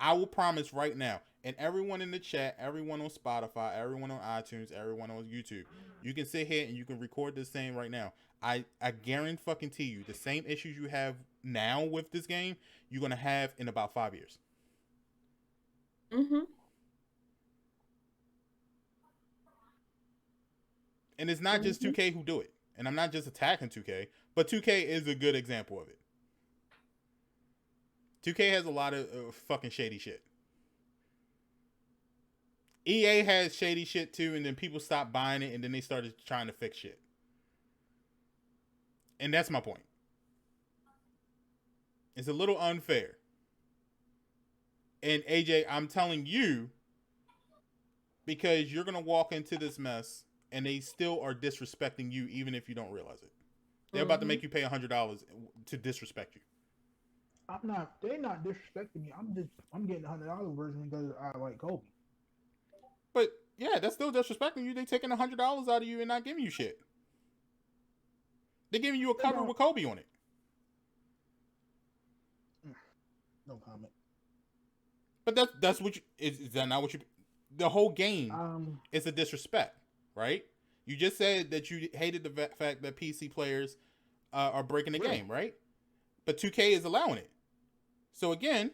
A: I will promise right now, and everyone in the chat, everyone on Spotify, everyone on iTunes, everyone on YouTube, you can sit here and you can record this thing right now. I guarantee you, the same issues you have now with this game, you're going to have in about 5 years.
B: Mm-hmm.
A: And it's not just 2K who do it. And I'm not just attacking 2K, but 2K is a good example of it. 2K has a lot of fucking shady shit. EA has shady shit too, and then people stopped buying it, and then they started trying to fix shit. And that's my point. It's a little unfair. And AJ, I'm telling you, because you're going to walk into this mess, and they still are disrespecting you, even if you don't realize it. They're about to make you pay $100 to disrespect you.
D: They're not disrespecting me. I'm getting $100 version because I like Kobe.
A: But yeah, that's still disrespecting you. They taking $100 out of you and not giving you shit. They're giving you a cover with Kobe on it.
D: No comment.
A: But that's what you is that not what you? The whole game is a disrespect, right? You just said that you hated the fact that PC players are breaking the game, right? But 2K is allowing it. So again,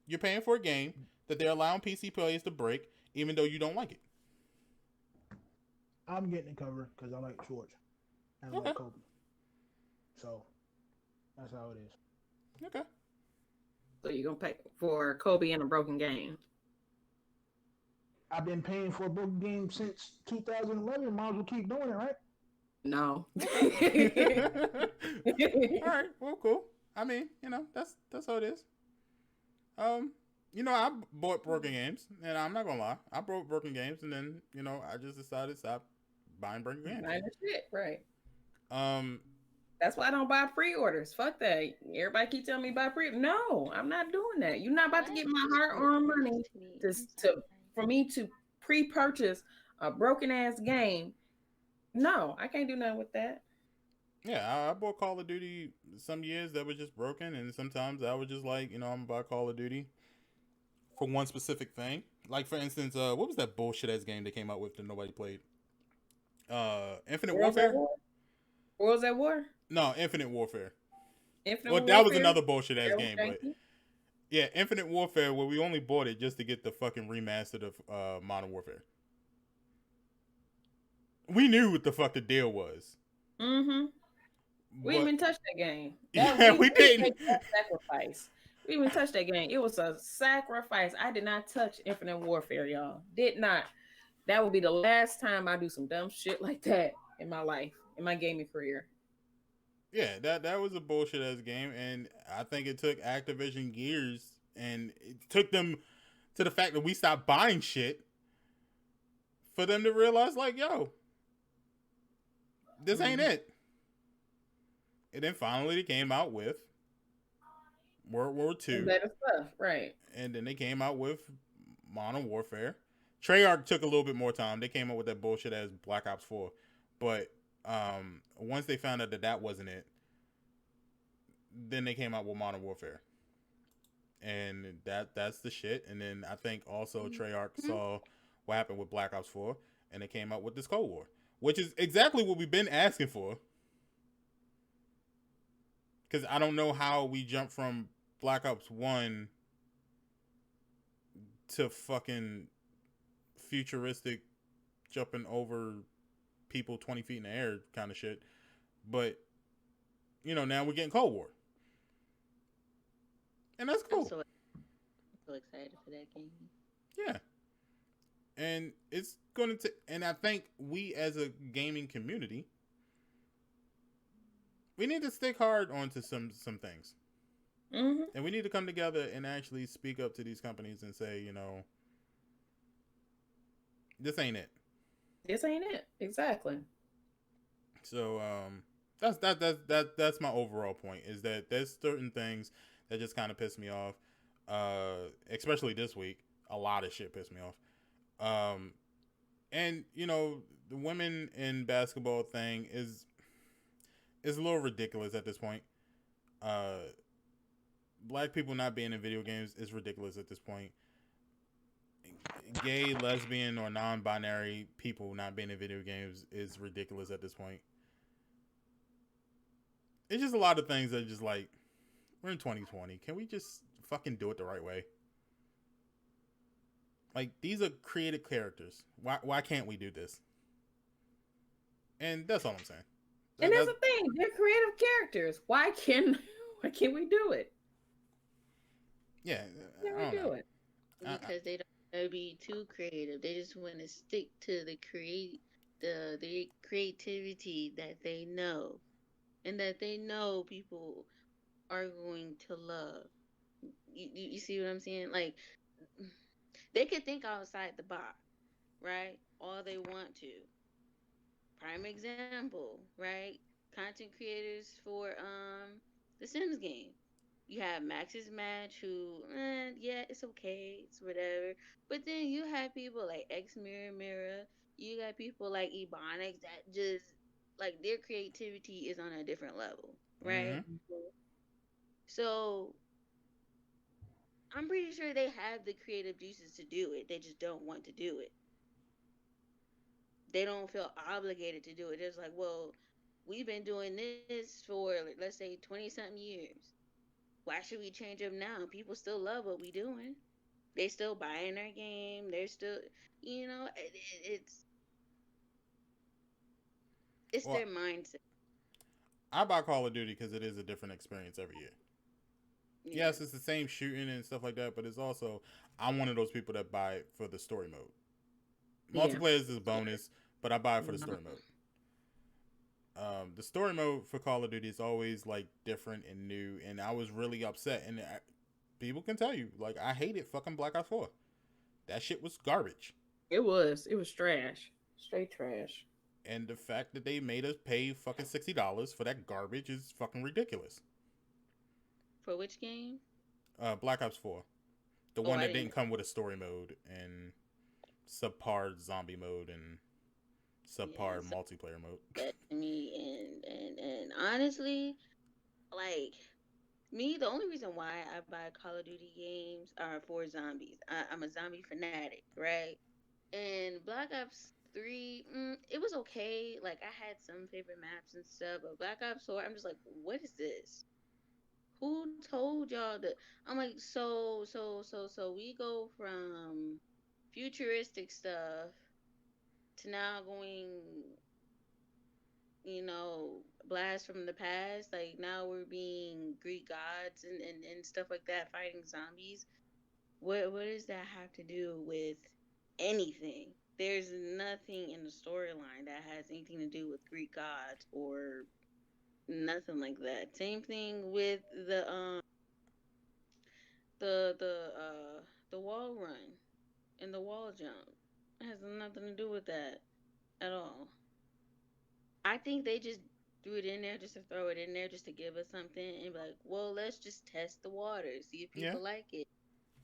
A: you're paying for a game that they're allowing PC players to break, even though you don't like it.
D: I'm getting it covered because I like Schwartz and I like Kobe. So that's how it is.
A: Okay.
B: So you're gonna pay for Kobe in a broken game?
D: I've been paying for a broken game since 2011. Might as well keep doing it, right?
B: No.
A: All right. Well, cool. I mean, that's how it is. I bought broken games, and I'm not gonna lie, I broke broken games, and then I just decided to stop buying broken games.
B: Shit, right. That's why I don't buy pre-orders. Fuck that. Everybody keep telling me buy pre. No, I'm not doing that. You're not about to get my hard-earned money for me to pre-purchase a broken ass game. No, I can't do nothing with that.
A: Yeah, I bought Call of Duty some years that was just broken, and sometimes I was just like, I'm gonna buy Call of Duty for one specific thing. Like for instance, what was that bullshit ass game they came out with that nobody played? Infinite
B: Worlds at
A: Warfare?
B: War. Worlds at War.
A: No, Infinite Warfare.
B: Infinite
A: Well, that was
B: Warfare.
A: another bullshit ass
B: That was
A: game, but
B: janky.
A: yeah, Infinite Warfare. Where we only bought it just to get the fucking remastered of Modern Warfare. We knew what the fuck the deal was,
B: Mm-hmm. We didn't
A: but
B: even touch that game.
A: yeah, we didn't.
B: Make that sacrifice. We didn't even touch that game. It was a sacrifice. I did not touch Infinite Warfare, y'all. Did not. That would be the last time I do some dumb shit like that in my life, in my gaming career.
A: Yeah, that was a bullshit ass game, and I think it took Activision years, and it took them to the fact that we stopped buying shit for them to realize, like, yo, this ain't it. And then finally, they came out with World War
B: And
A: II,
B: better stuff, right?
A: and then they came out with Modern Warfare. Treyarch took a little bit more time. They came up with that bullshit as Black Ops 4, but once they found out that that wasn't it, then they came out with Modern Warfare, and that's the shit. And then I think also Treyarch saw what happened with Black Ops 4, and they came out with this Cold War, which is exactly what we've been asking for. Because I don't know how we jump from Black Ops 1 to fucking futuristic jumping over people 20 feet in the air kind of shit. But, you know, now we're getting Cold War. And that's cool.
C: I'm so excited for that game.
A: Yeah. And it's going to, and I think we as a gaming community, we need to stick hard onto some things.
B: Mm-hmm.
A: And we need to come together and actually speak up to these companies and say, you know, this ain't it.
B: This ain't it. Exactly.
A: So that's my overall point, is that there's certain things that just kind of piss me off. Especially this week, a lot of shit pissed me off. And you know, the women in basketball thing is a little ridiculous at this point. Black people not being in video games is ridiculous at this point. Gay, lesbian, or non-binary people not being in video games is ridiculous at this point. It's just a lot of things that are just like, we're in 2020. Can we just fucking do it the right way? Like, these are created characters. Why can't we do this? And that's all I'm saying.
B: And that's the thing. They're creative characters. Why can't we do it?
A: Yeah.
B: Can we do it?
C: Because they don't want to be too creative. They just want to stick to the creativity that they know, and that they know people are going to love. You see what I'm saying? Like, they could think outside the box, right? All they want to. Prime example, right? Content creators for the Sims game. You have Max's Match, who, yeah, it's okay, it's whatever. But then you have people like X Mirror. You got people like Ebonics that just, like, their creativity is on a different level, right?
A: Mm-hmm.
C: So I'm pretty sure they have the creative juices to do it. They just don't want to do it. They don't feel obligated to do it. It's like, well, we've been doing this for, let's say, 20-something years. Why should we change up now? People still love what we doing. They still buying our game. They're still, you know, it's
A: Well,
C: their mindset.
A: I buy Call of Duty because it is a different experience every year.
C: Yeah.
A: Yes, it's the same shooting and stuff like that, but it's also, I'm one of those people that buy it for the story mode. Multiplayer is a bonus, but I buy it for the story mode. The story mode for Call of Duty is always like different and new, and I was really upset. And people can tell you, like, I hated fucking Black Ops 4. That shit was garbage.
B: It was trash, straight trash.
A: And the fact that they made us pay fucking $60 for that garbage is fucking ridiculous.
C: For which game?
A: Black Ops 4, the one that didn't come with a story mode and subpar zombie mode and subpar multiplayer mode.
C: And honestly, like, Me, the only reason why I buy Call of Duty games are for zombies. I'm a zombie fanatic, right? And Black Ops 3, it was okay. Like, I had some favorite maps and stuff, but Black Ops 4, I'm just like, what is this? Who told y'all that? I'm like, so we go from futuristic stuff to now going, blast from the past. Like, now we're being Greek gods and stuff like that, fighting zombies. What does that have to do with anything? There's nothing in the storyline that has anything to do with Greek gods or nothing like that. Same thing with the wall run and the wall jump. It has nothing to do with that at all. I think they just threw it in there just to throw it in there just to give us something and be like, well, let's just test the water, see if
A: Yeah.
C: people like it.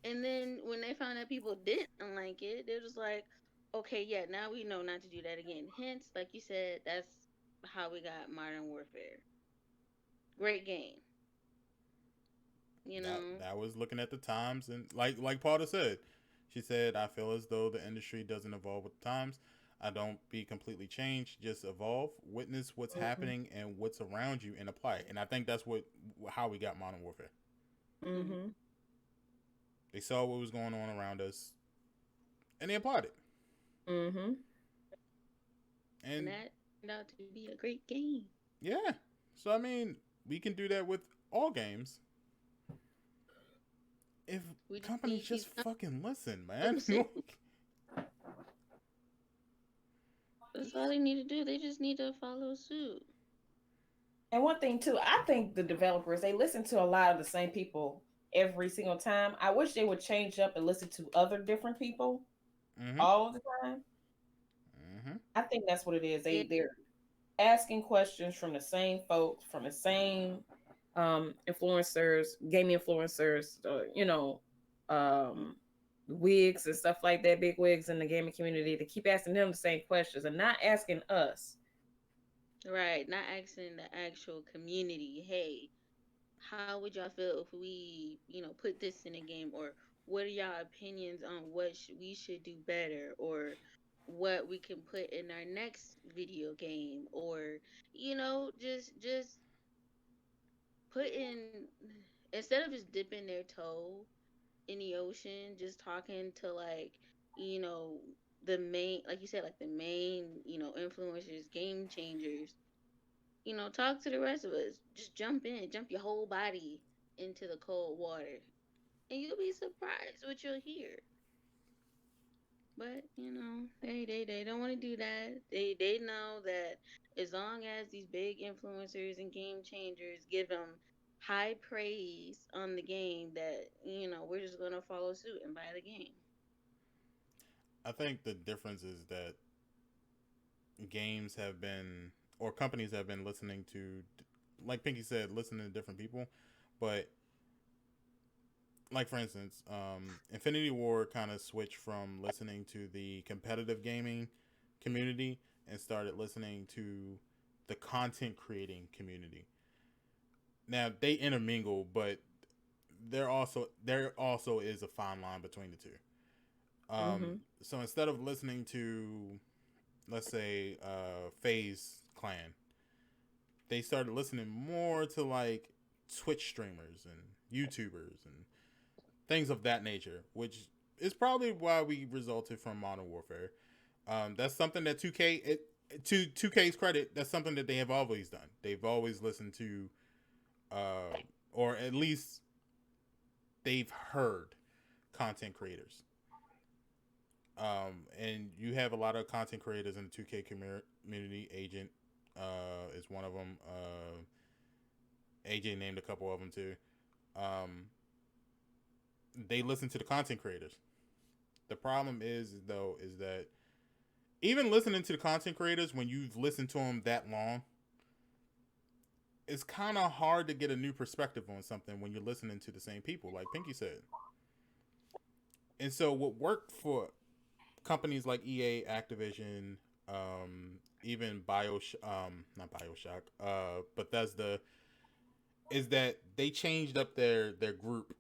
C: And then when they found out people didn't like it, they're just like, okay, yeah, now we know not to do that again. Hence, like you said, that's how we got Modern Warfare. Great game, you know?
A: That was looking at the times, and like Paula said, she said, I feel as though the industry doesn't evolve with the times. I don't be completely changed, just evolve, witness what's
B: Mm-hmm.
A: happening and what's around you, and apply it. And I think that's what how we got Modern Warfare.
C: Mm-hmm.
B: Mm-hmm.
A: They saw what was going on around us, and they applied it.
B: Mm-hmm.
C: And
A: And
C: that turned out to be a great game.
A: yeah, so I mean, we can do that with all games if
C: We just
A: companies
C: need these
A: just fucking listen,
C: follow
A: man.
C: suit. That's all they need to do. They just need to follow suit.
B: And one thing too, I think the developers they listen to a lot of the same people every single time. I wish they would change up and listen to other different people
A: Mm-hmm.
B: all of the time.
A: Mm-hmm.
B: I think that's what it is.
C: Yeah,
B: They're asking questions from the same folks, from the same influencers, gaming influencers, um, wigs and stuff like that, big wigs in the gaming community. To keep asking them the same questions and not asking us.
C: right. Not asking the actual community, hey, how would y'all feel if we, put this in a game? Or what are y'all opinions on what we should do better? Or what we can put in our next video game? Or, just putting, instead of just dipping their toe in the ocean, just talking to like, you know, the main, like you said, like the main, influencers, game changers, talk to the rest of us. Just jump in, jump your whole body into the cold water, and you'll be surprised what you'll hear. But they don't want to do that. They know that as long as these big influencers and game changers give them high praise on the game, that we're just gonna follow suit and buy the game.
A: I think the difference is that games have been or companies have been listening to, like Pinky said, listening to different people. But like for instance, Infinity War kind of switched from listening to the competitive gaming community and started listening to the content creating community. Now they intermingle, but there also is a fine line between the two.
B: Mm-hmm.
A: So instead of listening to, let's say, FaZe Clan, they started listening more to like Twitch streamers and YouTubers and things of that nature, which is probably why we resulted from Modern Warfare. That's something that 2K, to 2K's credit, that's something that they have always done. They've always listened to, uh, or at least they've heard content creators. And you have a lot of content creators in the 2K community. Agent is one of them. AJ named a couple of them too. Um, they listen to the content creators. The problem is though is that even listening to the content creators when you've listened to them that long, it's kind of hard to get a new perspective on something when you're listening to the same people, like Pinky said. And so, what worked for companies like EA, Activision, even not Bioshock, Bethesda, is that they changed up their group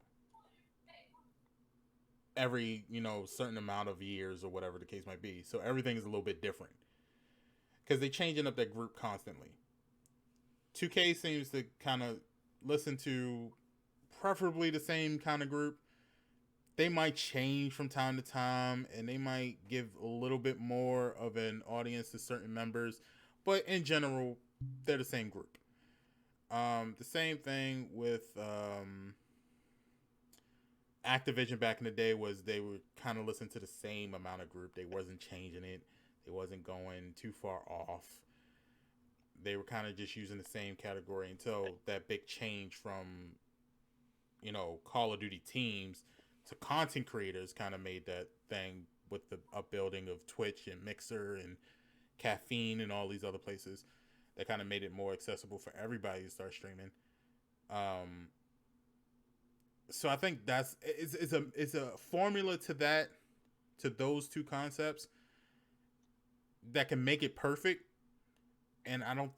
A: every certain amount of years or whatever the case might be. So everything is a little bit different because they changing up their group constantly. 2K seems to kind of listen to preferably the same kind of group. They might change from time to time and they might give a little bit more of an audience to certain members, but in general they're the same group. The same thing with Activision back in the day was they were kind of listening to the same amount of group. They wasn't changing it. They wasn't going too far off. They were kind of just using the same category until that big change from Call of Duty teams to content creators kind of made that thing with the upbuilding of Twitch and Mixer and Caffeine and all these other places that kind of made it more accessible for everybody to start streaming. So I think it's a formula to those two concepts that can make it perfect. And I don't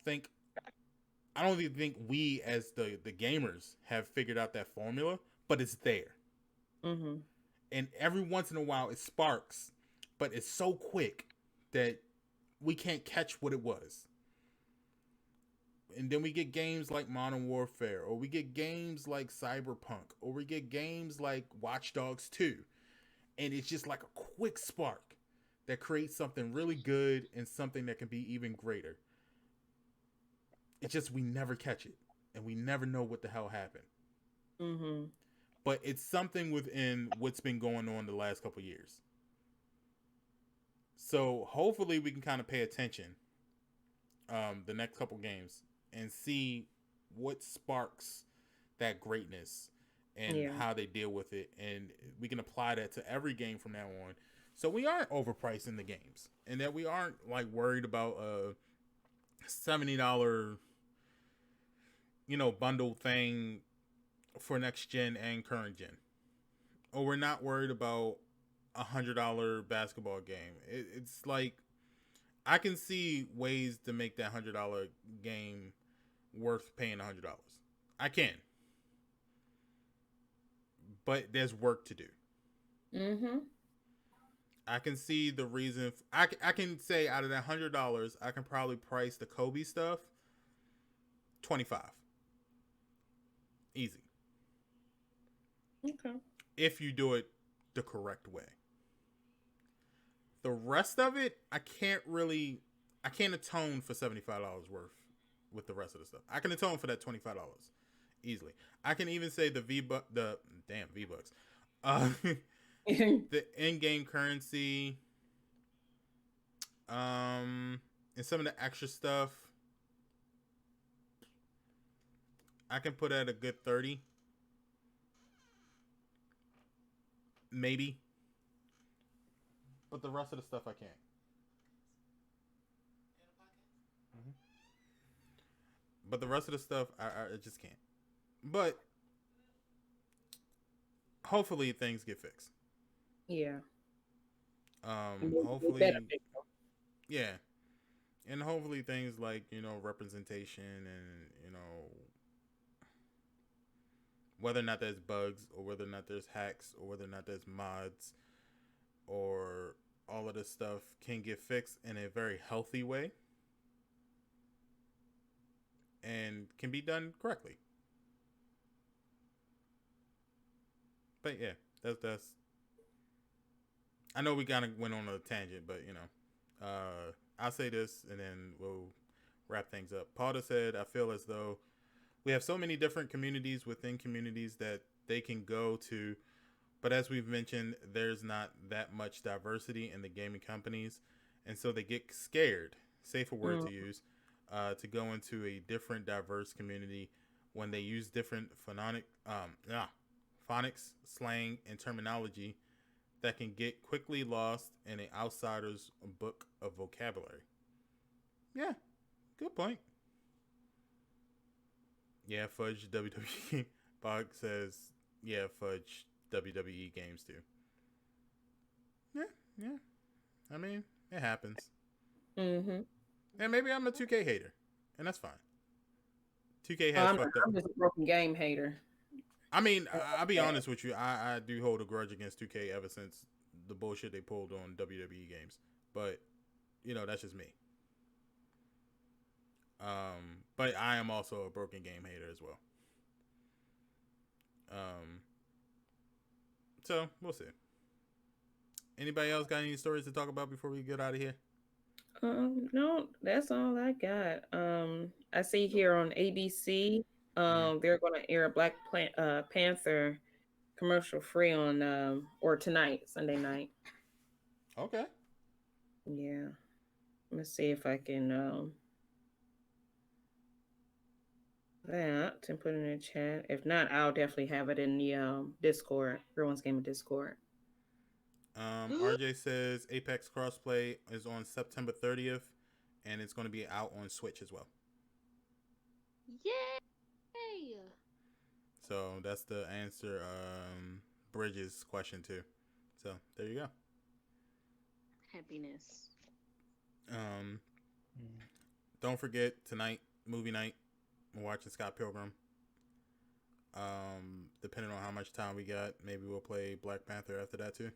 A: even think we as the gamers have figured out that formula, but it's there.
B: Mm-hmm.
A: And every once in a while it sparks, but it's so quick that we can't catch what it was. And then we get games like Modern Warfare, or we get games like Cyberpunk, or we get games like Watch Dogs 2. And it's just like a quick spark that creates something really good and something that can be even greater. It's just we never catch it, and we never know what the hell happened.
B: Mm-hmm.
A: But it's something within what's been going on the last couple of years. So hopefully we can kind of pay attention the next couple games and see what sparks that greatness and how they deal with it. And we can apply that to every game from now on. So we aren't overpricing the games, and that we aren't like worried about a $70 bundle thing for next gen and current gen, or we're not worried about $100 basketball game. It's like I can see ways to make that $100 game worth paying $100. I can, but there's work to do.
B: Mm-hmm.
A: I can see the reason. I can say out of that $100, I can probably price the Kobe stuff $25. Easy.
B: Okay.
A: If you do it the correct way. The rest of it, I can't atone for $75 worth with the rest of the stuff. I can atone for that $25 easily. I can even say the V-Bucks, the in-game currency, and some of the extra stuff, I can put at a good 30, maybe. But the rest of the stuff I can't. Mm-hmm. But the rest of the stuff I just can't. But hopefully things get fixed.
B: Yeah.
A: Hopefully, yeah, and hopefully things like representation and whether or not there's bugs or whether or not there's hacks or whether or not there's mods or all of this stuff can get fixed in a very healthy way and can be done correctly. But yeah, that's I know we kind of went on a tangent, but I'll say this and then we'll wrap things up. Paula said, I feel as though we have so many different communities within communities that they can go to, but as we've mentioned, there's not that much diversity in the gaming companies, and so they get scared, safer word to use, to go into a different diverse community when they use different phonics, slang, and terminology that can get quickly lost in an outsider's book of vocabulary. Yeah, good point. Yeah, fudge WWE. Bog says, yeah, fudge WWE games too. Yeah. I mean, it happens.
B: Mm-hmm.
A: And maybe I'm a 2K hater, and that's fine. 2K has fucked up.
B: I'm just a broken game hater.
A: I mean, I'll be honest with you. I do hold a grudge against 2K ever since the bullshit they pulled on WWE games. But, that's just me. But I am also a broken game hater as well. So we'll see. Anybody else got any stories to talk about before we get out of here?
B: No, that's all I got. I see here on ABC, they're going to air a Panther commercial free on or tonight, Sunday night.
A: Okay.
B: Yeah. Let's see if I can that and put it in the chat. If not, I'll definitely have it in the Discord, RealOnesGaming Discord.
A: RJ says Apex Crossplay is on September 30th, and it's going to be out on Switch as well.
C: Yay!
A: So that's the answer. Bridges' question too. So there you go.
C: Happiness.
A: Don't forget tonight, movie night. We're watching Scott Pilgrim. Depending on how much time we got, maybe we'll play Black Panther after that too.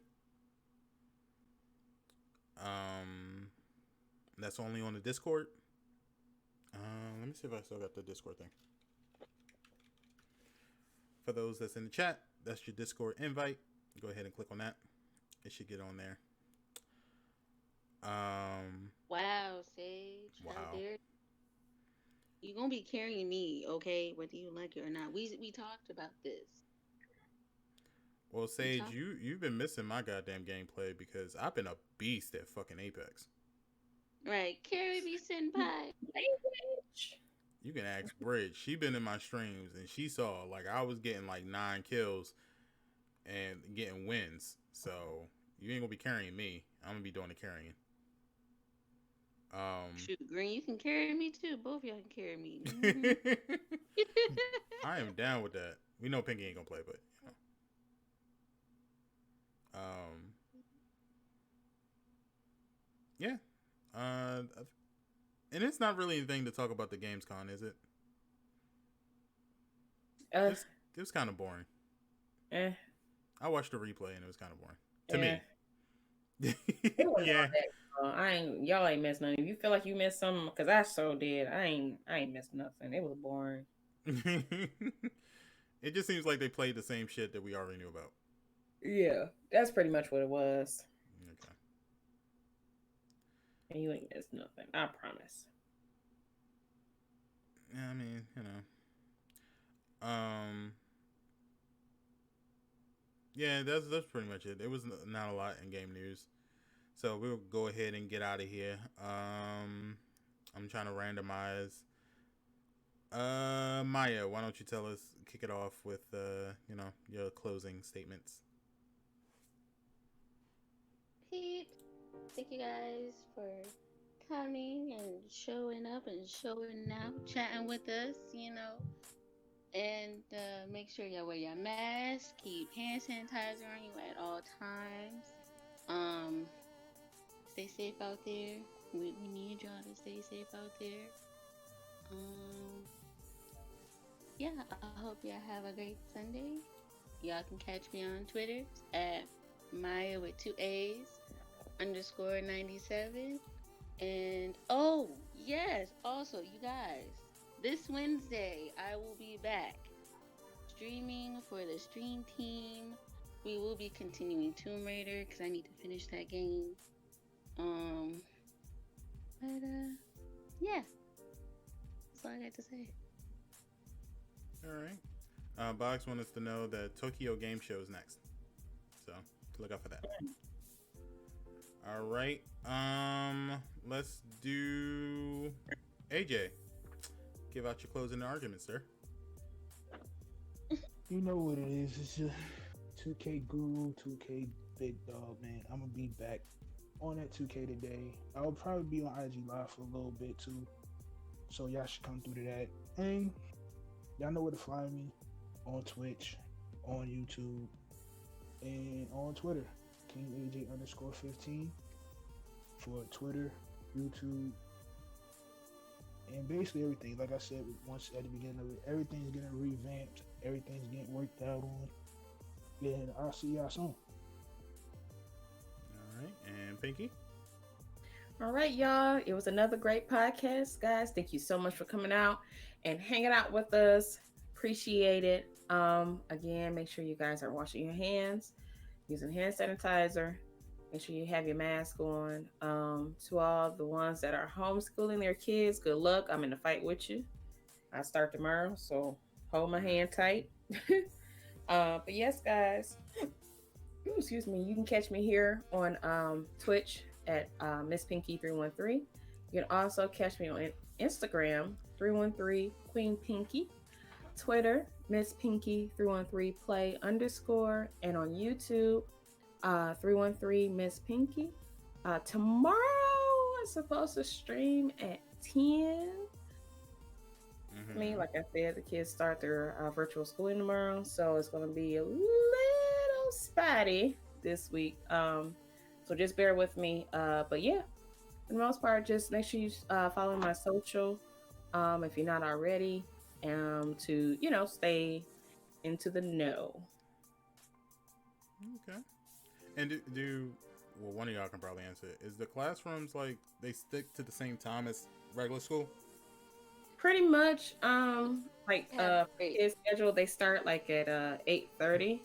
A: That's only on the Discord. Let me see if I still got the Discord thing. For those that's in the chat, that's your Discord invite. Go ahead and click on that. It should get on there.
C: Wow, Sage.
A: Wow.
C: How dare you gonna be carrying me, okay? Whether you like it or not. We talked about this.
A: Well, Sage, you've been missing my goddamn gameplay because I've been a beast at fucking Apex.
C: Right, carry me, senpai.
A: You can ask Bridge. She been in my streams and she saw like I was getting like 9 kills and getting wins. So you ain't gonna be carrying me. I'm gonna be doing the carrying.
C: Shoot, Green, you can carry me too. Both of y'all can carry me.
A: I am down with that. We know Pinky ain't gonna play, but yeah. And it's not really anything to talk about the Gamescom, is it? It was kind of boring. I watched the replay and it was kind of boring to me.
B: Yeah. Y'all ain't missed nothing. If you feel like you missed something, because I so did. I ain't missed nothing. It was boring.
A: It just seems like they played the same shit that we already knew about.
B: Yeah, that's pretty much what it was.
A: Okay.
B: And you ain't missed nothing. I promise.
A: Yeah, I mean, yeah, that's pretty much it. It was not a lot in game news. So we'll go ahead and get out of here. I'm trying to randomize. Maya, why don't you kick it off with, your closing statements.
C: Peeps, thank you guys for coming and showing up and showing out, chatting with us, And make sure y'all wear your mask, keep hand sanitizer on you at all times. Stay safe out there. We need y'all to stay safe out there. Yeah, I hope y'all have a great Sunday. Y'all can catch me on Twitter at Maya with 2 A's _97. And oh yes, also you guys, this Wednesday I will be back streaming for the stream team. We will be continuing Tomb Raider because I need to finish that game. Yeah, that's all I got to say.
A: All right. Box wants us to know that Tokyo Game Show is next, so look out for that. All right. Let's do AJ. Give out your closing argument, sir.
D: You know what it is. It's just 2K Guru, 2K Big Dog, man. I'm gonna be back on that 2K today. I'll probably be on IG Live for a little bit too, so y'all should come through to that. And y'all know where to find me on Twitch, on YouTube, and on Twitter. KingAJ _15 for Twitter, YouTube, and basically everything. Like I said once at the beginning of it, everything's getting revamped, everything's getting worked out on. And I'll see y'all soon.
A: All right, and Pinky.
B: All right, y'all. It was another great podcast, guys. Thank you so much for coming out and hanging out with us. Appreciate it. Again, make sure you guys are washing your hands, using hand sanitizer. Make sure you have your mask on. To all the ones that are homeschooling their kids, good luck. I'm in the fight with you. I start tomorrow, so hold my hand tight. But yes, guys. Ooh, excuse me. You can catch me here on Twitch at Miss Pinky 313. You can also catch me on Instagram 313 Queen Pinky, Twitter Miss Pinky 313 Play _ and on YouTube 313 Miss Pinky. Tomorrow I'm supposed to stream at 10. Me, like I said, the kids start their virtual schooling tomorrow, so it's going to be a little spotty this week. So just bear with me. But yeah, for the most part, just make sure you follow my social if you're not already, to stay into the know.
A: Okay. And well, one of y'all can probably answer it. Is the classrooms like they stick to the same time as regular school?
B: Pretty much,
C: Yeah, great.
B: kids schedule, they start like at 8:30.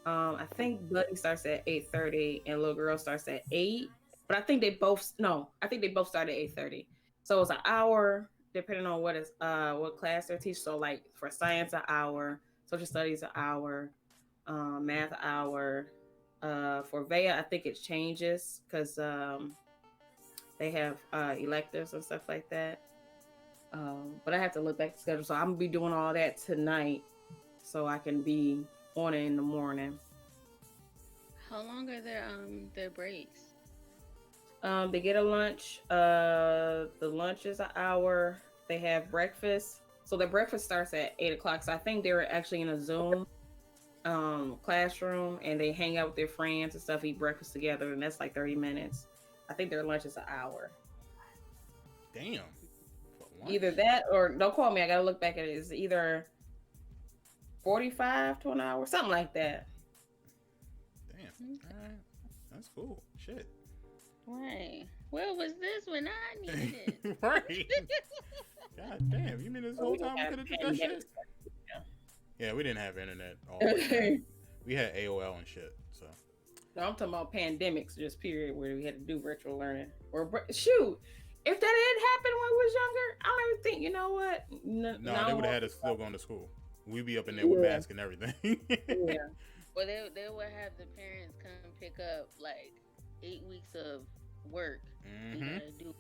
B: I think Buddy starts at 8:30 and little girl starts at 8. But I think they both start at 8:30. So it's an hour depending on what class they're teaching. So like for science an hour, social studies an hour, math an hour. For Vea, I think it changes because they have electives and stuff like that. But I have to look back at the schedule. So I'm gonna be doing all that tonight so I can be on it in the morning.
C: How long are their breaks?
B: They get a lunch. The lunch is an hour. They have breakfast. So their breakfast starts at 8 o'clock. So I think they're actually in a Zoom classroom and they hang out with their friends and stuff, eat breakfast together, and that's like 30 minutes. I think their lunch is an hour.
A: Damn.
B: Either that or don't call me. I gotta look back at it. It's either 45 to an hour, something like that.
A: Damn. All right. That's cool. Shit.
C: Right. Where was this when I needed it?
A: Right. God damn. You mean this whole time we could have did that shit? Yeah, we didn't have internet all the time. We had AOL and shit. So.
B: No, I'm talking about pandemics, just period, where we had to do virtual learning. Or shoot. If that didn't happen when we was younger, I don't even think, you know what?
A: No, they would have had us still going to school. We'd be up in there with masks and everything.
B: Yeah.
C: Well, they would have the parents come pick up like 8 weeks of work you gotta do,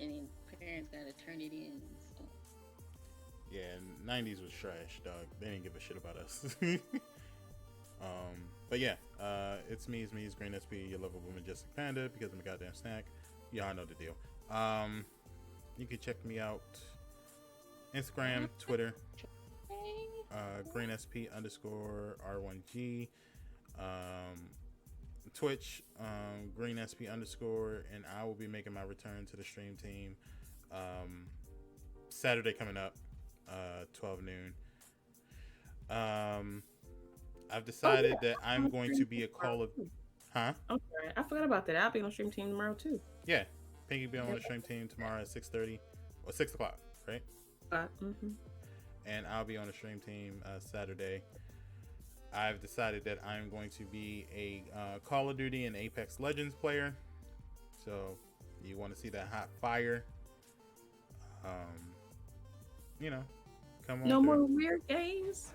C: and then parents gotta turn it in. So.
A: Yeah, 90s was trash, dog. They didn't give a shit about us. But yeah, it's Greensp, your lovable majestic panda, because I'm a goddamn snack. Y'all know the deal. You can check me out Instagram, Twitter, Greensp _R1G, Twitch, Greensp _ and I will be making my return to the stream team Saturday coming up, 12 noon. I've decided that I'm going to be a Call of... Huh?
B: I'm sorry. I forgot about that. I'll be on stream team tomorrow too.
A: Yeah. Pinky will be on the stream team tomorrow at 6:30 or 6 o'clock, right? And I'll be on the stream team Saturday. I've decided that I'm going to be a Call of Duty and Apex Legends player. So you want to see that hot fire? Come on.
B: No more weird games.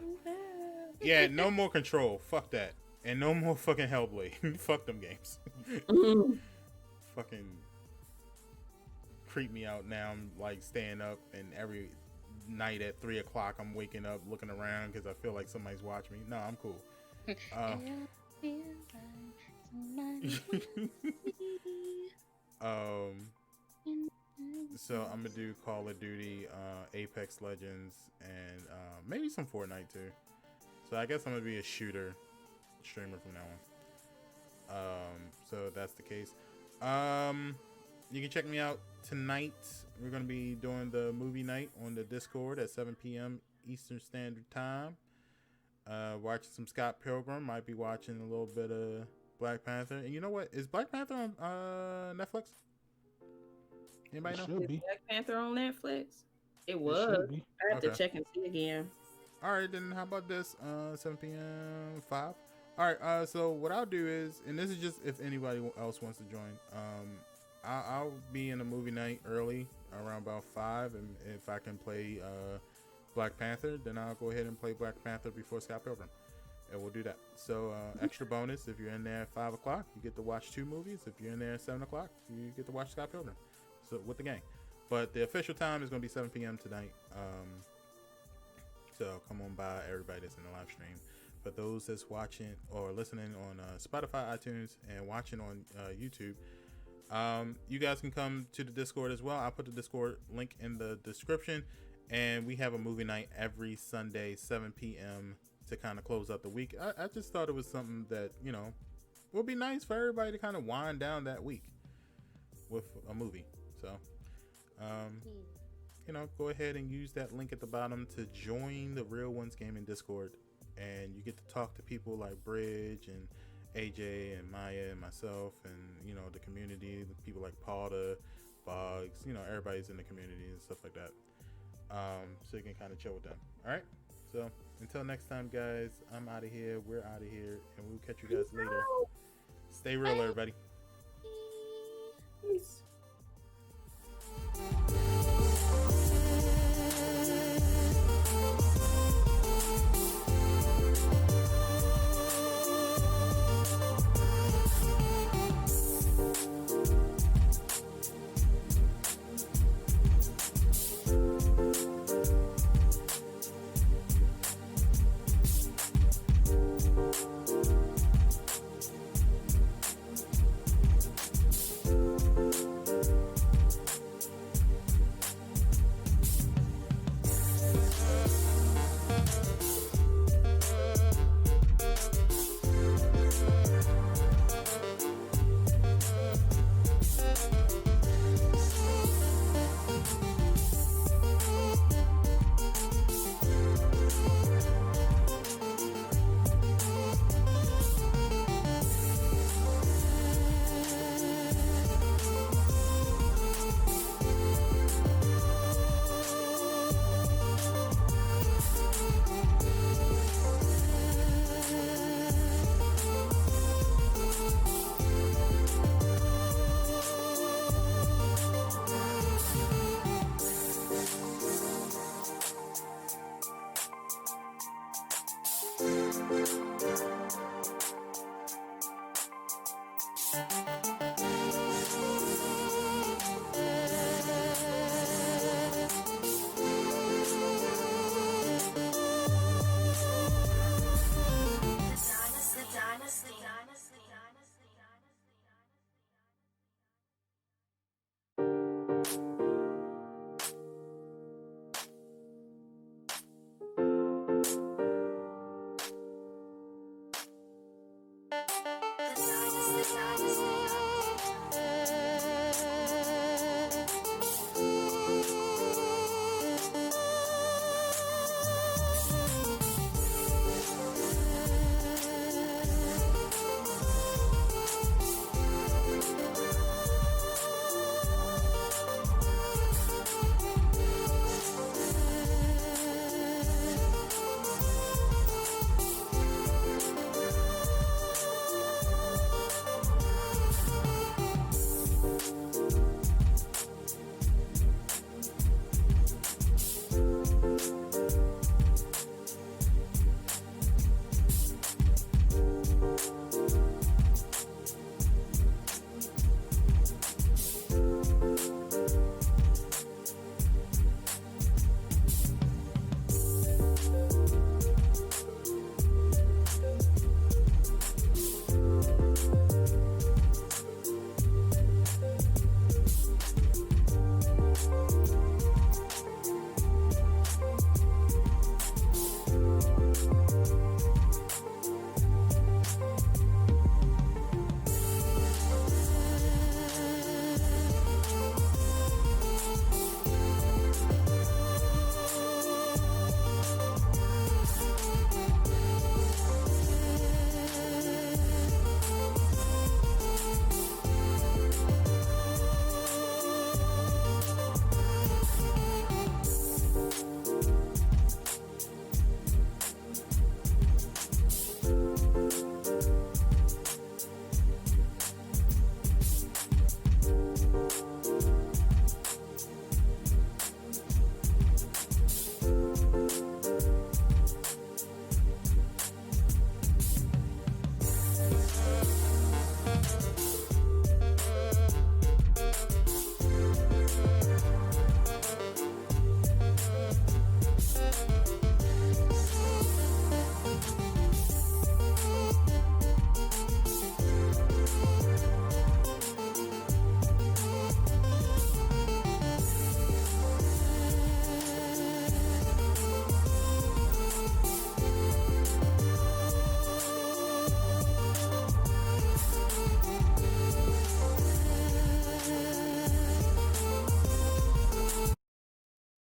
A: Yeah, no more Control. Fuck that. And no more fucking Hellblade. Fuck them games. Fucking creep me out now. I'm like staying up, and every night at 3 o'clock I'm waking up looking around because I feel like somebody's watching me. No, I'm cool. So I'm gonna do Call of Duty, Apex Legends, and maybe some Fortnite too. So I guess I'm gonna be a shooter streamer from now on. So that's the case. you can check me out tonight. We're going to be doing the movie night on the Discord at 7 p.m. Eastern Standard Time. Watching some Scott Pilgrim. Might be watching a little bit of Black Panther. And you know what? Is Black Panther on Netflix? Anybody know?
D: Should
B: Is
D: be.
B: Black Panther on Netflix? It
D: It
B: was.
D: should be.
B: I have to
A: Okay.
B: check and see again.
A: All right, then how about this? 7 p.m. 5. All right. So what I'll do is, and this is just if anybody else wants to join. I'll be in a movie night early around about 5, and if I can play Black Panther, then I'll go ahead and play Black Panther before Scott Pilgrim, and we'll do that. So extra bonus, if you're in there at 5 o'clock, you get to watch 2 movies. If you're in there at 7 o'clock, you get to watch Scott Pilgrim, so with the gang. But the official time is going to be 7 p.m. tonight. So come on by, everybody that's in the live stream. For those that's watching or listening on Spotify, iTunes, and watching on YouTube, you guys can come to the Discord as well. I'll put the Discord link in the description. And we have a movie night every Sunday, 7 p.m. to kind of close out the week. I just thought it was something that, you know, would be nice for everybody to kind of wind down that week with a movie. So, you know, go ahead and use that link at the bottom to join the Real Ones Gaming Discord. And you get to talk to people like Bridge and AJ and Maya and myself and, you know, the community, the people like Paula, Boggs, you know, everybody's in the community and stuff like that. So you can kind of chill with them. All right. So until next time, guys, I'm out of here. We're out of here, and we'll catch you guys later. Stay real, everybody.
B: Peace.
E: The dynasty.